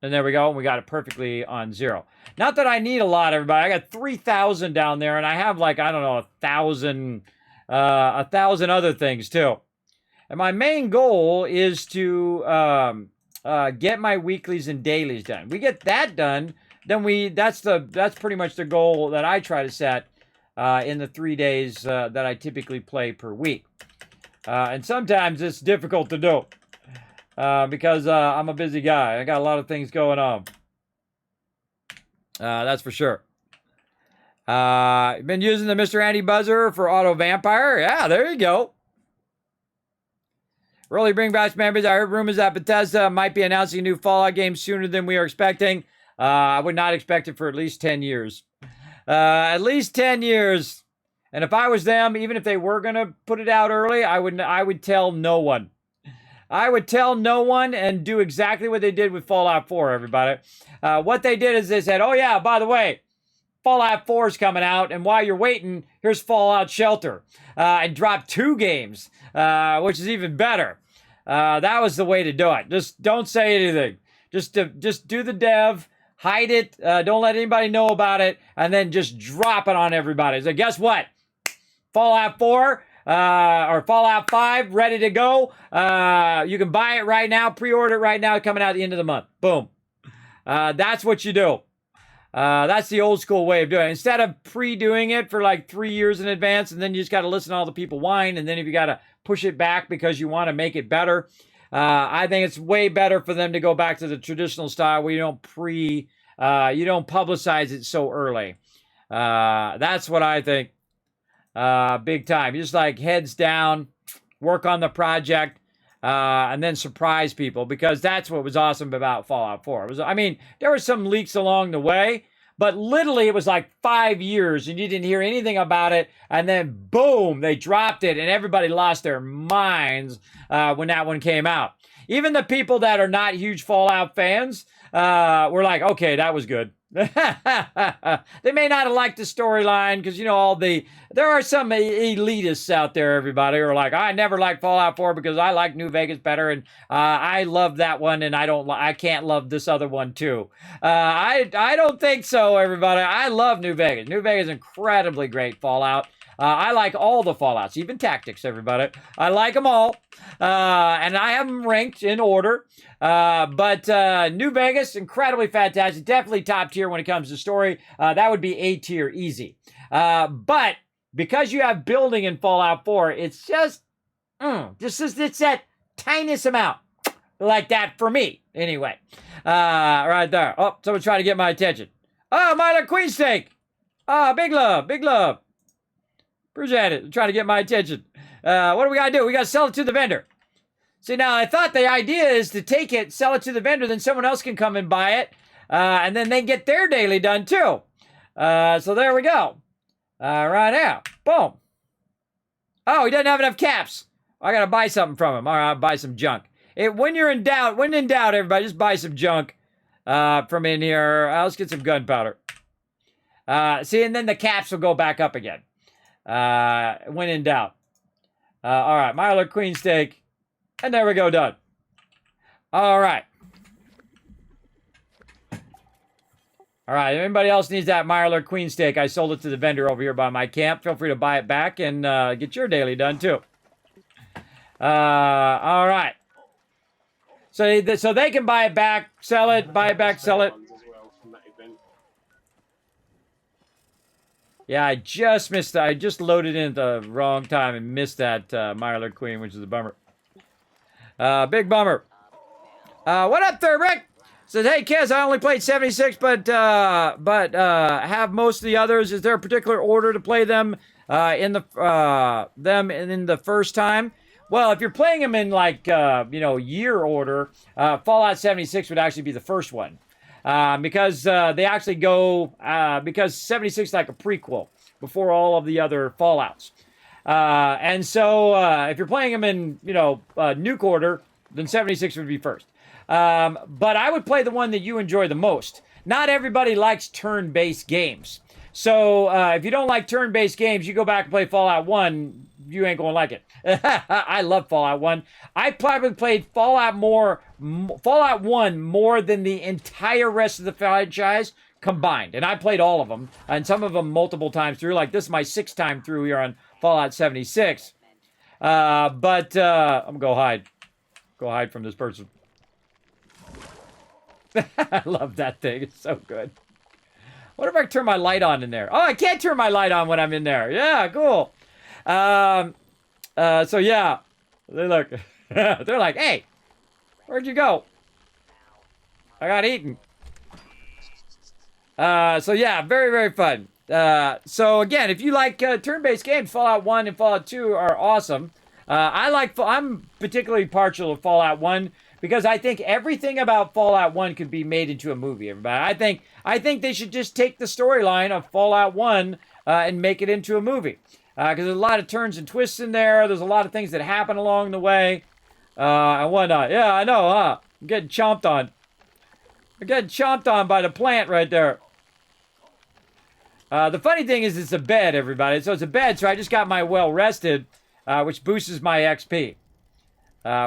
And there we go. We got it perfectly on 0. Not that I need a lot, everybody. I got 3,000 down there, and I have like, I don't know, 1,000 other things too. And my main goal is to get my weeklies and dailies done. We get that done, then that's pretty much the goal that I try to set in the 3 days that I typically play per week. And sometimes it's difficult to do. Because I'm a busy guy. I got a lot of things going on. That's for sure. Been using the Mr. Andy Buzzer for Auto Vampire. Yeah, there you go. Really bring back members. I heard rumors that Bethesda might be announcing a new Fallout game sooner than we are expecting. I would not expect it for at least 10 years. At least 10 years. And if I was them, even if they were going to put it out early, I would tell no one. I would tell no one and do exactly what they did with Fallout 4, everybody. What they did is they said, oh yeah, by the way, Fallout 4 is coming out, and while you're waiting, here's Fallout Shelter. And drop 2 games, which is even better. That was the way to do it. Just don't say anything. Just do the dev, hide it, don't let anybody know about it, and then just drop it on everybody. So guess what? Fallout 4... or Fallout 5, ready to go. You can buy it right now, pre-order it right now, coming out at the end of the month. Boom. That's what you do. That's the old school way of doing it. Instead of pre-doing it for like 3 years in advance, and then you just got to listen to all the people whine, and then if you got to push it back because you want to make it better, I think it's way better for them to go back to the traditional style where you don't publicize it so early. That's what I think. Big time. Just like heads down, work on the project, and then surprise people, because that's what was awesome about Fallout 4. There were some leaks along the way, but literally it was like 5 years and you didn't hear anything about it, and then boom, they dropped it and everybody lost their minds when that one came out. Even the people that are not huge Fallout fans were like, okay, that was good. They may not have liked the storyline because, there are some elitists out there, everybody, who are like, I never liked Fallout 4 because I like New Vegas better, and I love that one, and I can't love this other one too. I don't think so, everybody. I love New Vegas. New Vegas is incredibly great Fallout. I like all the Fallouts, even Tactics, everybody. I like them all, and I have them ranked in order. But New Vegas, incredibly fantastic. Definitely top tier when it comes to story. That would be A tier, easy. But because you have building in Fallout 4, it's it's that tiniest amount. Like that for me, anyway. Right there. Oh, someone's trying to get my attention. Oh, Milo Queen Steak. Oh, big love, big love. Appreciate it. Trying to get my attention. What do we got to do? We got to sell it to the vendor. See, now, I thought the idea is to take it, sell it to the vendor, then someone else can come and buy it, and then they get their daily done, too. So there we go. Right now. Boom. Oh, he doesn't have enough caps. I got to buy something from him. All right, I'll buy some junk. When in doubt, everybody, just buy some junk from in here. Let's get some gunpowder. See, and then the caps will go back up again. When in doubt. All right, Milo Queen Steak. And there we go, done. All right. All right, if anybody else needs that Milo Queen Steak, I sold it to the vendor over here by my camp. Feel free to buy it back and get your daily done, too. All right. So they can buy it back, sell it, buy it back, sell it. Yeah, I just missed that. I just loaded in at the wrong time and missed that Milo Queen, which is a bummer. Big bummer. What up there, Rick? Says, hey, Kez, I only played 76, but have most of the others. Is there a particular order to play them in the first time? Well, if you're playing them in year order, Fallout 76 would actually be the first one. Because they actually go, because 76 is like a prequel before all of the other Fallouts. And so if you're playing them in, nuke order, then 76 would be first. But I would play the one that you enjoy the most. Not everybody likes turn-based games. So if you don't like turn-based games, you go back and play Fallout 1, you ain't gonna like it. I love Fallout 1. I probably played Fallout 1 more than the entire rest of the franchise combined. And I played all of them, and some of them multiple times through. Like, this is my 6th time through here on Fallout 76. But I'm gonna go hide. Go hide from this person. I love that thing. It's so good. What if I turn my light on in there? Oh, I can't turn my light on when I'm in there. Yeah, cool. So yeah, they look, they're like, hey, where'd you go? I got eaten. So yeah, very, very fun. So again, if you like turn-based games, Fallout 1 and Fallout 2 are awesome. I'm particularly partial to Fallout 1 because I think everything about Fallout 1 could be made into a movie, everybody. I think they should just take the storyline of Fallout 1 and make it into a movie. Because there's a lot of turns and twists in there. There's a lot of things that happen along the way. And whatnot. Yeah, I know, huh? I'm getting chomped on. I'm getting chomped on by the plant right there. The funny thing is it's a bed, everybody. So it's a bed, so I just got my well rested, which boosts my XP.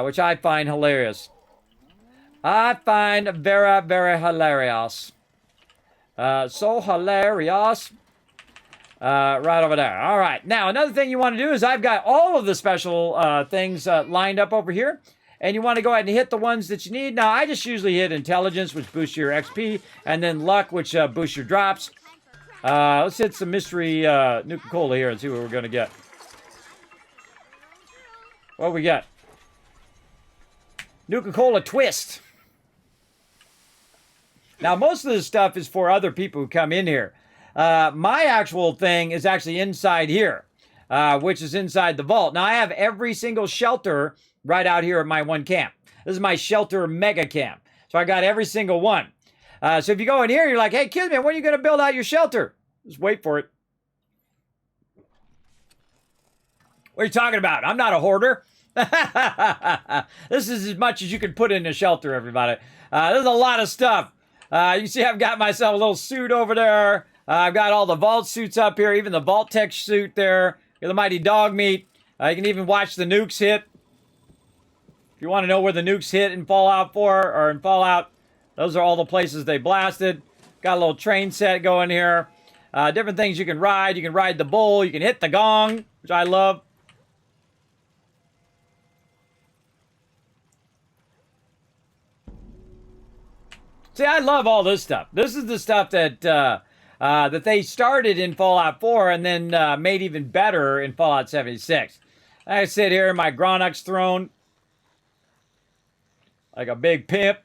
Which I find hilarious. I find very, very hilarious. So hilarious. Right over there. All right. Now, another thing you want to do is I've got all of the special things lined up over here. And you want to go ahead and hit the ones that you need. Now, I just usually hit Intelligence, which boosts your XP. And then Luck, which boosts your drops. Let's hit some Mystery Nuka-Cola here and see what we're going to get. What we got? Nuka-Cola Twist. Now, most of this stuff is for other people who come in here. My actual thing is actually inside here, which is inside the vault. Now, I have every single shelter right out here at my one camp. This is my shelter mega camp. So I got every single one. So if you go in here, you're like, hey, Kismet, when are you going to build out your shelter? Just wait for it. What are you talking about? I'm not a hoarder. This is as much as you can put in a shelter, everybody. There's a lot of stuff. You see I've got myself a little suit over there. I've got all the vault suits up here, even the vault tech suit there. The mighty dog meat. You can even watch the nukes hit. If you want to know where the nukes hit in Fallout 4 or in Fallout, those are all the places they blasted. Got a little train set going here. Different things you can ride. You can ride the bull. You can hit the gong, which I love. See, I love all this stuff. This is the stuff that that they started in Fallout 4 and then made even better in Fallout 76. I sit here in my Gronux throne like a big pimp.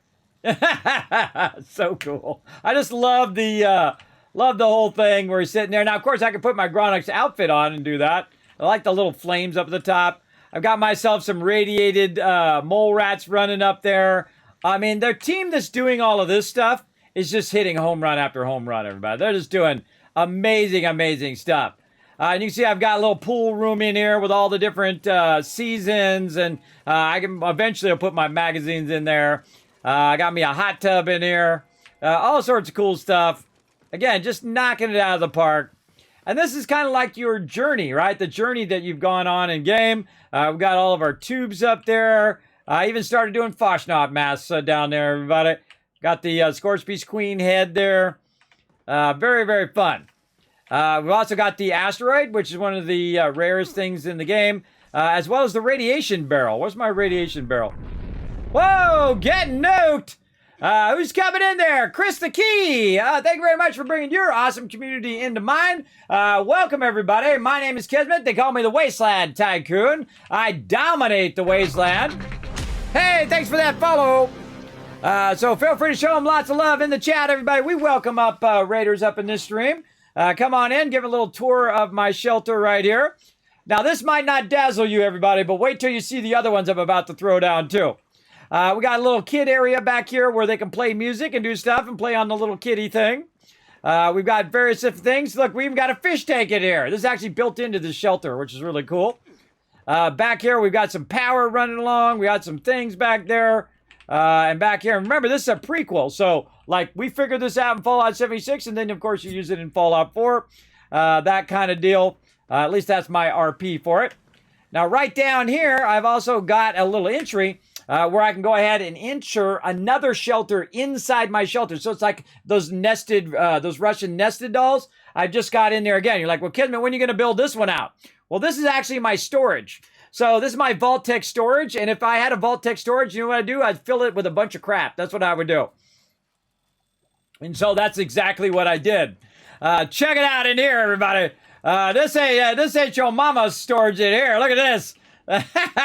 So cool. I just love the whole thing where he's sitting there. Now, of course, I can put my Gronux outfit on and do that. I like the little flames up at the top. I've got myself some radiated mole rats running up there. I mean, their team that's doing all of this stuff is just hitting home run after home run, everybody. They're just doing amazing, amazing stuff. And you can see I've got a little pool room in here with all the different seasons, and I can eventually I'll put my magazines in there. I got me a hot tub in here. All sorts of cool stuff. Again, just knocking it out of the park. And this is kind of like your journey, right? The journey that you've gone on in game. We've got all of our tubes up there. I even started doing Foshnot masks down there, everybody. Got the Scorched Beast Queen head there. Very, very fun. We've also got the asteroid, which is one of the rarest things in the game, as well as the radiation barrel. Where's my radiation barrel? Whoa, getting nuked! Who's coming in there? Chris the Key! Thank you very much for bringing your awesome community into mine. Welcome, everybody. My name is Kismet. They call me the Wasteland Tycoon. I dominate the Wasteland. Hey, thanks for that follow. So feel free to show them lots of love in the chat, everybody. We welcome up raiders up in this stream. Come on in, give a little tour of my shelter right here. Now, this might not dazzle you, everybody, but wait till you see the other ones I'm about to throw down, too. We got a little kid area back here where they can play music and do stuff and play on the little kiddie thing. We've got various different things. Look, we even got a fish tank in here. This is actually built into the shelter, which is really cool. Back here, we've got some power running along. We got some things back there. And back here, and remember, this is a prequel. So, like, we figured this out in Fallout 76, and then, of course, you use it in Fallout 4. That kind of deal. At least that's my RP for it. Now, right down here, I've also got a little entry where I can go ahead and insure another shelter inside my shelter. So it's like those nested, those Russian nested dolls. I've just got in there again. You're like, well, Kismet, when are you going to build this one out? Well, this is actually my storage. So this is my Vault-Tec storage. And if I had a Vault-Tec storage, you know what I'd do? I'd fill it with a bunch of crap. That's what I would do. And so that's exactly what I did. Check it out in here, everybody. This ain't your mama's storage in here. Look at this.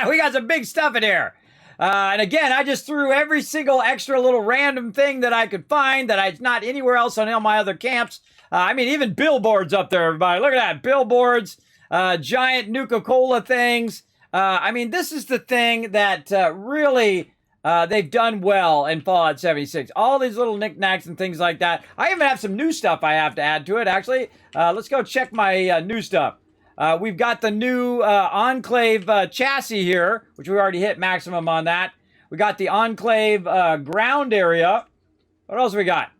We got some big stuff in here. And again, I just threw every single extra little random thing that I could find that it's not anywhere else on all my other camps. I mean, even billboards up there, everybody. Look at that. Billboards, giant Nuka-Cola things. I mean, this is the thing that really they've done well in Fallout 76. All these little knickknacks and things like that. I even have some new stuff I have to add to it, actually. Let's go check my new stuff. We've got the new Enclave chassis here, which we already hit maximum on that. We got the Enclave ground area. What else we got?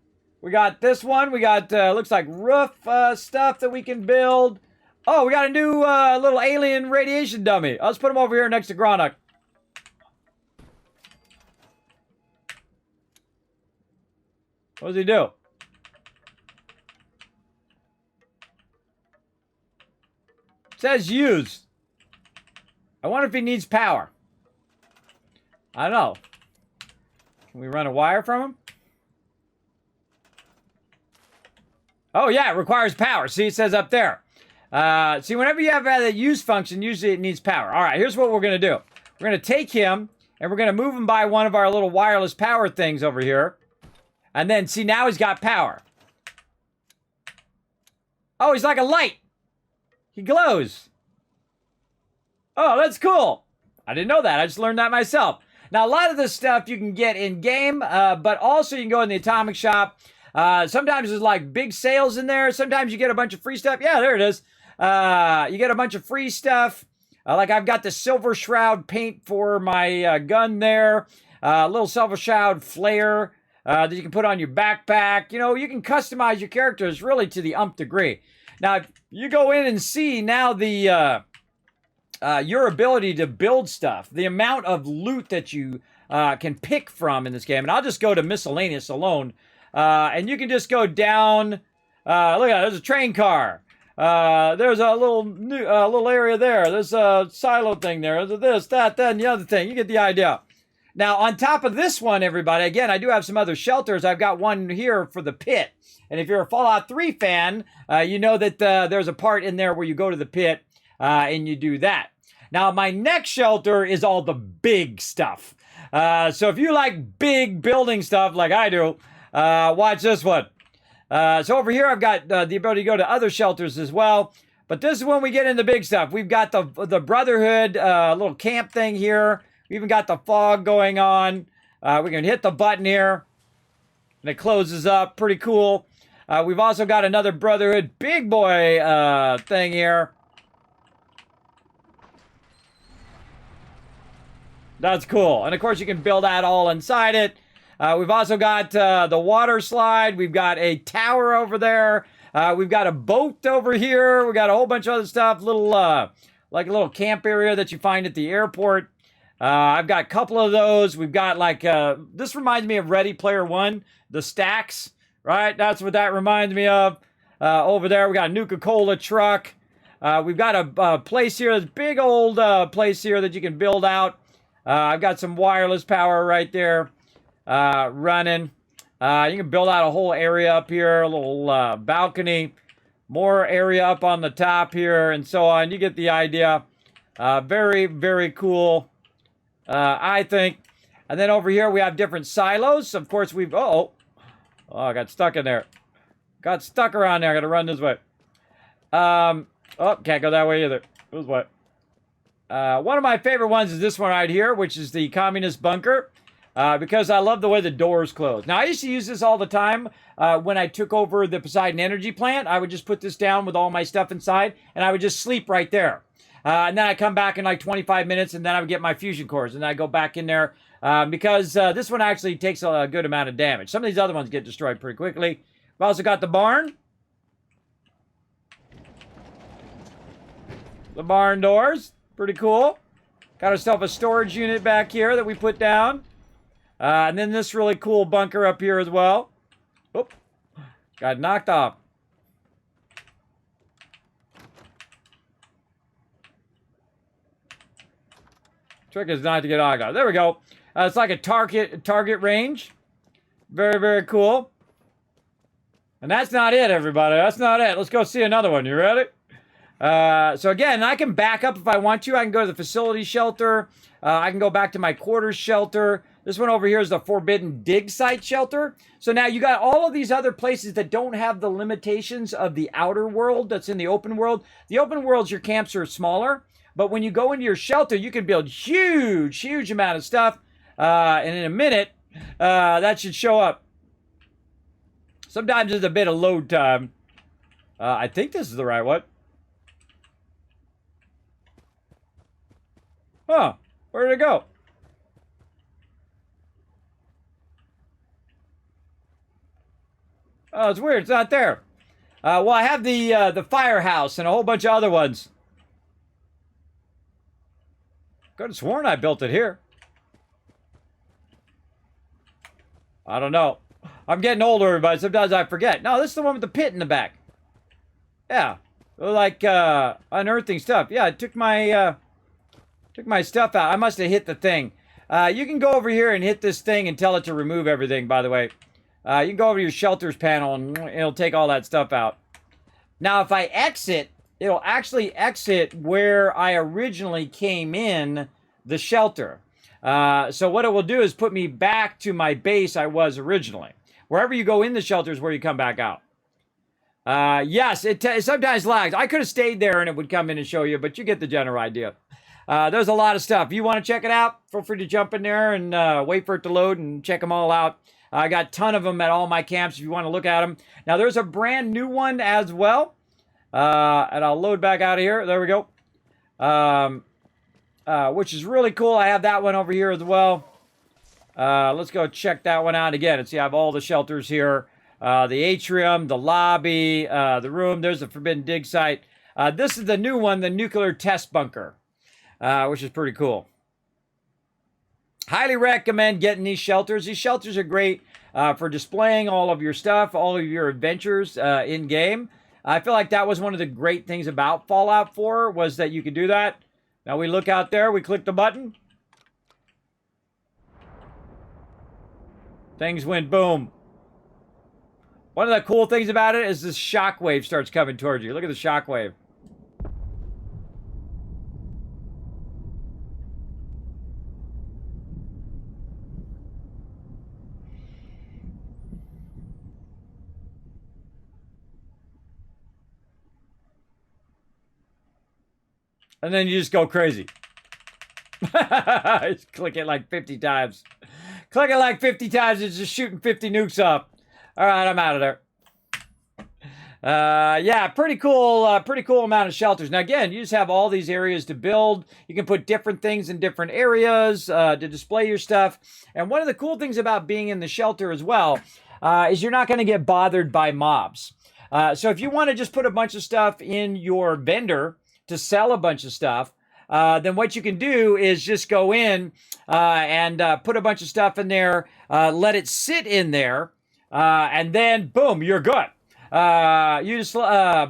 We got this one. We got, looks like roof stuff that we can build. Oh, we got a new little alien radiation dummy. Let's put him over here next to Gronuk. What does he do? It says use. I wonder if he needs power. I don't know. Can we run a wire from him? Oh, yeah, it requires power. See, it says up there. See, whenever you have a use function, usually it needs power. All right, here's what we're going to do. We're going to take him, and we're going to move him by one of our little wireless power things over here. And then, see, now he's got power. Oh, he's like a light. He glows. Oh, that's cool. I didn't know that. I just learned that myself. Now, a lot of this stuff you can get in-game, but also you can go in the Atomic Shop. Sometimes there's like big sales in there. Sometimes you get a bunch of free stuff. Yeah, there it is. You get a bunch of free stuff. Like I've got the Silver Shroud paint for my gun there. Little Silver Shroud flare that you can put on your backpack. You know, you can customize your characters really to the umph degree. Now, if you go in and see now the your ability to build stuff, the amount of loot that you can pick from in this game. And I'll just go to miscellaneous alone. And you can just go down. Look at that, there's a train car. There's a little area there. There's a silo thing there. There's this, that, and the other thing. You get the idea. Now, on top of this one, everybody, again, I do have some other shelters. I've got one here for the pit. And if you're a Fallout 3 fan, you know that there's a part in there where you go to the pit and you do that. Now, my next shelter is all the big stuff. So if you like big building stuff like I do, watch this one. So over here, I've got the ability to go to other shelters as well. But this is when we get into big stuff. We've got the Brotherhood little camp thing here. We even got the fog going on. We can hit the button here, and it closes up. Pretty cool. We've also got another Brotherhood big boy thing here. That's cool. And of course, you can build that all inside it. We've also got the water slide. We've got a tower over there. We've got a boat over here. We got a whole bunch of other stuff. Like a little camp area that you find at the airport. I've got a couple of those. We've got like, this reminds me of Ready Player One, the stacks, right? That's what that reminds me of. Over there, we got a Nuka-Cola truck. We've got a place here, this big old place here that you can build out. I've got some wireless power right there running. You can build out a whole area up here, a little balcony, more area up on the top here, and so on. You get the idea. Very, very cool. I think. And then over here we have different silos. Of course we've, I got stuck in there. Got stuck around there. I got to run this way. Can't go that way either. This way. One of my favorite ones is this one right here, which is the communist bunker. Because I love the way the doors close. Now, I used to use this all the time when I took over the Poseidon Energy Plant. I would just put this down with all my stuff inside, and I would just sleep right there. And then I'd come back in like 25 minutes, and then I would get my fusion cores, and I'd go back in there because this one actually takes a good amount of damage. Some of these other ones get destroyed pretty quickly. We've also got the barn. The barn doors. Pretty cool. Got ourselves a storage unit back here that we put down. And then this really cool bunker up here as well. Oop. Got knocked off. Trick is not to get on. There we go. It's like a target range. Very, very cool. And that's not it, everybody. That's not it. Let's go see another one. You ready? So again, I can back up if I want to. I can go to the facility shelter. I can go back to my quarters shelter. This one over here is the Forbidden Dig Site shelter. So now you got all of these other places that don't have the limitations of the outer world that's in the open world. The open worlds, your camps are smaller. But when you go into your shelter, you can build huge amount of stuff. And in a minute, that should show up. Sometimes there's a bit of load time. I think this is the right one. Huh. Where did it go? Oh, it's weird. It's not there. Well, I have the firehouse and a whole bunch of other ones. Could have sworn I built it here. I don't know. I'm getting older, everybody. Sometimes I forget. No, this is the one with the pit in the back. Yeah. Like, unearthing stuff. Yeah, I took my stuff out. I must have hit the thing. You can go over here and hit this thing and tell it to remove everything, by the way. You can go over to your shelters panel and it'll take all that stuff out. Now, if I exit, it'll actually exit where I originally came in the shelter. So what it will do is put me back to my base I was originally. Wherever you go in the shelter is where you come back out. Yes, it sometimes lags. I could have stayed there and it would come in and show you, but you get the general idea. There's a lot of stuff. If you want to check it out, feel free to jump in there and wait for it to load and check them all out. I got a ton of them at all my camps if you want to look at them. Now, there's a brand new one as well. And I'll load back out of here. There we go. which is really cool. I have that one over here as well. Let's go check that one out again and see. I have all the shelters here. The atrium, the lobby, the room. There's the forbidden dig site. This is the new one, the nuclear test bunker, which is pretty cool. Highly recommend getting these shelters. These shelters are great for displaying all of your stuff, all of your adventures in-game. I feel like that was one of the great things about Fallout 4 was that you could do that. Now we look out there, we click the button. Things went boom. One of the cool things about it is this shockwave starts coming towards you. Look at the shockwave. And then you just go crazy. Just click it like 50 times. Click it like 50 times, it's just shooting 50 nukes up. All right, I'm out of there. Yeah, pretty cool amount of shelters. Now, again, you just have all these areas to build. You can put different things in different areas to display your stuff. And one of the cool things about being in the shelter as well is you're not going to get bothered by mobs. So if you want to just put a bunch of stuff in your vendor to sell a bunch of stuff, then what you can do is just go in and put a bunch of stuff in there, let it sit in there, and then boom, you're good. You just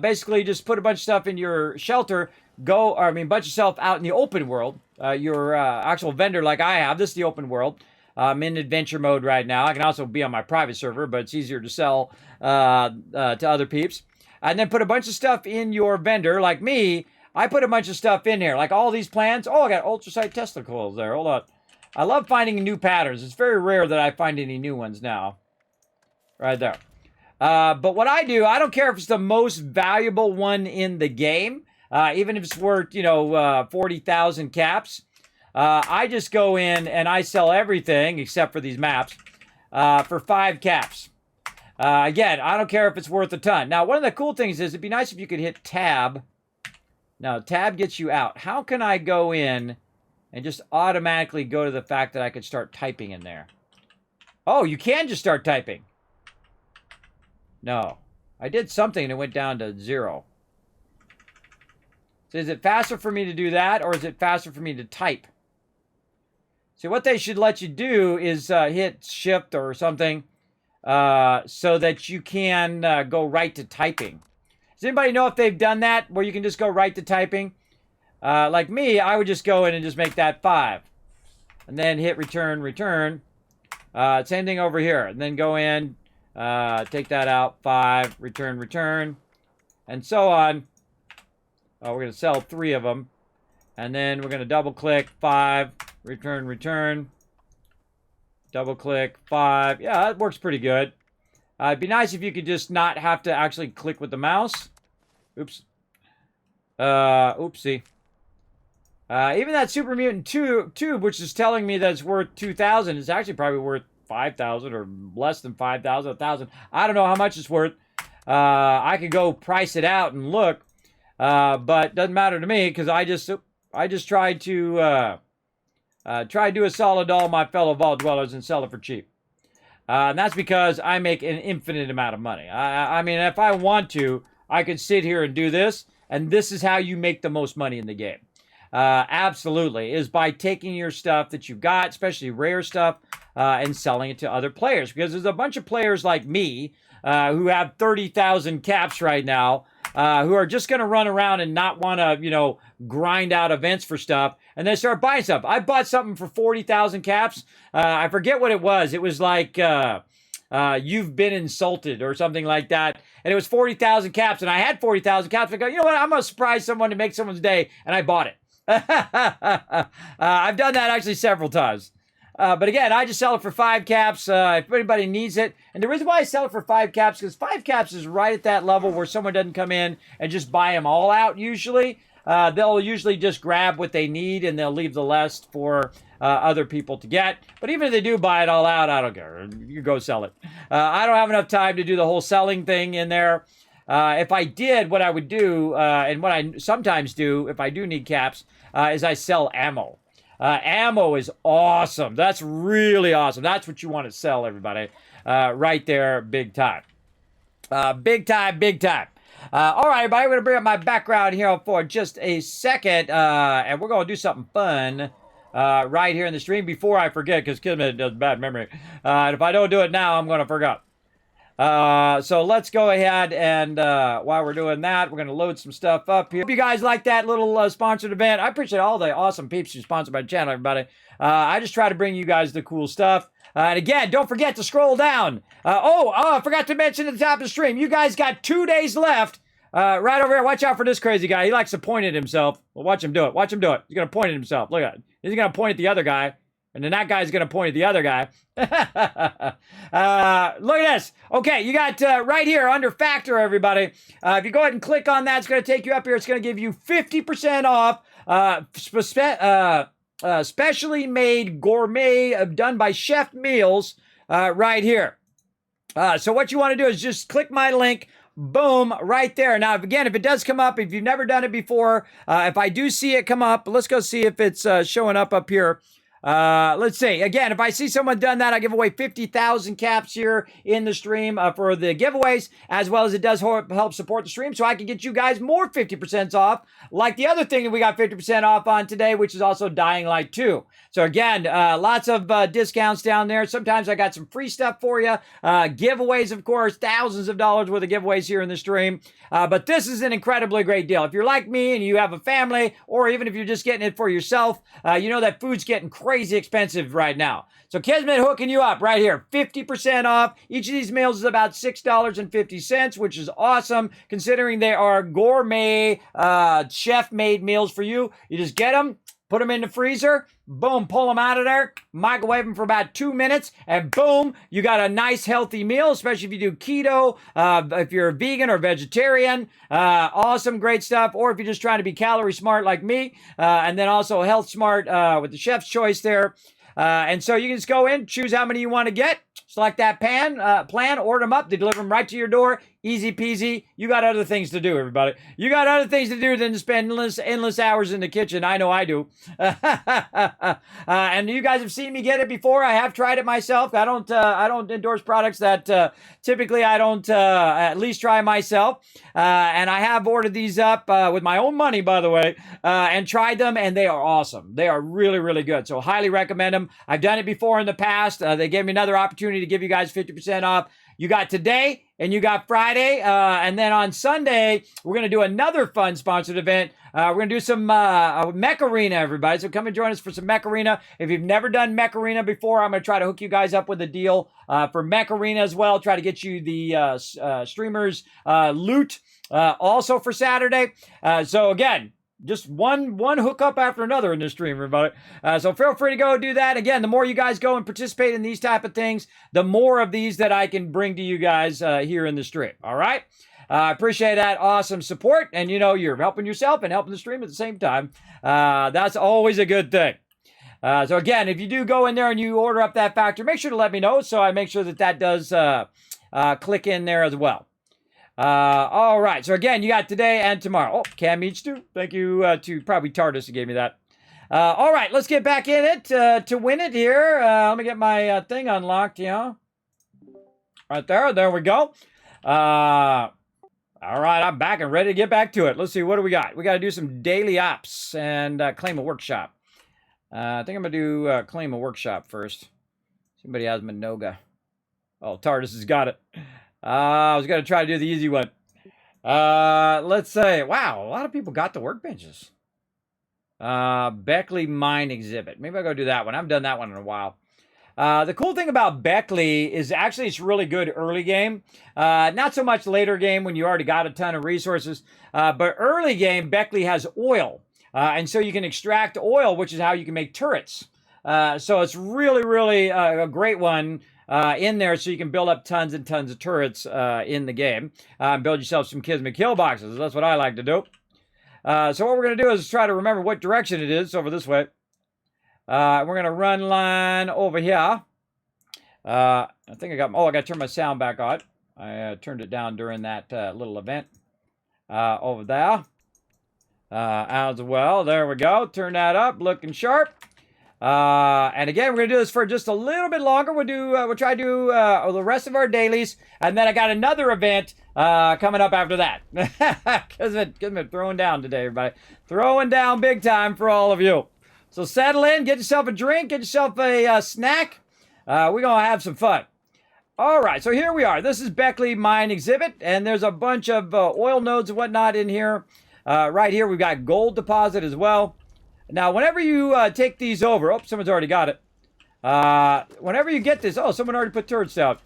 basically just put a bunch of stuff in your shelter, bunch of stuff out in the open world, your actual vendor like I have. This is the open world. I'm in adventure mode right now. I can also be on my private server, but it's easier to sell to other peeps. And then put a bunch of stuff in your vendor like me. I put a bunch of stuff in here, like all these plants. Oh, I got ultrasight testicles there. Hold on. I love finding new patterns. It's very rare that I find any new ones now. Right there. But what I do, I don't care if it's the most valuable one in the game, even if it's worth, 40,000 caps. I just go in and I sell everything except for these maps for 5 caps. Again, I don't care if it's worth a ton. Now, one of the cool things is it'd be nice if you could hit tab. Now, tab gets you out. How can I go in and just automatically go to the fact that I could start typing in there? Oh, you can just start typing. No. I did something and it went down to 0. So is it faster for me to do that or is it faster for me to type? See, what they should let you do is hit shift or something so that you can go right to typing. Does anybody know if they've done that where you can just go right to typing? Like me, I would just go in and just make that 5. And then hit return. Same thing over here. And then go in, take that out, 5, return. And so on. Oh, we're going to sell 3 of them. And then we're going to double click, 5, return. Double click, 5. Yeah, that works pretty good. It'd be nice if you could just not have to actually click with the mouse. Oops. Oopsie. Even that Super Mutant tube, which is telling me that it's worth 2,000, is actually probably worth 5,000 or less than 5,000, 1,000. I don't know how much it's worth. I could go price it out and look, but doesn't matter to me because I just tried to do a solid to all my fellow vault dwellers and sell it for cheap. And that's because I make an infinite amount of money. I mean, if I want to, I could sit here and do this, and this is how you make the most money in the game. Absolutely, is by taking your stuff that you've got, especially rare stuff, and selling it to other players. Because there's a bunch of players like me who have 30,000 caps right now, who are just going to run around and not want to, grind out events for stuff, and then start buying stuff. I bought something for 40,000 caps. I forget what it was. It was like, you've been insulted or something like that. And it was 40,000 caps, and I had 40,000 caps. I go, you know what? I'm going to surprise someone to make someone's day, and I bought it. I've done that actually several times. But again, I just sell it for 5 caps if anybody needs it. And the reason why I sell it for 5 caps is 5 caps is right at that level where someone doesn't come in and just buy them all out usually. They'll usually just grab what they need and they'll leave the rest for other people to get. But even if they do buy it all out, I don't care. You go sell it. I don't have enough time to do the whole selling thing in there. if I did, what I would do, and what I sometimes do if I do need caps, is I sell ammo. Ammo is awesome. That's really awesome. That's what you want to sell, everybody. Right there, big time. Big time, big time. All right, everybody, I'm going to bring up my background here for just a second, and we're going to do something fun right here in the stream before I forget, because Kismet does bad memory. And if I don't do it now, I'm going to forget. So let's go ahead and while we're doing that, we're going to load some stuff up here. Hope you guys like that little sponsored event. I appreciate all the awesome peeps who sponsored my channel, everybody. I just try to bring you guys the cool stuff. And again, don't forget to scroll down. I forgot to mention at the top of the stream, you guys got 2 days left. Right over here, watch out for this crazy guy. He likes to point at himself. Well, watch him do it. Watch him do it. He's going to point at himself. Look at it. He's going to point at the other guy. And then that guy's going to point at the other guy. Look at this. Okay, you got right here under Factor, everybody. If you go ahead and click on that, it's going to take you up here. It's going to give you 50% off specially made gourmet done by chef meals right here. So what you want to do is just click my link. Boom, right there. Now, again, if it does come up, if you've never done it before, if I do see it come up, let's go see if it's showing up here. Let's see. Again, if I see someone done that, I give away 50,000 caps here in the stream for the giveaways, as well as it does help support the stream, so I can get you guys more 50% off, like the other thing that we got 50% off on today, which is also Dying Light 2. So again, lots of discounts down there. Sometimes I got some free stuff for you. Giveaways, of course, thousands of dollars worth of giveaways here in the stream. But this is an incredibly great deal. If you're like me and you have a family, or even if you're just getting it for yourself, you know that food's getting crazy expensive right now. So Kismet hooking you up right here. 50% off. Each of these meals is about $6.50, which is awesome considering they are gourmet, chef-made meals for you. You just get them, put them in the freezer, boom, pull them out of there, microwave them for about 2 minutes, and boom, you got a nice healthy meal, especially if you do keto, if you're a vegan or vegetarian. Awesome, great stuff. Or if you're just trying to be calorie smart like me, and then also health smart with the chef's choice there. And so you can just go in, choose how many you want to get, select that plan, order them up, they deliver them right to your door. Easy peasy. You got other things to do, everybody. You got other things to do than to spend endless hours in the kitchen. I know I do. And you guys have seen me get it before. I have tried it myself. I don't endorse products that typically I don't at least try myself. And I have ordered these up with my own money, by the way, and tried them, and they are awesome. They are really, really good. So highly recommend them. I've done it before in the past. They gave me another opportunity to give you guys 50% off. You got today and you got Friday. And then on Sunday, we're going to do another fun sponsored event. We're going to do some Mech Arena, everybody. So come and join us for some Mech Arena. If you've never done Mech Arena before, I'm going to try to hook you guys up with a deal for Mech Arena as well. Try to get you the streamers loot also for Saturday. So again, just one hookup after another in this stream, everybody. So feel free to go do that. Again, the more you guys go and participate in these type of things, the more of these that I can bring to you guys here in the stream. All right? I appreciate that awesome support. And, you know, you're helping yourself and helping the stream at the same time. That's always a good thing. So, again, if you do go in there and you order up that factor, make sure to let me know so I make sure that does click in there as well. All right. So again, you got today and tomorrow. Oh, Cam each too. Thank you to probably Tardis who gave me that. All right. Let's get back in it to win it here. Let me get my thing unlocked. Yeah. Right there. There we go. All right. I'm back and ready to get back to it. Let's see. What do we got? We got to do some daily ops and claim a workshop. I think I'm going to do claim a workshop first. Somebody has Minoga. Oh, Tardis has got it. I was going to try to do the easy one. Let's say, wow, a lot of people got the workbenches. Beckley Mine Exhibit. Maybe I'll go do that one. I haven't done that one in a while. The cool thing about Beckley is actually it's really good early game. Not so much later game when you already got a ton of resources. But early game, Beckley has oil. And so you can extract oil, which is how you can make turrets. So it's really, really a great one. In there so you can build up tons and tons of turrets in the game. Build yourself some Kismet kill boxes. That's what I like to do. So what we're going to do is try to remember what direction it is over this way. We're going to run line over here. I think I got to turn my sound back on. I turned it down during that little event over there. As well. There we go. Turn that up. Looking sharp. And again, we're going to do this for just a little bit longer. We'll try to do the rest of our dailies. And then I got another event coming up after that. Kismet throwing down today, everybody. Throwing down big time for all of you. So settle in, get yourself a drink, get yourself a snack. We're going to have some fun. All right, so here we are. This is Beckley Mine Exhibit, and there's a bunch of oil nodes and whatnot in here. Right here, we've got gold deposit as well. Now, whenever you take these over, oh, someone's already got it. Whenever you get this, oh, someone already put turrets down.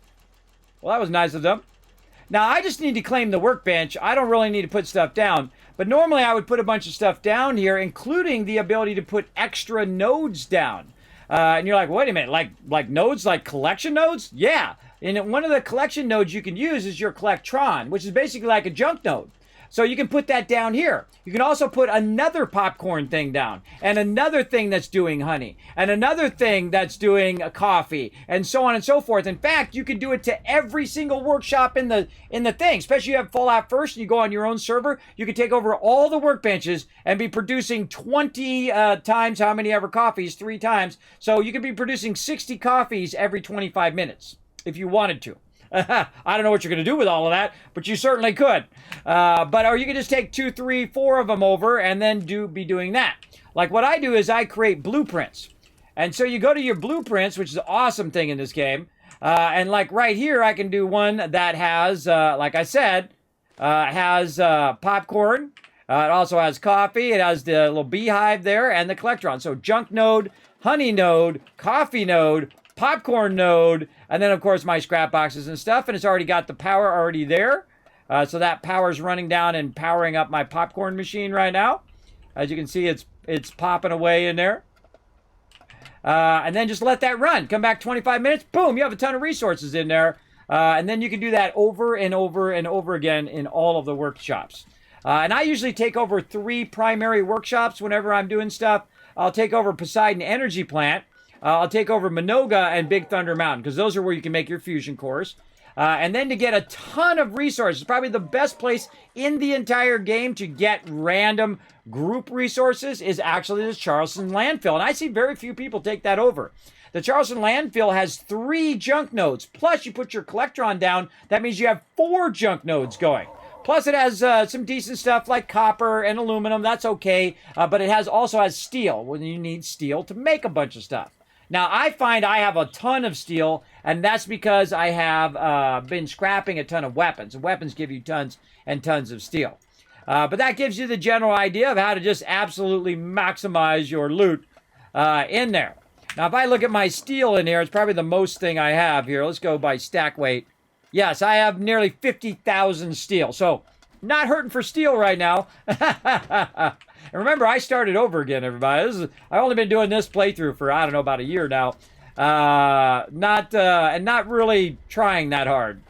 Well, that was nice of them. Now, I just need to claim the workbench. I don't really need to put stuff down. But normally, I would put a bunch of stuff down here, including the ability to put extra nodes down. And you're like, wait a minute, like nodes, like collection nodes? Yeah. And one of the collection nodes you can use is your Collectron, which is basically like a junk node. So you can put that down here. You can also put another popcorn thing down, and another thing that's doing honey, and another thing that's doing coffee, and so on and so forth. In fact, you can do it to every single workshop in the thing. Especially if you have Fallout First and you go on your own server, you can take over all the workbenches and be producing 20 times how many ever coffees, 3 times. So you could be producing 60 coffees every 25 minutes if you wanted to. I don't know what you're going to do with all of that, but you certainly could. Or you can just take 2, 3, 4 of them over and then be doing that. Like what I do is I create blueprints. And so you go to your blueprints, which is an awesome thing in this game. And like right here, I can do one that has, like I said, has popcorn. It also has coffee. It has the little beehive there and the Collectron. So junk node, honey node, coffee node, popcorn node, and then of course my scrap boxes and stuff, and it's already got the power already there. So that power is running down and powering up my popcorn machine right now. As you can see, it's popping away in there. And then just let that run. Come back 25 minutes, boom, you have a ton of resources in there. And then you can do that over and over and over again in all of the workshops. And I usually take over 3 primary workshops whenever I'm doing stuff. I'll take over Poseidon Energy Plant. I'll take over Minoga and Big Thunder Mountain, because those are where you can make your fusion cores. And then to get a ton of resources, probably the best place in the entire game to get random group resources is actually the Charleston Landfill. And I see very few people take that over. The Charleston Landfill has 3 junk nodes. Plus, you put your Collectron down. That means you have 4 junk nodes going. Plus, it has some decent stuff like copper and aluminum. That's okay. But it also has steel, when you need steel to make a bunch of stuff. Now, I find I have a ton of steel, and that's because I have been scrapping a ton of weapons. And weapons give you tons and tons of steel. But that gives you the general idea of how to just absolutely maximize your loot in there. Now, if I look at my steel in here, it's probably the most thing I have here. Let's go by stack weight. Yes, I have nearly 50,000 steel. So, not hurting for steel right now. And remember, I started over again, everybody. I've only been doing this playthrough for, I don't know, about a year now. And not really trying that hard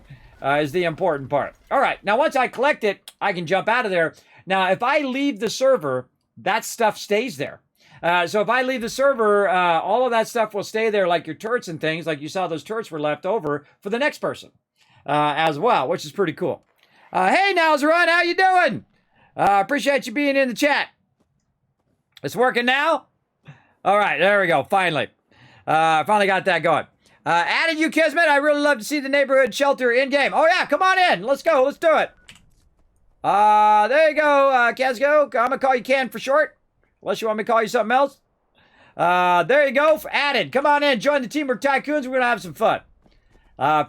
is the important part. All right, now once I collect it, I can jump out of there. Now, if I leave the server, that stuff stays there. So if I leave the server, all of that stuff will stay there, like your turrets and things, like you saw those turrets were left over for the next person as well, which is pretty cool. Hey, Nowsrun, how you doing? Appreciate you being in the chat. It's working now? All right, there we go, finally. Finally got that going. Added you, Kismet. I really love to see the neighborhood shelter in-game. Oh, yeah, come on in. Let's go. Let's do it. There you go, Kesgo. I'm going to call you Ken for short, unless you want me to call you something else. There you go, added. Come on in. Join the Teamwork Tycoons. We're going to have some fun.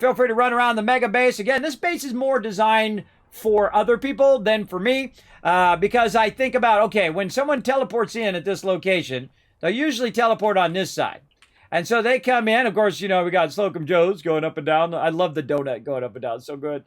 Feel free to run around the mega base. Again, this base is more designed for other people than for me. Because I think about, okay, when someone teleports in at this location, they'll usually teleport on this side. And so they come in. Of course, you know, we got Slocum Joe's going up and down. I love the donut going up and down. So good.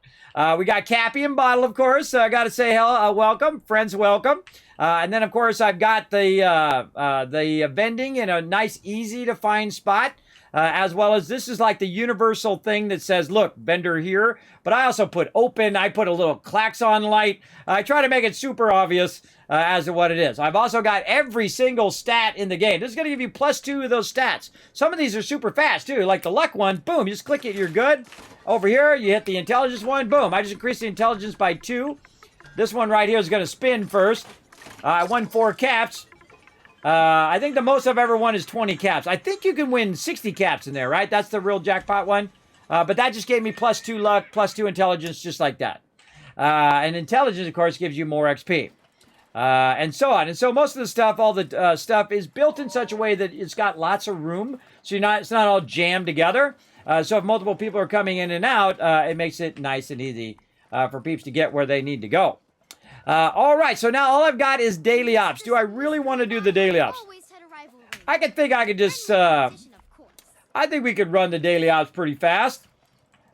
We got Cappy and Bottle, of course. I got to say welcome. Friends, welcome. And then, of course, I've got the vending in a nice, easy-to-find spot. as well as this is like the universal thing that says, look, vendor here. But I also put open. I put a little klaxon light. I try to make it super obvious as to what it is. I've also got every single stat in the game. This is going to give you +2 of those stats. Some of these are super fast, too. Like the luck one, boom, you just click it, you're good. Over here, you hit the intelligence one, boom. I just increased the intelligence by 2. This one right here is going to spin first. I won 4 caps. I think the most I've ever won is 20 caps. I think you can win 60 caps in there, right? That's the real jackpot one. But that just gave me +2 luck, +2 intelligence, just like that. And intelligence, of course, gives you more XP. And so on. And so most of the stuff, all the stuff is built in such a way that it's got lots of room. So it's not all jammed together. So if multiple people are coming in and out, it makes it nice and easy for peeps to get where they need to go. All right, so now all I've got is daily ops. Do I really want to do the daily ops? I could just, I think we could run the daily ops pretty fast.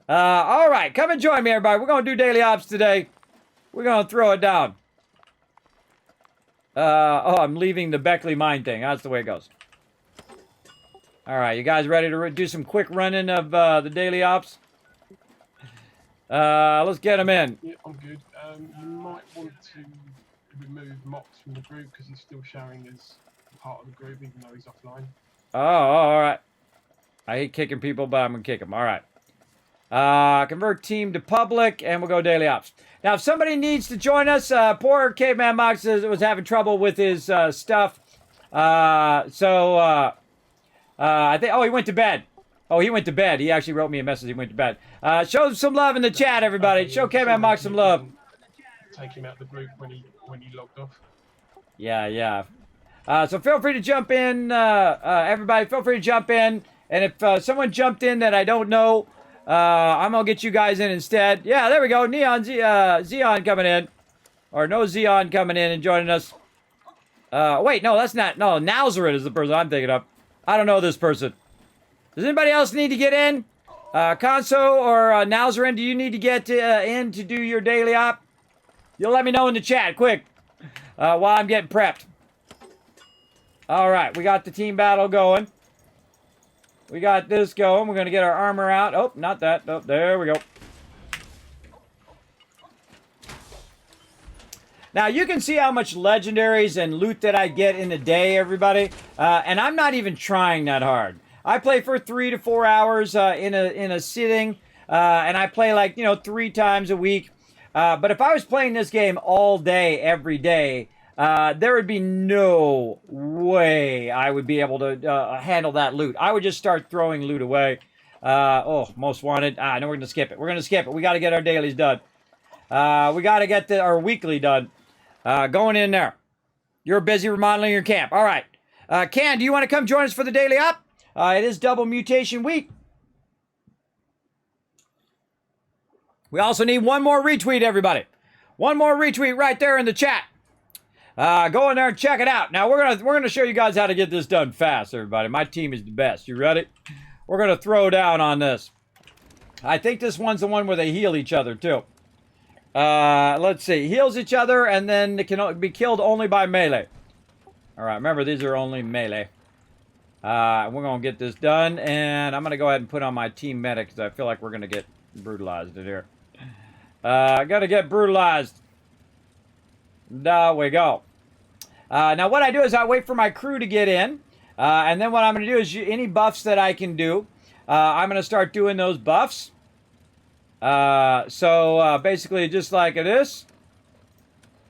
All right, come and join me, everybody. We're going to do daily ops today. We're going to throw it down. Oh, I'm leaving the Beckley mine thing. That's the way it goes. All right, you guys ready to do some quick running of the daily ops? Let's get them in. Yeah, I'm good. You might want to remove Mox from the group because he's still showing as part of the group even though he's offline. Oh, all right. I hate kicking people, but I'm going to kick them. All right. Convert team to public, and we'll go daily ops. Now, if somebody needs to join us, poor Caveman Mox was having trouble with his stuff. I think, oh, he went to bed. Oh, he went to bed. He actually wrote me a message. He went to bed. Show some love in the chat, everybody. Show Caveman Mox some love. Take him out of the group when he logged off. Yeah. So feel free to jump in, everybody. Feel free to jump in. And if someone jumped in that I don't know, I'm going to get you guys in instead. Yeah, there we go. Xeon coming in. Or no Xeon coming in and joining us. Wait, no, that's not. No, Nowzeret is the person I'm thinking of. I don't know this person. Does anybody else need to get in? Conso or Nowzeret, do you need to get in to do your daily op? You'll let me know in the chat, quick, while I'm getting prepped. All right, we got the team battle going. We got this going. We're going to get our armor out. Oh, not that. Oh, there we go. Now, you can see how much legendaries and loot that I get in a day, everybody. And I'm not even trying that hard. I play for 3 to 4 hours in a sitting. And I play like, 3 times a week. But if I was playing this game all day, every day, there would be no way I would be able to handle that loot. I would just start throwing loot away. Most wanted. No, we're going to skip it. We're going to skip it. We got to get our dailies done. We got to get our weekly done. Going in there. You're busy remodeling your camp. All right. Can, do you want to come join us for the daily op? It is double mutation week. We also need one more retweet, everybody. One more retweet right there in the chat. Go in there and check it out. Now, we're gonna show you guys how to get this done fast, everybody. My team is the best. You ready? We're going to throw down on this. I think this one's the one where they heal each other, too. Let's see. Heals each other, and then it can be killed only by melee. All right, remember, these are only melee. We're going to get this done, and I'm going to go ahead and put on my team medic, because I feel like we're going to get brutalized in here. Got to get brutalized. There we go. Now, what I do is I wait for my crew to get in, and then what I'm going to do is any buffs that I can do, I'm going to start doing those buffs. Basically, just like this.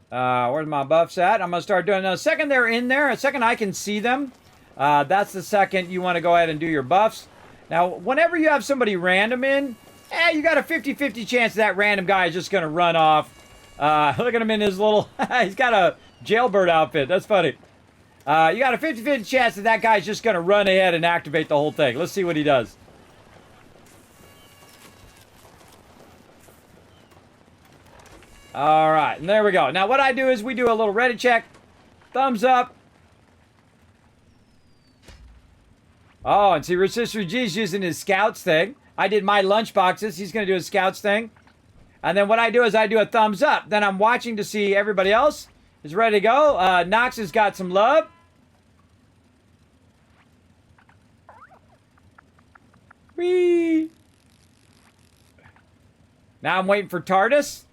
Where's my buffs at? I'm going to start doing them. The second they're in there, a second I can see them, that's the second you want to go ahead and do your buffs. Now, whenever you have somebody random in, you got a 50-50 chance that random guy is just going to run off. Look at him in his little... he's got a jailbird outfit. That's funny. You got a 50-50 chance that guy's just going to run ahead and activate the whole thing. Let's see what he does. All right, and there we go. Now, what I do is we do a little ready check. Thumbs up. Oh, and see, Resistor G's using his scouts thing. I did my lunch boxes. He's going to do his scouts thing. And then what I do is I do a thumbs up. Then I'm watching to see everybody else is ready to go. Nox has got some love. Whee! Now I'm waiting for TARDIS.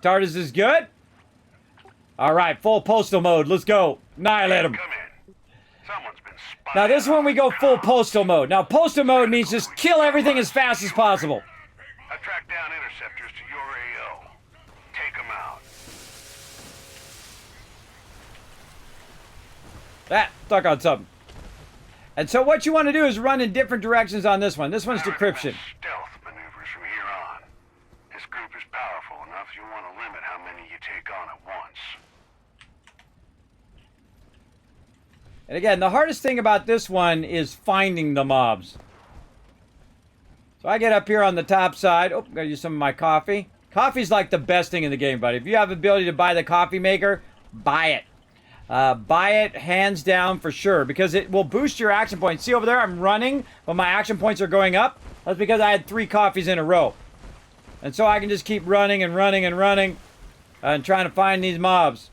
TARDIS is good. All right, full postal mode. Let's go. Annihilate him. Come in. Someone's been spying. Now this one we go full postal mode. Now postal mode means just kill everything as fast as possible. I tracked down interceptors to your AO. Take them out. Ah, stuck on something. And so what you want to do is run in different directions on this one. This one's decryption. Stealth maneuvers from here on. This group is powerful enough you want to limit how many you take on at once. And again, the hardest thing about this one is finding the mobs. So I get up here on the top side. Oh, gotta use some of my coffee. Coffee's like the best thing in the game, buddy. If you have the ability to buy the coffee maker, buy it. Buy it hands down for sure, because it will boost your action points. See over there, I'm running, but my action points are going up. That's because I had 3 coffees in a row. And so I can just keep running and running and running and trying to find these mobs.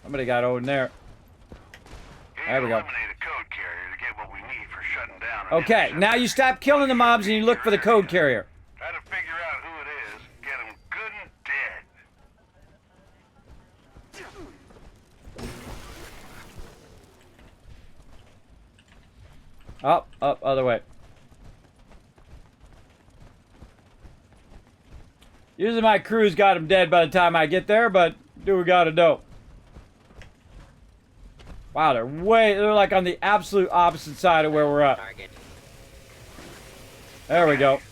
Somebody got over there. There we go. Eliminate a code carrier to get what we need for shutting down an Okay, interceptor. now you stop killing the mobs and you look for the code carrier. Try to figure out who it is, get them good and dead. Up, other way. Usually my crew's got them dead by the time I get there, but do we gotta do. Wow, they're like on the absolute opposite side of where we're at. Target. There we go. Use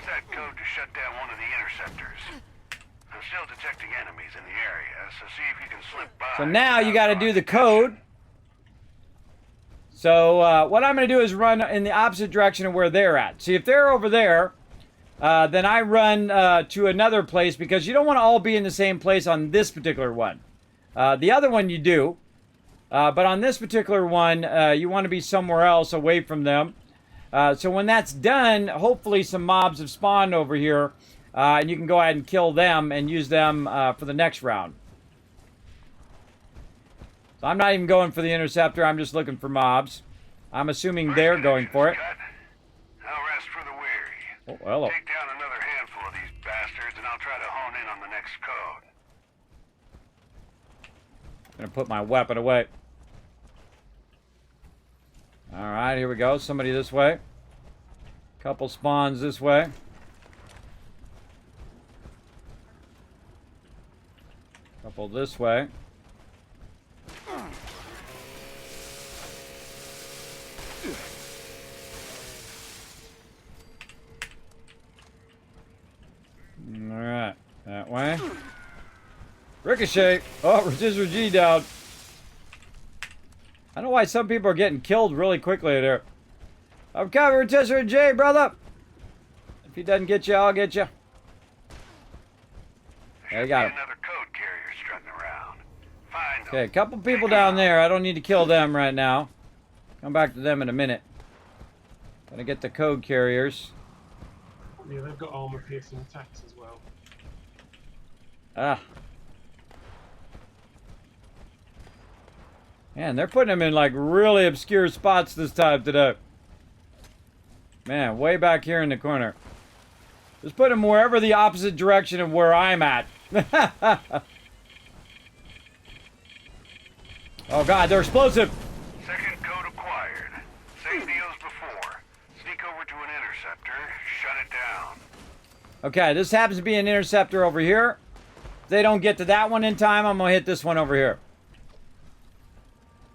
that code to shut down one of the interceptors. I'm still detecting enemies in the area, so see if you can slip by. So now you gotta do the code. So what I'm going to do is run in the opposite direction of where they're at. See, if they're over there, then I run to another place, because you don't want to all be in the same place on this particular one. The other one you do, but on this particular one, you want to be somewhere else away from them. So when that's done, hopefully some mobs have spawned over here, and you can go ahead and kill them and use them for the next round. So I'm not even going for the interceptor, I'm just looking for mobs. I'm assuming they're going for it. Now rest for the weary. Oh, hello. Take down another handful of these bastards, and I'll try to hone in on the next code. I'm gonna put my weapon away. Alright, here we go. Somebody this way. Couple spawns this way. Couple this way. Alright, that way. Ricochet! Oh, Resistor G down. I don't know why some people are getting killed really quickly there. I'm coming, Resistor J, brother! If he doesn't get you, I'll get you. There you got him. Another code carrier strutting around. Find them. Okay, a couple people down there. I don't need to kill them right now. Come back to them in a minute. Gotta get the code carriers. Yeah, they've got armor-piercing attacks as well. Ah. Man, they're putting them in like really obscure spots this time today. Man, way back here in the corner. Just put them wherever the opposite direction of where I'm at. Oh god, they're explosive. Second code acquired. Same deal as before. Sneak over to an interceptor, shut it down. Okay, this happens to be an interceptor over here. If they don't get to that one in time, I'm gonna hit this one over here.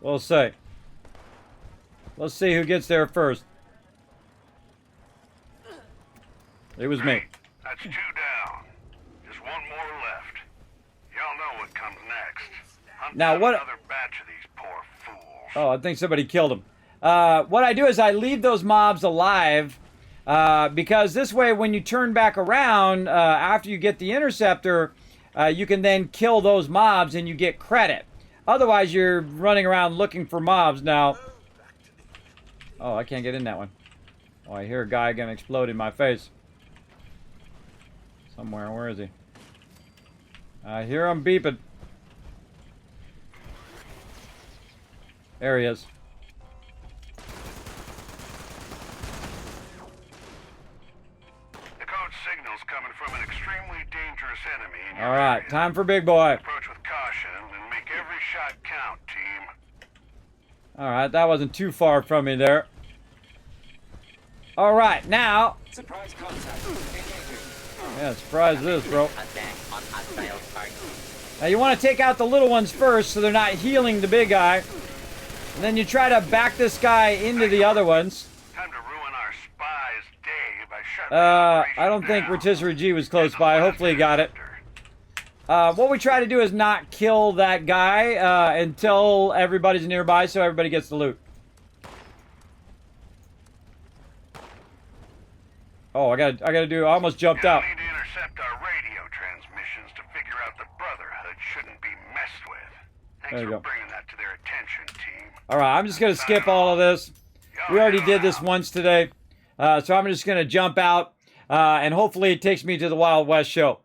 We'll see. Let's see who gets there first. It was me. That's 2 down. Just one more left. Y'all know what comes next. Hunt Now, down what- another batch of these poor fools. Oh, I think somebody killed him. What I do is I leave those mobs alive, because this way when you turn back around, after you get the interceptor, you can then kill those mobs and you get credit. Otherwise, you're running around looking for mobs now. Oh, I can't get in that one. Oh, I hear a guy gonna explode in my face. Somewhere, where is he? I hear him beeping. There he is. signals coming from an extremely dangerous enemy in your All right, area. time for big boy. Approach with caution and make every shot count, team. All right, that wasn't too far from me there. All right, now. Surprise contact. Engaging. Yeah, surprise this, bro. Attack on hostile target. Now you want to take out the little ones first so they're not healing the big guy. And then you try to back this guy into the other ones. Time to ruin our spy's day by shutting the operation I don't think down. Rotisserie G was close by. Hopefully he got it. What we try to do is not kill that guy until everybody's nearby, so everybody gets the loot. Oh, I almost jumped out. We need to intercept our radio transmissions to figure out the Brotherhood shouldn't be messed with. There Thanks you for go. bringing that to their attention, team. All right, I'm just going to skip all of this. We already did this once today, so I'm just going to jump out, and hopefully it takes me to the Wild West show.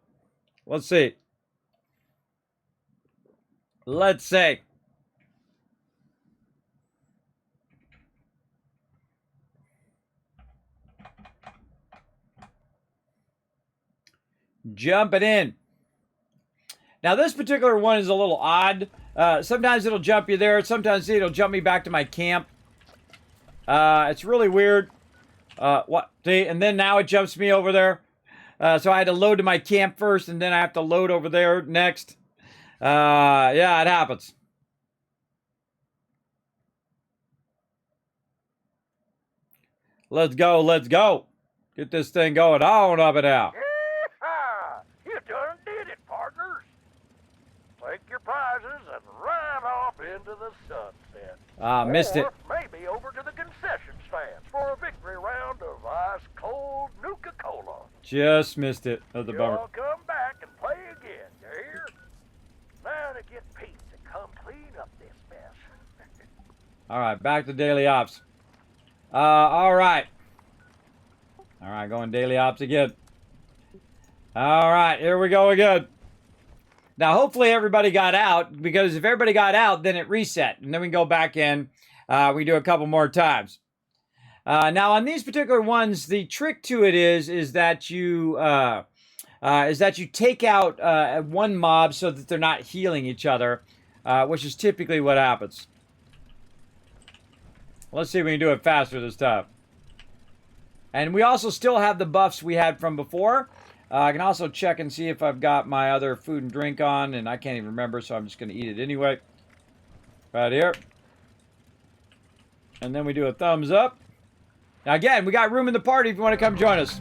Let's see. Let's see. Jumping in. Now, this particular one is a little odd. Sometimes it'll jump you there. Sometimes it'll jump me back to my camp. It's really weird. What? See, and then now it jumps me over there. So I had to load to my camp first, and then I have to load over there next. Yeah, it happens. Let's go, let's go. Get this thing going on up and out. You done did it, partners. Take your prizes and ride off into the sunset. Missed it. Or maybe over to the concession stands for a victory round of ice-cold Nuka-Cola. Just missed it. That's a You bummer. all come back and play again, you hear? Now to get Pete to come clean up this mess. All right, back to daily ops. All right. All right, going daily ops again. All right, here we go again. Now, hopefully everybody got out, because if everybody got out, then it reset, and then we go back in. We do a couple more times. Now, on these particular ones, the trick to it is that you take out one mob so that they're not healing each other, which is typically what happens. Let's see if we can do it faster this time. And we also still have the buffs we had from before. I can also check and see if I've got my other food and drink on, and I can't even remember, so I'm just going to eat it anyway. Right here. And then we do a thumbs up. Now again, we got room in the party if you want to come join us.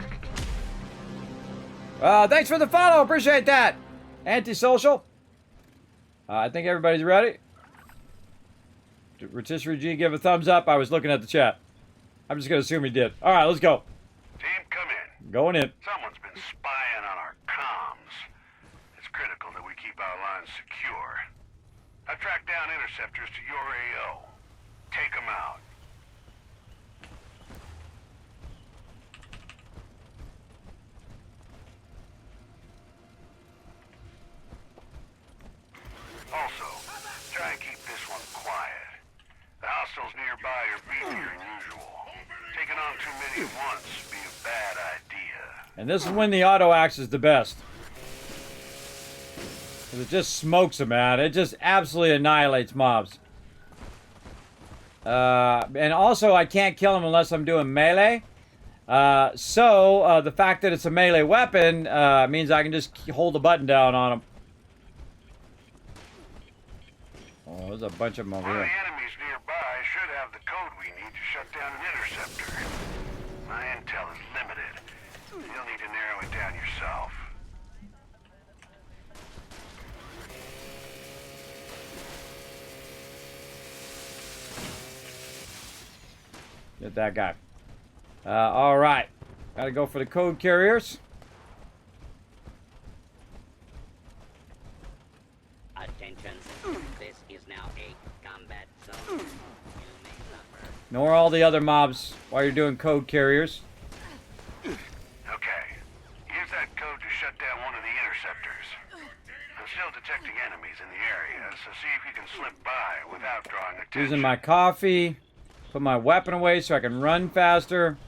Thanks for the follow. Appreciate that. Antisocial. I think everybody's ready. Did Rotisserie G give a thumbs up? I was looking at the chat. I'm just going to assume he did. All right, let's go. Team, come in. Going in. Someone's been spying on our comms. It's critical that we keep our lines secure. I've tracked down interceptors to your AO. Take them out. Also, try and keep this one quiet. The hostiles nearby are beefier than usual. Taking on too many at once would be a bad idea. And this is when the auto axe is the best. 'Cause it just smokes them, man. It just absolutely annihilates mobs. And also, I can't kill them unless I'm doing melee. So the fact that it's a melee weapon means I can just hold the button down on them. Oh, there's a bunch of them over One of here. the enemies nearby should have the code we need to shut down an interceptor. My intel is limited. You'll need to narrow it down yourself. Get that guy. All right. Gotta go for the code carriers. Attention. This is now a combat zone. You may suffer. Ignore all the other mobs while you're doing code carriers. Okay. Use that code to shut down one of the interceptors. I'm still detecting enemies in the area, so see if you can slip by without drawing attention. Using my coffee. Put my weapon away so I can run faster.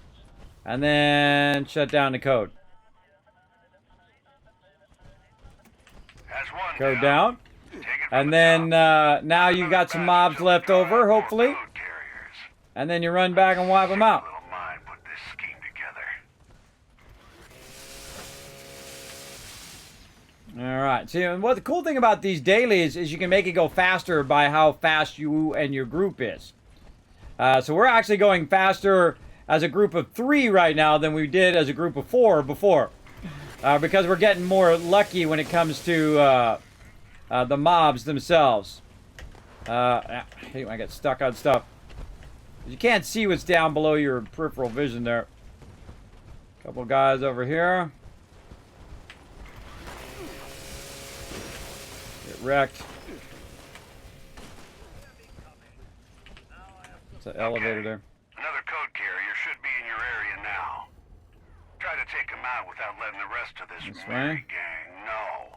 And then shut down the code. code down. And then now you got some mobs left over, hopefully. And then you run back and wipe them out. All right. See, and what the cool thing about these dailies is you can make it go faster by how fast you and your group is. So we're actually going faster as a group of 3 right now than we did as a group of 4 before. Because we're getting more lucky when it comes to the mobs themselves. I hate when I get stuck on stuff. You can't see what's down below your peripheral vision there. Couple guys over here. Get wrecked. It's an elevator there. Another code carrier should be in your area now. Try to take him out without letting the rest of this merry gang know.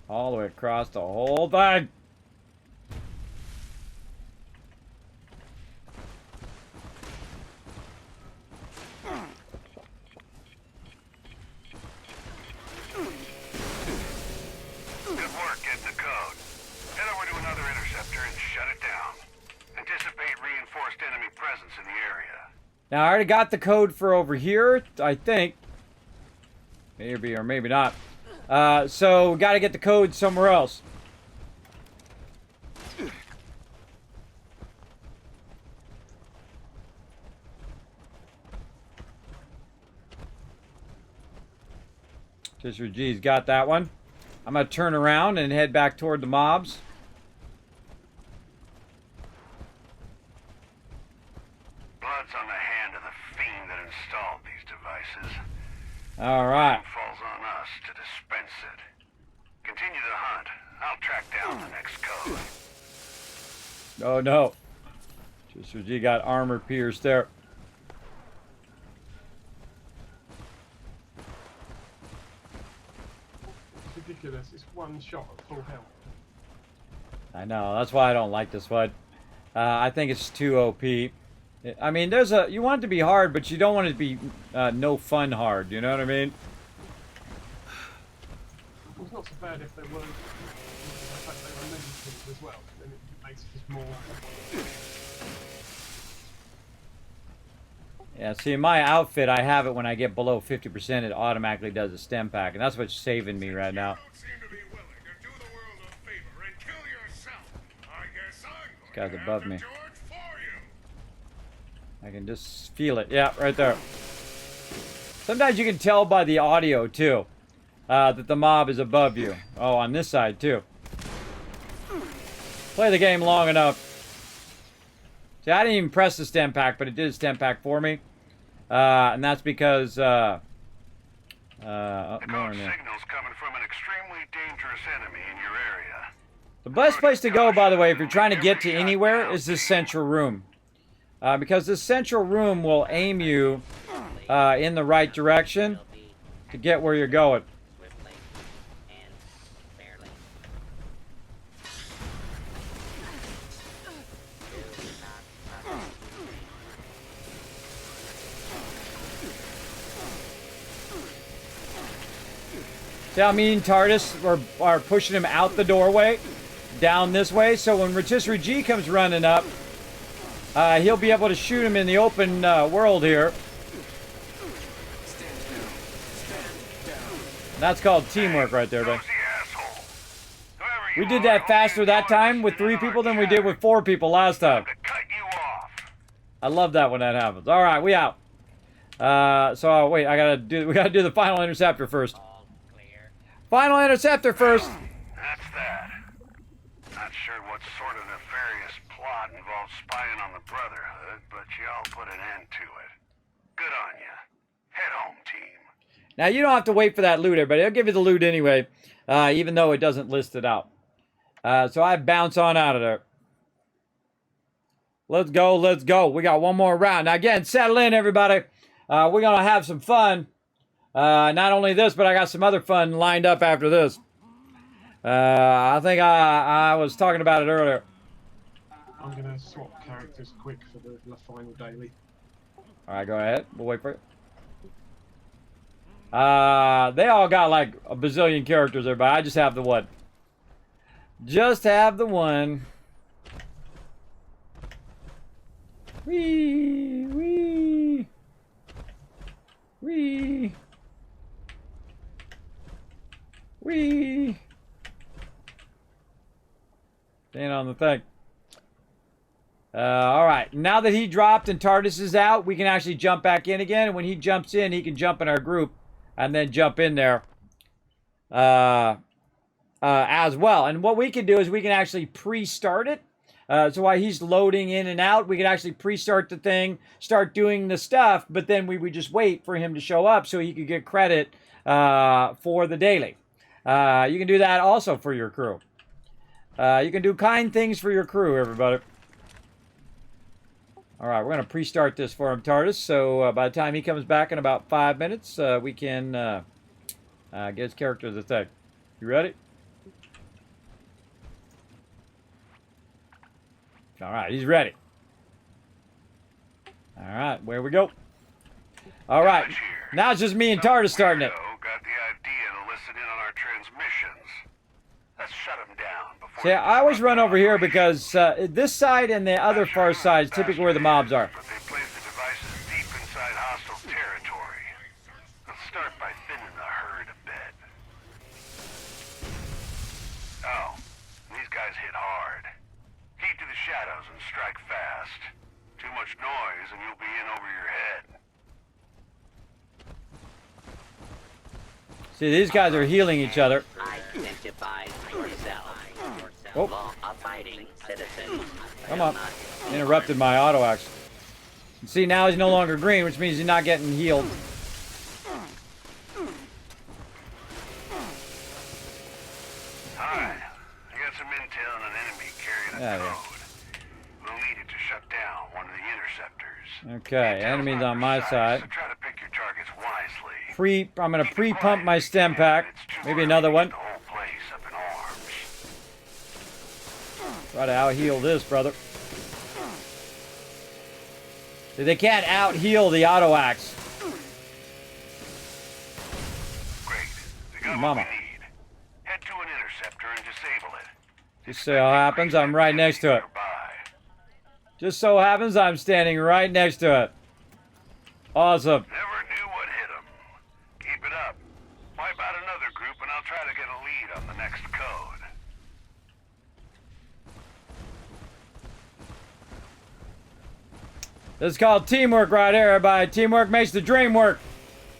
All the way across the whole thing. Good work getting the code. Head over to another interceptor and shut it down. Anticipate reinforced enemy presence in the area. Now I already got the code for over here, I think. Maybe or maybe not. So we got to get the code somewhere else. Tisher G's got that one. I'm going to turn around and head back toward the mobs. Blood's on the hand of the fiend that installed these devices. All right. It falls on us to dispense it. Continue the hunt. I'll track down the next code. Oh no. Tisher G got armor pierced there. Ridiculous. It's one shot at full health. I know. That's why I don't like this one. I think it's too OP. I mean, you want it to be hard, but you don't want it to be no fun hard. You know what I mean? It's not so bad if there were, the fact they were negative as well. Then it makes it more. Yeah, see, in my outfit, I have it when I get below 50%, it automatically does a stem pack, and that's what's saving me right now. This guy's above me. I can just feel it. Yeah, right there. Sometimes you can tell by the audio, too, that the mob is above you. Oh, on this side, too. Play the game long enough. See, I didn't even press the stem pack, but it did a stem pack for me. And that's because, the code signal's coming from an extremely dangerous enemy in your area. the best place to go, by the way, if you're trying to get to anywhere, is this central room. Because this central room will aim you in the right direction to get where you're going. See how me and TARDIS are pushing him out the doorway, down this way, so when Rotisserie G comes running up, he'll be able to shoot him in the open world here. That's called teamwork right there, buddy. We did that faster that time with 3 people than we did with 4 people last time. I love that when that happens. All right, we out. So wait, we gotta do the final interceptor first. Final interceptor first. That's that. Not sure what sort of nefarious plot involves spying on the Brotherhood, but y'all put an end to it. Good on ya. Head home, team. Now, you don't have to wait for that loot, everybody. I'll give you the loot anyway, even though it doesn't list it out. So I bounce on out of there. Let's go, let's go. We got one more round. Now, again, settle in, everybody. We're going to have some fun. Not only this, but I got some other fun lined up after this. I think I was talking about it earlier. I'm going to swap characters quick for the final daily. All right, go ahead. We'll wait for it. They all got like a bazillion characters, everybody. I just have the one. Just have the one. Wee, wee, wee, wee. Staying on the thing. All right. Now that he dropped and TARDIS is out, we can actually jump back in again. And when he jumps in, he can jump in our group and then jump in there as well. And what we can do is we can actually pre-start it. So while he's loading in and out, we can actually pre-start the thing, start doing the stuff, but then we would just wait for him to show up so he could get credit for the daily. You can do that also for your crew. You can do kind things for your crew, everybody. All right, we're going to pre-start this for him, TARDIS. So by the time he comes back in about 5 minutes, we can get his character to the thing. You ready? All right, he's ready. All right, where we go. All right, now it's just me and TARDIS starting it. Got the idea to listen in on our transmissions. Let's shut them down before. See, I always run over here because this side and the other far side is typically where the mobs are. But they place the devices deep inside hostile territory. Let's start by thinning the herd a bit. Oh, these guys hit hard. Keep to the shadows and strike fast. Too much noise and you'll be in over your head. See, these guys are healing each other. Identify yourself. Oh. Law-abiding citizen. Come on. Interrupted my auto action. See, now he's no longer green, which means he's not getting healed. Hi. I got some intel on an enemy carrying a code. We'll need it to shut down one of the interceptors. Okay, enemy's on my side. So try to pick your targets wisely. I'm gonna pre-pump my stem pack. Maybe another one. The whole place up in arms. Try to out-heal this, brother. See, they can't out-heal the auto axe. Great. We got Mama. what we need. Head to an interceptor and disable it. Just so happens I'm right next to it. Just so happens I'm standing right next to it. Awesome. Never knew what hit them. Keep it up. Wipe out another group and I'll try to get a lead on the next code. This is called teamwork right here, everybody. Teamwork makes the dream work.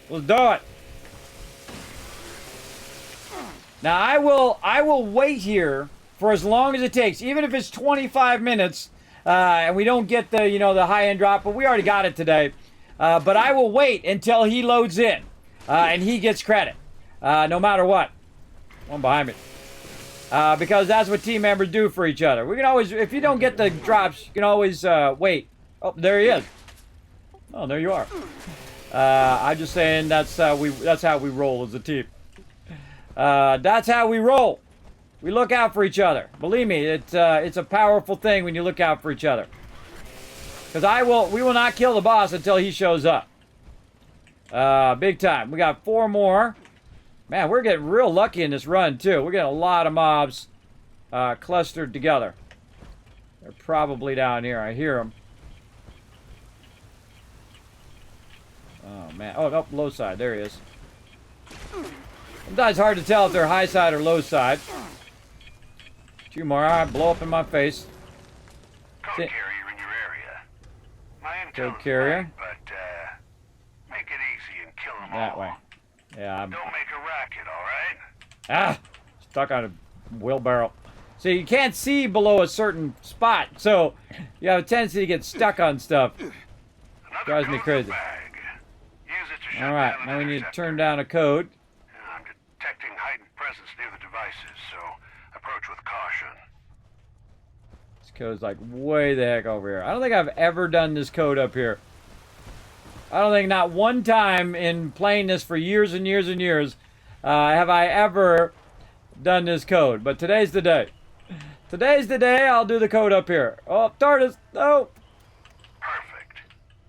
Let's do it. Now I will wait here for as long as it takes, even if it's 25 minutes, and we don't get the the high-end drop, but we already got it today. But I will wait until he loads in, and he gets credit, no matter what. One behind me. Because that's what team members do for each other. We can always, if you don't get the drops, you can always wait. Oh, there he is. Oh, there you are. I'm just saying that's how we roll as a team. That's how we roll. We look out for each other. Believe me, it's a powerful thing when you look out for each other. Because we will not kill the boss until he shows up. Big time. We got 4 more. Man, we're getting real lucky in this run too. We're getting a lot of mobs clustered together. They're probably down here. I hear them. Oh man. Oh, up low side. There he is. Sometimes it's hard to tell if they're high side or low side. 2 more. All right, blow up in my face. Code carrier in your area. My Code carrier. But make it easy and kill them all. That way. Yeah. Don't make a racket, all right? Ah, stuck on a wheelbarrow. So you can't see below a certain spot, so you have a tendency to get stuck on stuff. Drives me crazy. All right, now we need to turn down a code. I'm detecting heightened presence near the devices, so approach with caution. This code's like way the heck over here. I don't think I've ever done this code up here. I don't think not one time in playing this for years and years and years have I ever done this code. But today's the day. Today's the day I'll do the code up here. Oh, TARDIS, no. Perfect.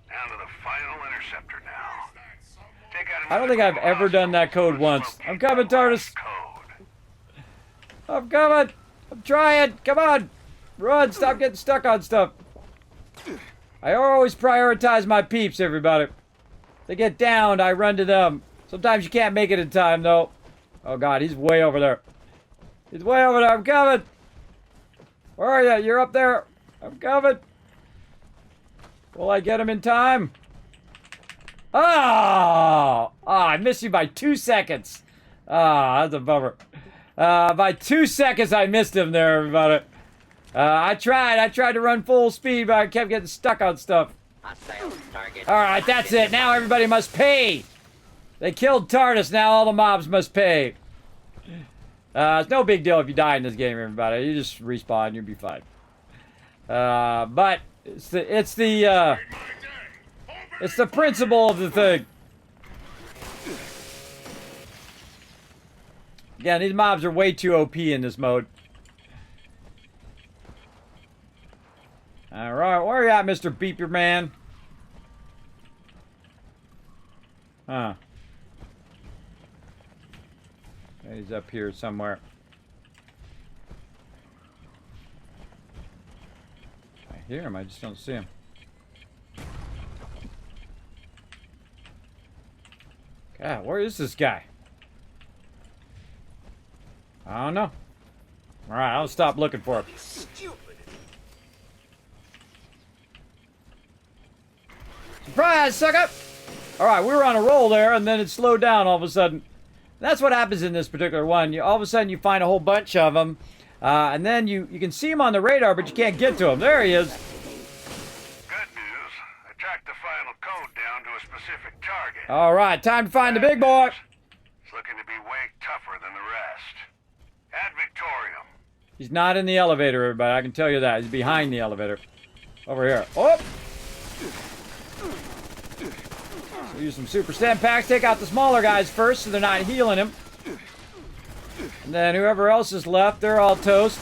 Down to the final interceptor now. Take out I don't think I've ever done that code once. I'm coming, TARDIS. I'm coming. I'm trying. Come on. Run. Stop getting stuck on stuff. I always prioritize my peeps, everybody. They get downed, I run to them. Sometimes you can't make it in time, though. Oh, God, he's way over there. He's way over there. I'm coming. Where are you? You're up there. I'm coming. Will I get him in time? Oh! I missed you by 2 seconds. That's a bummer. By 2 seconds, I missed him there, everybody. I tried to run full speed, but I kept getting stuck on stuff. Alright, that's it. Now everybody must pay. They killed TARDIS, now all the mobs must pay. It's no big deal if you die in this game, everybody. You just respawn, you'll be fine. But it's the principle of the thing. Again, these mobs are way too OP in this mode. Alright, where are you at, Mr. Beeper Man? Huh. He's up here somewhere. I hear him, I just don't see him. God, where is this guy? I don't know. Alright, I'll stop looking for him. Surprise, sucker! Alright, we were on a roll there, and then it slowed down all of a sudden. That's what happens in this particular one. All of a sudden, you find a whole bunch of them, and then you can see him on the radar, but you can't get to him. There he is. Good news. I tracked the final code down to a specific target. Alright, time to find the big boy. It's looking to be way tougher than the rest. Ad Victorium. He's not in the elevator, everybody. I can tell you that. He's behind the elevator. Over here. Oh! So use some super stem packs. Take out the smaller guys first so they're not healing him. And then whoever else is left, they're all toast.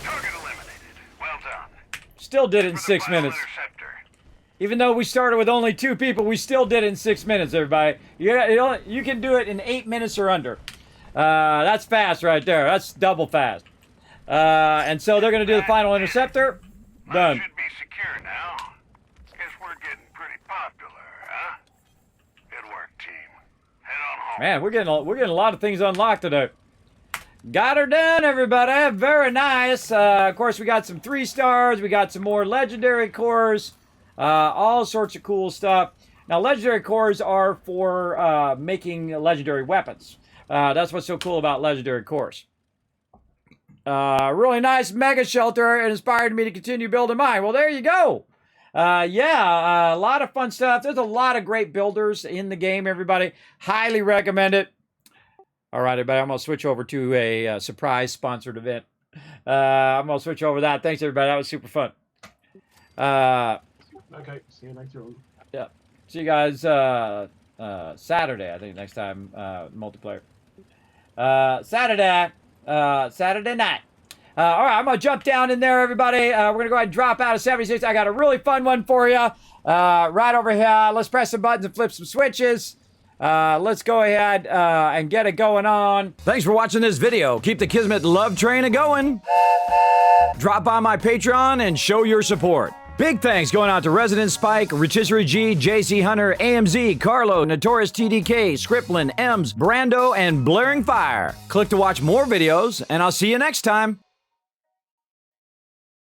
Target eliminated. Well done. Still did it in 6 minutes. Even though we started with only 2 people, we still did it in 6 minutes, everybody. You can do it in 8 minutes or under. That's fast right there. That's double fast. And so they're going to do the final interceptor. Done. Should be secure now. Guess we're getting pretty popular, huh? Good work, team. Head on home. Man, we're getting a lot of things unlocked today. Got her done, everybody. Very nice. Of course, we got some 3 stars. We got some more legendary cores. All sorts of cool stuff. Now, legendary cores are for making legendary weapons. That's what's so cool about legendary cores. Really nice mega shelter. It inspired me to continue building mine. Well, there you go. Yeah, a lot of fun stuff. There's a lot of great builders in the game, everybody. Highly recommend it. All right, everybody, I'm going to switch over to a surprise sponsored event. I'm going to switch over that. Thanks, everybody. That was super fun. Okay, see you later on. Yeah. See you guys Saturday, I think, next time, multiplayer. Saturday night. All right, I'm going to jump down in there, everybody. We're going to go ahead and drop out of 76. I got a really fun one for you. Right over here. Let's press some buttons and flip some switches. Let's go ahead and get it going on. Thanks for watching this video. Keep the Kismet love train a-going. Drop by my Patreon and show your support. Big thanks going out to Resident Spike, Rotisserie G, JC Hunter, AMZ, Carlo, Notorious TDK, Scriplin, Ems, Brando, and Blaring Fire. Click to watch more videos, and I'll see you next time.